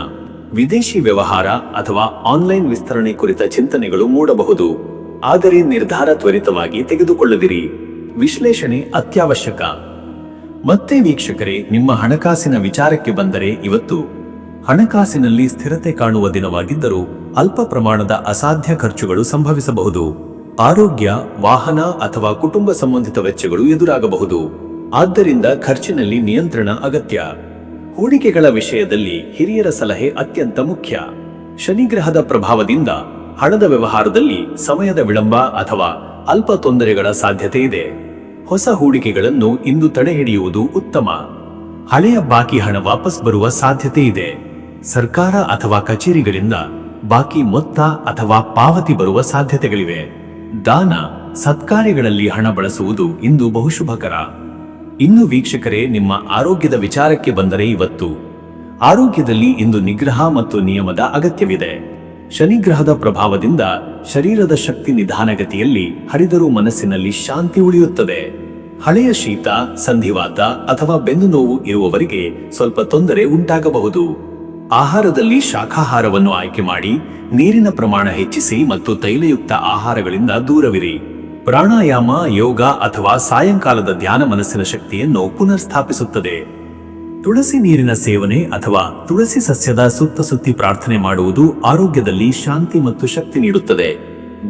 ವಿದೇಶಿ ವ್ಯವಹಾರ ಅಥವಾ ಆನ್ಲೈನ್ ವಿಸ್ತರಣೆ ಕುರಿತ ಚಿಂತನೆಗಳು ಮೂಡಬಹುದು, ಆದರೆ ನಿರ್ಧಾರ ತ್ವರಿತವಾಗಿ ತೆಗೆದುಕೊಳ್ಳದಿರಿ. ವಿಶ್ಲೇಷಣೆ ಅತ್ಯವಶ್ಯಕ. ಮತ್ತೆ ವೀಕ್ಷಕರೇ, ನಿಮ್ಮ ಹಣಕಾಸಿನ ವಿಚಾರಕ್ಕೆ ಬಂದರೆ ಇವತ್ತು ಹಣಕಾಸಿನಲ್ಲಿ ಸ್ಥಿರತೆ ಕಾಣುವ ದಿನವಾಗಿದ್ದರೂ ಅಲ್ಪ ಪ್ರಮಾಣದ ಅಸಾಧ್ಯ ಖರ್ಚುಗಳು ಸಂಭವಿಸಬಹುದು. ಆರೋಗ್ಯ, ವಾಹನ ಅಥವಾ ಕುಟುಂಬ ಸಂಬಂಧಿತ ವೆಚ್ಚಗಳು ಎದುರಾಗಬಹುದು. ಆದ್ದರಿಂದ ಖರ್ಚಿನಲ್ಲಿ ನಿಯಂತ್ರಣ ಅಗತ್ಯ. ಹೂಡಿಕೆಗಳ ವಿಷಯದಲ್ಲಿ ಹಿರಿಯರ ಸಲಹೆ ಅತ್ಯಂತ ಮುಖ್ಯ. ಶನಿಗ್ರಹದ ಪ್ರಭಾವದಿಂದ ಹಣದ ವ್ಯವಹಾರದಲ್ಲಿ ಸಮಯದ ವಿಳಂಬ ಅಥವಾ ಅಲ್ಪ ತೊಂದರೆಗಳ ಸಾಧ್ಯತೆ ಇದೆ. ಹೊಸ ಹೂಡಿಕೆಗಳನ್ನು ಇಂದು ತಡೆಹಿಡಿಯುವುದು ಉತ್ತಮ. ಹಳೆಯ ಬಾಕಿ ಹಣ ವಾಪಸ್ ಬರುವ ಸಾಧ್ಯತೆ ಇದೆ. ಸರ್ಕಾರ ಅಥವಾ ಕಚೇರಿಗಳಿಂದ ಬಾಕಿ ಮೊತ್ತ ಅಥವಾ ಪಾವತಿ ಬರುವ ಸಾಧ್ಯತೆಗಳಿವೆ. ದಾನ, ಸತ್ಕಾರ್ಯಗಳಲ್ಲಿ ಹಣ ಬಳಸುವುದು ಇಂದು ಬಹುಶುಭಕರ. ಇನ್ನು ವೀಕ್ಷಕರೇ, ನಿಮ್ಮ ಆರೋಗ್ಯದ ವಿಚಾರಕ್ಕೆ ಬಂದರೆ ಇವತ್ತು ಆರೋಗ್ಯದಲ್ಲಿ ಇಂದು ನಿಗ್ರಹ ಮತ್ತು ನಿಯಮದ ಅಗತ್ಯವಿದೆ. ಶನಿಗ್ರಹದ ಪ್ರಭಾವದಿಂದ ಶರೀರದ ಶಕ್ತಿ ನಿಧಾನಗತಿಯಲ್ಲಿ ಹರಿದರೂ ಮನಸ್ಸಿನಲ್ಲಿ ಶಾಂತಿ ಉಳಿಯುತ್ತದೆ. ಹಳೆಯ ಶೀತ, ಸಂಧಿವಾತ ಅಥವಾ ಬೆನ್ನು ನೋವು ಇರುವವರಿಗೆ ಸ್ವಲ್ಪ ತೊಂದರೆ ಉಂಟಾಗಬಹುದು. ಆಹಾರದಲ್ಲಿ ಶಾಖಾಹಾರವನ್ನು ಆಯ್ಕೆ ಮಾಡಿ, ನೀರಿನ ಪ್ರಮಾಣ ಹೆಚ್ಚಿಸಿ ಮತ್ತು ತೈಲಯುಕ್ತ ಆಹಾರಗಳಿಂದ ದೂರವಿರಿ. ಪ್ರಾಣಾಯಾಮ, ಯೋಗ ಅಥವಾ ಸಾಯಂಕಾಲದ ಧ್ಯಾನ ಮನಸ್ಸಿನ ಶಕ್ತಿಯನ್ನು ಪುನರ್ಸ್ಥಾಪಿಸುತ್ತದೆ. ತುಳಸಿ ನೀರಿನ ಸೇವನೆ ಅಥವಾ ತುಳಸಿ ಸಸ್ಯದ ಸುತ್ತಿ ಪ್ರಾರ್ಥನೆ ಮಾಡುವುದು ಆರೋಗ್ಯದಲ್ಲಿ ಶಾಂತಿ ಮತ್ತು ಶಕ್ತಿ ನೀಡುತ್ತದೆ.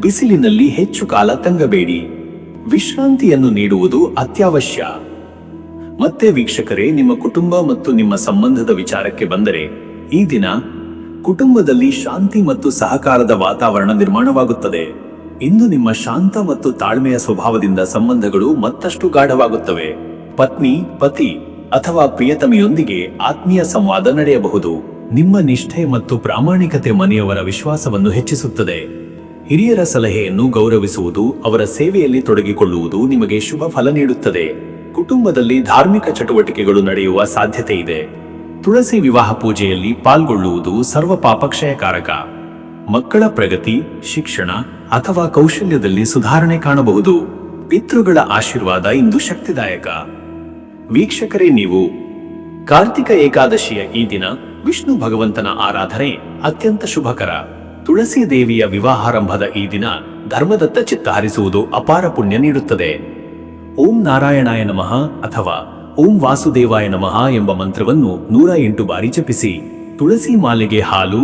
ಬಿಸಿಲಿನಲ್ಲಿ ಹೆಚ್ಚು ಕಾಲ ತಂಗಬೇಡಿ. ವಿಶ್ರಾಂತಿಯನ್ನು ನೀಡುವುದು ಅತ್ಯವಶ್ಯ. ಮತ್ತೆ ವೀಕ್ಷಕರೇ, ನಿಮ್ಮ ಕುಟುಂಬ ಮತ್ತು ನಿಮ್ಮ ಸಂಬಂಧದ ವಿಚಾರಕ್ಕೆ ಬಂದರೆ ಈ ದಿನ ಕುಟುಂಬದಲ್ಲಿ ಶಾಂತಿ ಮತ್ತು ಸಹಕಾರದ ವಾತಾವರಣ ನಿರ್ಮಾಣವಾಗುತ್ತದೆ. ಇಂದು ನಿಮ್ಮ ಶಾಂತ ಮತ್ತು ತಾಳ್ಮೆಯ ಸ್ವಭಾವದಿಂದ ಸಂಬಂಧಗಳು ಮತ್ತಷ್ಟು ಗಾಢವಾಗುತ್ತವೆ. ಪತ್ನಿ, ಪತಿ ಅಥವಾ ಪ್ರಿಯತಮೆಯೊಂದಿಗೆ ಆತ್ಮೀಯ ಸಂವಾದ ನಡೆಯಬಹುದು. ನಿಮ್ಮ ನಿಷ್ಠೆ ಮತ್ತು ಪ್ರಾಮಾಣಿಕತೆ ಮನೆಯವರ ವಿಶ್ವಾಸವನ್ನು ಹೆಚ್ಚಿಸುತ್ತದೆ. ಹಿರಿಯರ ಸಲಹೆಯನ್ನು ಗೌರವಿಸುವುದು, ಅವರ ಸೇವೆಯಲ್ಲಿ ತೊಡಗಿಕೊಳ್ಳುವುದು ನಿಮಗೆ ಶುಭ ಫಲ ನೀಡುತ್ತದೆ. ಕುಟುಂಬದಲ್ಲಿ ಧಾರ್ಮಿಕ ಚಟುವಟಿಕೆಗಳು ನಡೆಯುವ ಸಾಧ್ಯತೆ ಇದೆ. ತುಳಸಿ ವಿವಾಹ ಪೂಜೆಯಲ್ಲಿ ಪಾಲ್ಗೊಳ್ಳುವುದು ಸರ್ವ ಪಾಪಕ್ಷಯಕಾರಕ. ಮಕ್ಕಳ ಪ್ರಗತಿ, ಶಿಕ್ಷಣ ಅಥವಾ ಕೌಶಲ್ಯದಲ್ಲಿ ಸುಧಾರಣೆ ಕಾಣಬಹುದು. ಪಿತೃಗಳ ಆಶೀರ್ವಾದ ಇಂದು ಶಕ್ತಿದಾಯಕ. ವೀಕ್ಷಕರೇ, ನೀವು ಕಾರ್ತಿಕ ಏಕಾದಶಿಯ ಈ ದಿನ ವಿಷ್ಣು ಭಗವಂತನ ಆರಾಧನೆ ಅತ್ಯಂತ ಶುಭಕರ. ತುಳಸಿ ದೇವಿಯ ವಿವಾಹಾರಂಭದ ಈ ದಿನ ಧರ್ಮದತ್ತ ಚಿತ್ತ ಹರಿಸುವುದು ಅಪಾರ ಪುಣ್ಯ ನೀಡುತ್ತದೆ. ಓಂ ನಾರಾಯಣಾಯ ನಮಃ ಅಥವಾ ಓಂ ವಾಸುದೇವಾಯ ನಮಃ ಎಂಬ ಮಂತ್ರವನ್ನು 108 ಬಾರಿ ಜಪಿಸಿ. ತುಳಸಿ ಮಾಲೆಗೆ ಹಾಲು,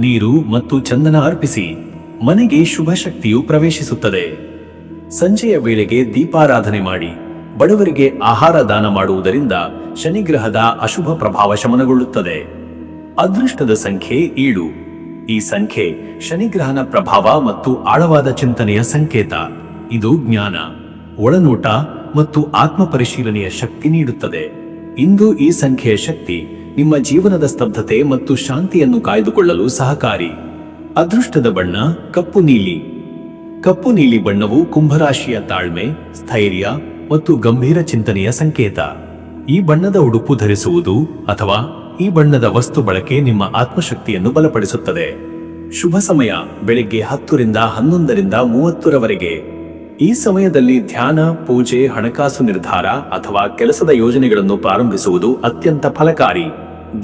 ನೀರು ಮತ್ತು ಚಂದನ ಅರ್ಪಿಸಿ. ಮನೆಗೆ ಶುಭ ಶಕ್ತಿಯು ಪ್ರವೇಶಿಸುತ್ತದೆ. ಸಂಜೆಯ ವೇಳೆಗೆ ದೀಪಾರಾಧನೆ ಮಾಡಿ. ಬಡವರಿಗೆ ಆಹಾರ ದಾನ ಮಾಡುವುದರಿಂದ ಶನಿಗ್ರಹದ ಅಶುಭ ಪ್ರಭಾವ ಶಮನಗೊಳ್ಳುತ್ತದೆ. ಅದೃಷ್ಟದ ಸಂಖ್ಯೆ 7. ಈ ಸಂಖ್ಯೆ ಶನಿಗ್ರಹನ ಪ್ರಭಾವ ಮತ್ತು ಆಳವಾದ ಚಿಂತನೆಯ ಸಂಕೇತ. ಇದು ಜ್ಞಾನ, ಒಳನೋಟ ಮತ್ತು ಆತ್ಮ ಪರಿಶೀಲನೆಯ ಶಕ್ತಿ ನೀಡುತ್ತದೆ. ಇಂದು ಈ ಸಂಖ್ಯೆಯ ಶಕ್ತಿ ನಿಮ್ಮ ಜೀವನದ ಸ್ತಬ್ಧತೆ ಮತ್ತು ಶಾಂತಿಯನ್ನು ಕಾಯ್ದುಕೊಳ್ಳಲು ಸಹಕಾರಿ. ಅದೃಷ್ಟದ ಬಣ್ಣ ಕಪ್ಪು ನೀಲಿ. ಕಪ್ಪು ನೀಲಿ ಬಣ್ಣವು ಕುಂಭರಾಶಿಯ ತಾಳ್ಮೆ, ಸ್ಥೈರ್ಯ ಮತ್ತು ಗಂಭೀರ ಚಿಂತನೆಯ ಸಂಕೇತ. ಈ ಬಣ್ಣದ ಉಡುಪು ಧರಿಸುವುದು ಅಥವಾ ಈ ಬಣ್ಣದ ವಸ್ತು ಬಳಕೆ ನಿಮ್ಮ ಆತ್ಮಶಕ್ತಿಯನ್ನು ಬಲಪಡಿಸುತ್ತದೆ. ಶುಭ ಸಮಯ ಬೆಳಿಗ್ಗೆ 10 ರಿಂದ 11 30ರವರೆಗೆ. ಈ ಸಮಯದಲ್ಲಿ ಧ್ಯಾನ, ಪೂಜೆ, ಹಣಕಾಸು ನಿರ್ಧಾರ ಅಥವಾ ಕೆಲಸದ ಯೋಜನೆಗಳನ್ನು ಪ್ರಾರಂಭಿಸುವುದು ಅತ್ಯಂತ ಫಲಕಾರಿ.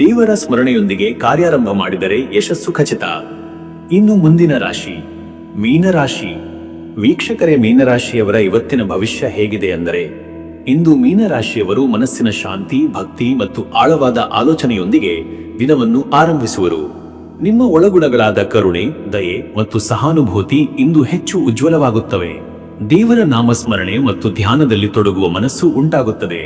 ದೇವರ ಸ್ಮರಣೆಯೊಂದಿಗೆ ಕಾರ್ಯಾರಂಭ ಮಾಡಿದರೆ ಯಶಸ್ಸು ಖಚಿತ. ಇನ್ನು ಮುಂದಿನ ರಾಶಿ ಮೀನರಾಶಿ. ವೀಕ್ಷಕರೇ, ಮೀನರಾಶಿಯವರ ಇವತ್ತಿನ ಭವಿಷ್ಯ ಹೇಗಿದೆ ಅಂದರೆ, ಇಂದು ಮೀನರಾಶಿಯವರು ಮನಸ್ಸಿನ ಶಾಂತಿ, ಭಕ್ತಿ ಮತ್ತು ಆಳವಾದ ಆಲೋಚನೆಯೊಂದಿಗೆ ದಿನವನ್ನು ಆರಂಭಿಸುವರು. ನಿಮ್ಮ ಒಳಗುಣಗಳಾದ ಕರುಣೆ, ದಯೆ ಮತ್ತು ಸಹಾನುಭೂತಿ ಇಂದು ಹೆಚ್ಚು ಉಜ್ವಲವಾಗುತ್ತವೆ. ದೇವರ ನಾಮಸ್ಮರಣೆ ಮತ್ತು ಧ್ಯಾನದಲ್ಲಿ ತೊಡಗುವ ಮನಸ್ಸು ಉಂಟಾಗುತ್ತದೆ.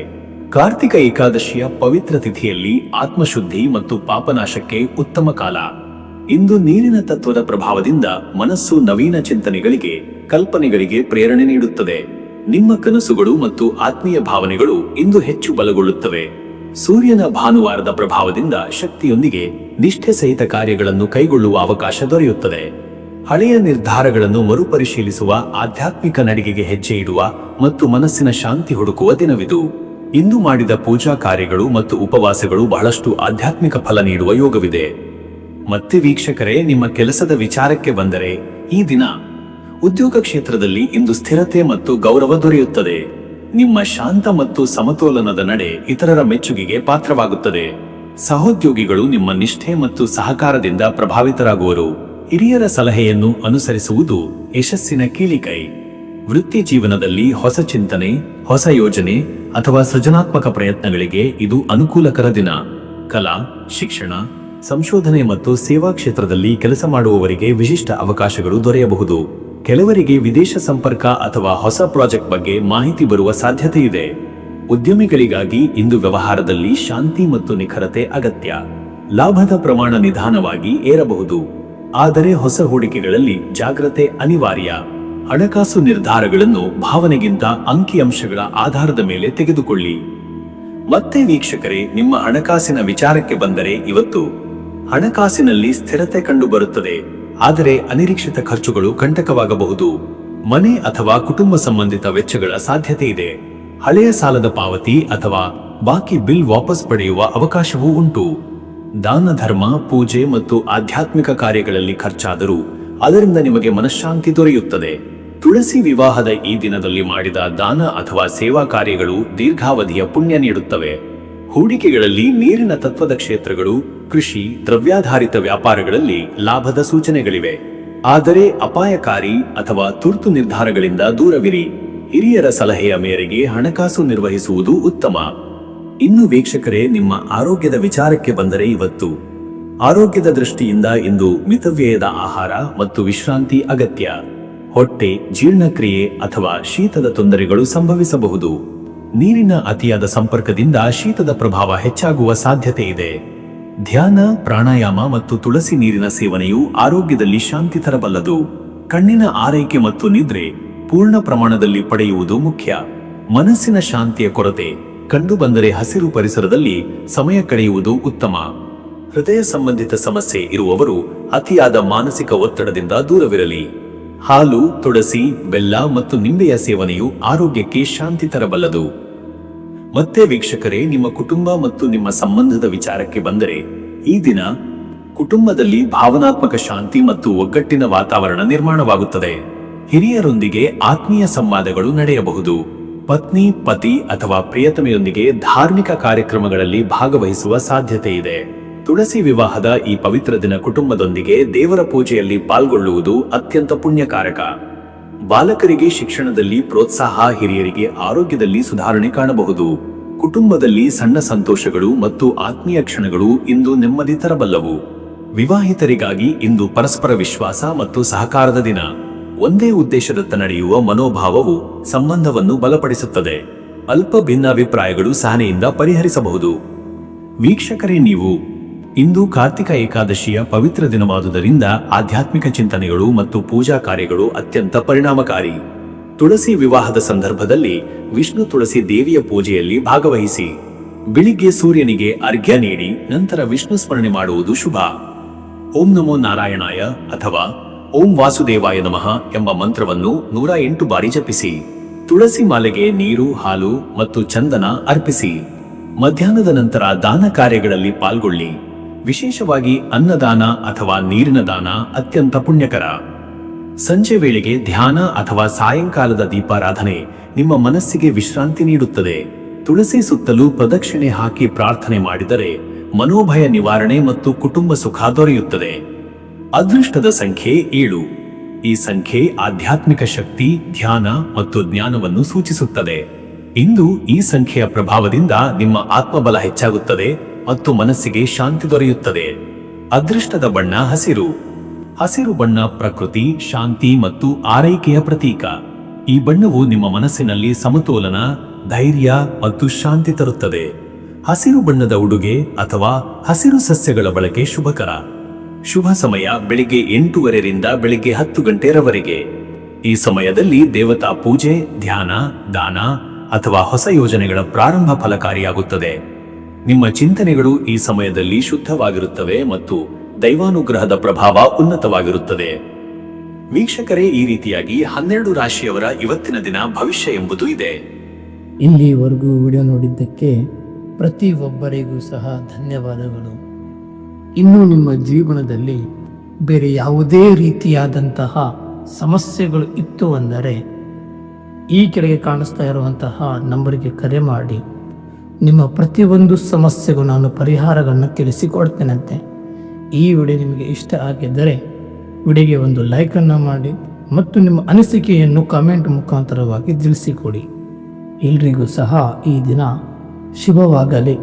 ಕಾರ್ತಿಕ ಏಕಾದಶಿಯ ಪವಿತ್ರ ತಿಥಿಯಲ್ಲಿ ಆತ್ಮಶುದ್ಧಿ ಮತ್ತು ಪಾಪನಾಶಕ್ಕೆ ಉತ್ತಮ ಕಾಲ. ಇಂದು ನೀರಿನ ತತ್ವದ ಪ್ರಭಾವದಿಂದ ಮನಸ್ಸು ನವೀನ ಚಿಂತನೆಗಳಿಗೆ, ಕಲ್ಪನೆಗಳಿಗೆ ಪ್ರೇರಣೆ ನೀಡುತ್ತದೆ. ನಿಮ್ಮ ಕನಸುಗಳು ಮತ್ತು ಆತ್ಮೀಯ ಭಾವನೆಗಳು ಇಂದು ಹೆಚ್ಚು ಬಲಗೊಳ್ಳುತ್ತವೆ. ಸೂರ್ಯನ ಭಾನುವಾರದ ಪ್ರಭಾವದಿಂದ ಶಕ್ತಿಯೊಂದಿಗೆ ನಿಷ್ಠೆ ಸಹಿತ ಕಾರ್ಯಗಳನ್ನು ಕೈಗೊಳ್ಳುವ ಅವಕಾಶ ದೊರೆಯುತ್ತದೆ. ಹಳೆಯ ನಿರ್ಧಾರಗಳನ್ನು ಮರುಪರಿಶೀಲಿಸುವ, ಆಧ್ಯಾತ್ಮಿಕ ನಡಿಗೆಗೆ ಹೆಜ್ಜೆ ಇಡುವ ಮತ್ತು ಮನಸ್ಸಿನ ಶಾಂತಿ ಹುಡುಕುವ ದಿನವಿದು. ಇಂದು ಮಾಡಿದ ಪೂಜಾ ಕಾರ್ಯಗಳು ಮತ್ತು ಉಪವಾಸಗಳು ಬಹಳಷ್ಟು ಆಧ್ಯಾತ್ಮಿಕ ಫಲ ನೀಡುವ ಯೋಗವಿದೆ. ಮತ್ತೆ ವೀಕ್ಷಕರೇ, ನಿಮ್ಮ ಕೆಲಸದ ವಿಚಾರಕ್ಕೆ ಬಂದರೆ, ಈ ದಿನ ಉದ್ಯೋಗ ಕ್ಷೇತ್ರದಲ್ಲಿ ಇಂದು ಸ್ಥಿರತೆ ಮತ್ತು ಗೌರವ ದೊರೆಯುತ್ತದೆ. ನಿಮ್ಮ ಶಾಂತ ಮತ್ತು ಸಮತೋಲನದ ನಡೆ ಇತರರ ಮೆಚ್ಚುಗೆಗೆ ಪಾತ್ರವಾಗುತ್ತದೆ. ಸಹೋದ್ಯೋಗಿಗಳು ನಿಮ್ಮ ನಿಷ್ಠೆ ಮತ್ತು ಸಹಕಾರದಿಂದ ಪ್ರಭಾವಿತರಾಗುವರು. ಹಿರಿಯರ ಸಲಹೆಯನ್ನು ಅನುಸರಿಸುವುದು ಯಶಸ್ಸಿನ ಕೀಲಿಕೈ. ವೃತ್ತಿ ಜೀವನದಲ್ಲಿ ಹೊಸ ಚಿಂತನೆ, ಹೊಸ ಯೋಜನೆ ಅಥವಾ ಸೃಜನಾತ್ಮಕ ಪ್ರಯತ್ನಗಳಿಗೆ ಇದು ಅನುಕೂಲಕರ ದಿನ. ಕಲಾ, ಶಿಕ್ಷಣ, ಸಂಶೋಧನೆ ಮತ್ತು ಸೇವಾ ಕ್ಷೇತ್ರದಲ್ಲಿ ಕೆಲಸ ಮಾಡುವವರಿಗೆ ವಿಶಿಷ್ಟ ಅವಕಾಶಗಳು ದೊರೆಯಬಹುದು. ಕೆಲವರಿಗೆ ವಿದೇಶ ಸಂಪರ್ಕ ಅಥವಾ ಹೊಸ ಪ್ರಾಜೆಕ್ಟ್ ಬಗ್ಗೆ ಮಾಹಿತಿ ಬರುವ ಸಾಧ್ಯತೆ ಇದೆ. ಉದ್ಯಮಿಗಳಿಗಾಗಿ ಇಂದು ವ್ಯವಹಾರದಲ್ಲಿ ಶಾಂತಿ ಮತ್ತು ನಿಖರತೆ ಅಗತ್ಯ. ಲಾಭದ ಪ್ರಮಾಣ ನಿಧಾನವಾಗಿ ಏರಬಹುದು, ಆದರೆ ಹೊಸ ಹೂಡಿಕೆಗಳಲ್ಲಿ ಜಾಗ್ರತೆ ಅನಿವಾರ್ಯ. ಹಣಕಾಸು ನಿರ್ಧಾರಗಳನ್ನು ಭಾವನೆಗಿಂತ ಅಂಕಿಅಂಶಗಳ ಆಧಾರದ ಮೇಲೆ ತೆಗೆದುಕೊಳ್ಳಿ. ಮತ್ತೆ ವೀಕ್ಷಕರೇ, ನಿಮ್ಮ ಹಣಕಾಸಿನ ವಿಚಾರಕ್ಕೆ ಬಂದರೆ, ಇವತ್ತು ಹಣಕಾಸಿನಲ್ಲಿ ಸ್ಥಿರತೆ ಕಂಡುಬರುತ್ತದೆ, ಆದರೆ ಅನಿರೀಕ್ಷಿತ ಖರ್ಚುಗಳು ಕಂಟಕವಾಗಬಹುದು. ಮನೆ ಅಥವಾ ಕುಟುಂಬ ಸಂಬಂಧಿತ ವೆಚ್ಚಗಳ ಸಾಧ್ಯತೆ ಇದೆ. ಹಳೆಯ ಸಾಲದ ಪಾವತಿ ಅಥವಾ ಬಾಕಿ ಬಿಲ್ ವಾಪಸ್ ಪಡೆಯುವ ಅವಕಾಶವೂ ಉಂಟು. ದಾನ ಧರ್ಮ, ಪೂಜೆ ಮತ್ತು ಆಧ್ಯಾತ್ಮಿಕ ಕಾರ್ಯಗಳಲ್ಲಿ ಖರ್ಚಾದರೂ ಅದರಿಂದ ನಿಮಗೆ ಮನಃಶಾಂತಿ ದೊರೆಯುತ್ತದೆ. ತುಳಸಿ ವಿವಾಹದ ಈ ದಿನದಲ್ಲಿ ಮಾಡಿದ ದಾನ ಅಥವಾ ಸೇವಾ ಕಾರ್ಯಗಳು ದೀರ್ಘಾವಧಿಯ ಪುಣ್ಯ ನೀಡುತ್ತವೆ. ಹೂಡಿಕೆಗಳಲ್ಲಿ ನೀರಿನ ತತ್ವದ ಕ್ಷೇತ್ರಗಳು, ಕೃಷಿ, ದ್ರವ್ಯಾಧಾರಿತ ವ್ಯಾಪಾರಗಳಲ್ಲಿ ಲಾಭದ ಸೂಚನೆಗಳಿವೆ. ಆದರೆ ಅಪಾಯಕಾರಿ ಅಥವಾ ತುರ್ತು ನಿರ್ಧಾರಗಳಿಂದ ದೂರವಿರಿ. ಹಿರಿಯರ ಸಲಹೆಯ ಮೇರೆಗೆ ಹಣಕಾಸು ನಿರ್ವಹಿಸುವುದು ಉತ್ತಮ. ಇನ್ನು ವೀಕ್ಷಕರೇ, ನಿಮ್ಮ ಆರೋಗ್ಯದ ವಿಚಾರಕ್ಕೆ ಬಂದರೆ, ಇವತ್ತು ಆರೋಗ್ಯದ ದೃಷ್ಟಿಯಿಂದ ಇಂದು ಮಿತವ್ಯಯದ ಆಹಾರ ಮತ್ತು ವಿಶ್ರಾಂತಿ ಅಗತ್ಯ. ಹೊಟ್ಟೆ, ಜೀರ್ಣಕ್ರಿಯೆ ಅಥವಾ ಶೀತದ ತೊಂದರೆಗಳು ಸಂಭವಿಸಬಹುದು. ನೀರಿನ ಅತಿಯಾದ ಸಂಪರ್ಕದಿಂದ ಶೀತದ ಪ್ರಭಾವ ಹೆಚ್ಚಾಗುವ ಸಾಧ್ಯತೆ ಇದೆ. ಧ್ಯಾನ, ಪ್ರಾಣಾಯಾಮ ಮತ್ತು ತುಳಸಿ ನೀರಿನ ಸೇವನೆಯು ಆರೋಗ್ಯದಲ್ಲಿ ಶಾಂತಿ ತರಬಲ್ಲದು. ಕಣ್ಣಿನ ಆರೈಕೆ ಮತ್ತು ನಿದ್ರೆ ಪೂರ್ಣ ಪ್ರಮಾಣದಲ್ಲಿ ಪಡೆಯುವುದು ಮುಖ್ಯ. ಮನಸ್ಸಿನ ಶಾಂತಿಯ ಕೊರತೆ ಕಂಡುಬಂದರೆ ಹಸಿರು ಪರಿಸರದಲ್ಲಿ ಸಮಯ ಕಳೆಯುವುದು ಉತ್ತಮ. ಹೃದಯ ಸಂಬಂಧಿತ ಸಮಸ್ಯೆ ಇರುವವರು ಅತಿಯಾದ ಮಾನಸಿಕ ಒತ್ತಡದಿಂದ ದೂರವಿರಲಿ. ಹಾಲು, ತುಳಸಿ, ಬೆಲ್ಲ ಮತ್ತು ನಿಂಬೆಯ ಸೇವನೆಯು ಆರೋಗ್ಯಕ್ಕೆ ಶಾಂತಿ ತರಬಲ್ಲದು. ಮತ್ತೆ ವೀಕ್ಷಕರೇ, ನಿಮ್ಮ ಕುಟುಂಬ ಮತ್ತು ನಿಮ್ಮ ಸಂಬಂಧದ ವಿಚಾರಕ್ಕೆ ಬಂದರೆ, ಈ ದಿನ ಕುಟುಂಬದಲ್ಲಿ ಭಾವನಾತ್ಮಕ ಶಾಂತಿ ಮತ್ತು ಒಗ್ಗಟ್ಟಿನ ವಾತಾವರಣ ನಿರ್ಮಾಣವಾಗುತ್ತದೆ. ಹಿರಿಯರೊಂದಿಗೆ ಆತ್ಮೀಯ ಸಂವಾದಗಳು ನಡೆಯಬಹುದು. ಪತ್ನಿ, ಪತಿ ಅಥವಾ ಪ್ರಿಯತಮೆಯೊಂದಿಗೆ ಧಾರ್ಮಿಕ ಕಾರ್ಯಕ್ರಮಗಳಲ್ಲಿ ಭಾಗವಹಿಸುವ ಸಾಧ್ಯತೆ ಇದೆ. ತುಳಸಿ ವಿವಾಹದ ಈ ಪವಿತ್ರ ದಿನ ಕುಟುಂಬದೊಂದಿಗೆ ದೇವರ ಪೂಜೆಯಲ್ಲಿ ಪಾಲ್ಗೊಳ್ಳುವುದು ಅತ್ಯಂತ ಪುಣ್ಯಕಾರಕ. ಬಾಲಕರಿಗೆ ಶಿಕ್ಷಣದಲ್ಲಿ ಪ್ರೋತ್ಸಾಹ, ಹಿರಿಯರಿಗೆ ಆರೋಗ್ಯದಲ್ಲಿ ಸುಧಾರಣೆ ಕಾಣಬಹುದು. ಕುಟುಂಬದಲ್ಲಿ ಸಣ್ಣ ಸಂತೋಷಗಳು ಮತ್ತು ಆತ್ಮೀಯ ಕ್ಷಣಗಳು ಇಂದು ನೆಮ್ಮದಿ ತರಬಲ್ಲವು. ವಿವಾಹಿತರಿಗಾಗಿ ಇಂದು ಪರಸ್ಪರ ವಿಶ್ವಾಸ ಮತ್ತು ಸಹಕಾರದ ದಿನ. ಒಂದೇ ಉದ್ದೇಶದತ್ತ ನಡೆಯುವ ಮನೋಭಾವವು ಸಂಬಂಧವನ್ನು ಬಲಪಡಿಸುತ್ತದೆ. ಅಲ್ಪ ಭಿನ್ನಾಭಿಪ್ರಾಯಗಳು ಸಹನೆಯಿಂದ ಪರಿಹರಿಸಬಹುದು. ವೀಕ್ಷಕರೇ, ನೀವು ಇಂದು ಕಾರ್ತಿಕ ಏಕಾದಶಿಯ ಪವಿತ್ರ ದಿನವಾದುದರಿಂದ ಆಧ್ಯಾತ್ಮಿಕ ಚಿಂತನೆಗಳು ಮತ್ತು ಪೂಜಾ ಕಾರ್ಯಗಳು ಅತ್ಯಂತ ಪರಿಣಾಮಕಾರಿ. ತುಳಸಿ ವಿವಾಹದ ಸಂದರ್ಭದಲ್ಲಿ ವಿಷ್ಣು ತುಳಸಿ ದೇವಿಯ ಪೂಜೆಯಲ್ಲಿ ಭಾಗವಹಿಸಿ. ಬೆಳಿಗ್ಗೆ ಸೂರ್ಯನಿಗೆ ಅರ್ಘ್ಯ ನೀಡಿ ನಂತರ ವಿಷ್ಣು ಸ್ಮರಣೆ ಮಾಡುವುದು ಶುಭ. ಓಂ ನಮೋ ನಾರಾಯಣಾಯ ಅಥವಾ ಓಂ ವಾಸುದೇವಾಯ ನಮಃ ಎಂಬ ಮಂತ್ರವನ್ನು 108 ಬಾರಿ ಜಪಿಸಿ. ತುಳಸಿ ಮಾಲೆಗೆ ನೀರು, ಹಾಲು ಮತ್ತು ಚಂದನ ಅರ್ಪಿಸಿ. ಮಧ್ಯಾಹ್ನದ ನಂತರ ದಾನ ಕಾರ್ಯಗಳಲ್ಲಿ ಪಾಲ್ಗೊಳ್ಳಿ. ವಿಶೇಷವಾಗಿ ಅನ್ನದಾನ ಅಥವಾ ನೀರಿನ ದಾನ ಅತ್ಯಂತ ಪುಣ್ಯಕರ. ಸಂಜೆ ವೇಳೆಗೆ ಧ್ಯಾನ ಅಥವಾ ಸಾಯಂಕಾಲದ ದೀಪಾರಾಧನೆ ನಿಮ್ಮ ಮನಸ್ಸಿಗೆ ವಿಶ್ರಾಂತಿ ನೀಡುತ್ತದೆ. ತುಳಸಿ ಸುತ್ತಲೂ ಪ್ರದಕ್ಷಿಣೆ ಹಾಕಿ ಪ್ರಾರ್ಥನೆ ಮಾಡಿದರೆ ಮನೋಭಯ ನಿವಾರಣೆ ಮತ್ತು ಕುಟುಂಬ ಸುಖ ದೊರೆಯುತ್ತದೆ. ಅದೃಷ್ಟದ ಸಂಖ್ಯೆ 7. ಈ ಸಂಖ್ಯೆ ಆಧ್ಯಾತ್ಮಿಕ ಶಕ್ತಿ, ಧ್ಯಾನ ಮತ್ತು ಜ್ಞಾನವನ್ನು ಸೂಚಿಸುತ್ತದೆ. ಇಂದು ಈ ಸಂಖ್ಯೆಯ ಪ್ರಭಾವದಿಂದ ನಿಮ್ಮ ಆತ್ಮಬಲ ಹೆಚ್ಚಾಗುತ್ತದೆ ಮತ್ತು ಮನಸ್ಸಿಗೆ ಶಾಂತಿ ದೊರೆಯುತ್ತದೆ. ಅದೃಷ್ಟದ ಬಣ್ಣ ಹಸಿರು. ಹಸಿರು ಬಣ್ಣ ಪ್ರಕೃತಿ, ಶಾಂತಿ ಮತ್ತು ಆರೈಕೆಯ ಪ್ರತೀಕ. ಈ ಬಣ್ಣವು ನಿಮ್ಮ ಮನಸ್ಸಿನಲ್ಲಿ ಸಮತೋಲನ, ಧೈರ್ಯ ಮತ್ತು ಶಾಂತಿ ತರುತ್ತದೆ. ಹಸಿರು ಬಣ್ಣದ ಉಡುಗೆ ಅಥವಾ ಹಸಿರು ಸಸ್ಯಗಳ ಬಳಕೆ ಶುಭಕರ. ಶುಭ ಸಮಯ ಬೆಳಿಗ್ಗೆ 8:30 ರಿಂದ ಬೆಳಿಗ್ಗೆ 10 ಗಂಟೆಯವರೆಗೆ. ಈ ಸಮಯದಲ್ಲಿ ದೇವತಾ ಪೂಜೆ, ಧ್ಯಾನ, ದಾನ ಅಥವಾ ಹೊಸ ಯೋಜನೆಗಳ ಪ್ರಾರಂಭ ಫಲಕಾರಿಯಾಗುತ್ತದೆ. ನಿಮ್ಮ ಚಿಂತನೆಗಳು ಈ ಸಮಯದಲ್ಲಿ ಶುದ್ಧವಾಗಿರುತ್ತವೆ ಮತ್ತು ದೈವಾನುಗ್ರಹದ ಪ್ರಭಾವ ಉನ್ನತವಾಗಿರುತ್ತದೆ. ವೀಕ್ಷಕರೇ, ಈ ರೀತಿಯಾಗಿ 12 ರಾಶಿಯವರ ಇವತ್ತಿನ ದಿನ ಭವಿಷ್ಯ ಎಂಬುದು ಇದೆ. ಇಲ್ಲಿವರೆಗೂ ವಿಡಿಯೋ ನೋಡಿದ್ದಕ್ಕೆ ಪ್ರತಿಯೊಬ್ಬರಿಗೂ ಸಹ ಧನ್ಯವಾದಗಳು. ಇನ್ನು ನಿಮ್ಮ ಜೀವನದಲ್ಲಿ ಬೇರೆ ಯಾವುದೇ ರೀತಿಯಾದಂತಹ ಸಮಸ್ಯೆಗಳು ಇತ್ತು ಅಂದರೆ ಈ ಕೆಳಗೆ ಕಾಣಿಸ್ತಾ ಇರುವಂತಹ ನಂಬರಿಗೆ ಕರೆ ಮಾಡಿ ನಿಮ್ಮ ಪ್ರತಿಯೊಂದು ಸಮಸ್ಯೆಗೂ ನಾನು ಪರಿಹಾರಗಳನ್ನು ತಿಳಿಸಿಕೊಡ್ತೇನಂತೆ. ಈ ವಿಡಿಯೋ ನಿಮಗೆ ಇಷ್ಟ ಆಗಿದ್ದರೆ ವಿಡಿಯೋಗೆ ಒಂದು ಲೈಕನ್ನು ಮಾಡಿ ಮತ್ತು ನಿಮ್ಮ ಅನಿಸಿಕೆಯನ್ನು ಕಾಮೆಂಟ್ ಮುಖಾಂತರವಾಗಿ ತಿಳಿಸಿಕೊಡಿ. ಎಲ್ರಿಗೂ ಸಹ ಈ ದಿನ ಶುಭವಾಗಲಿ.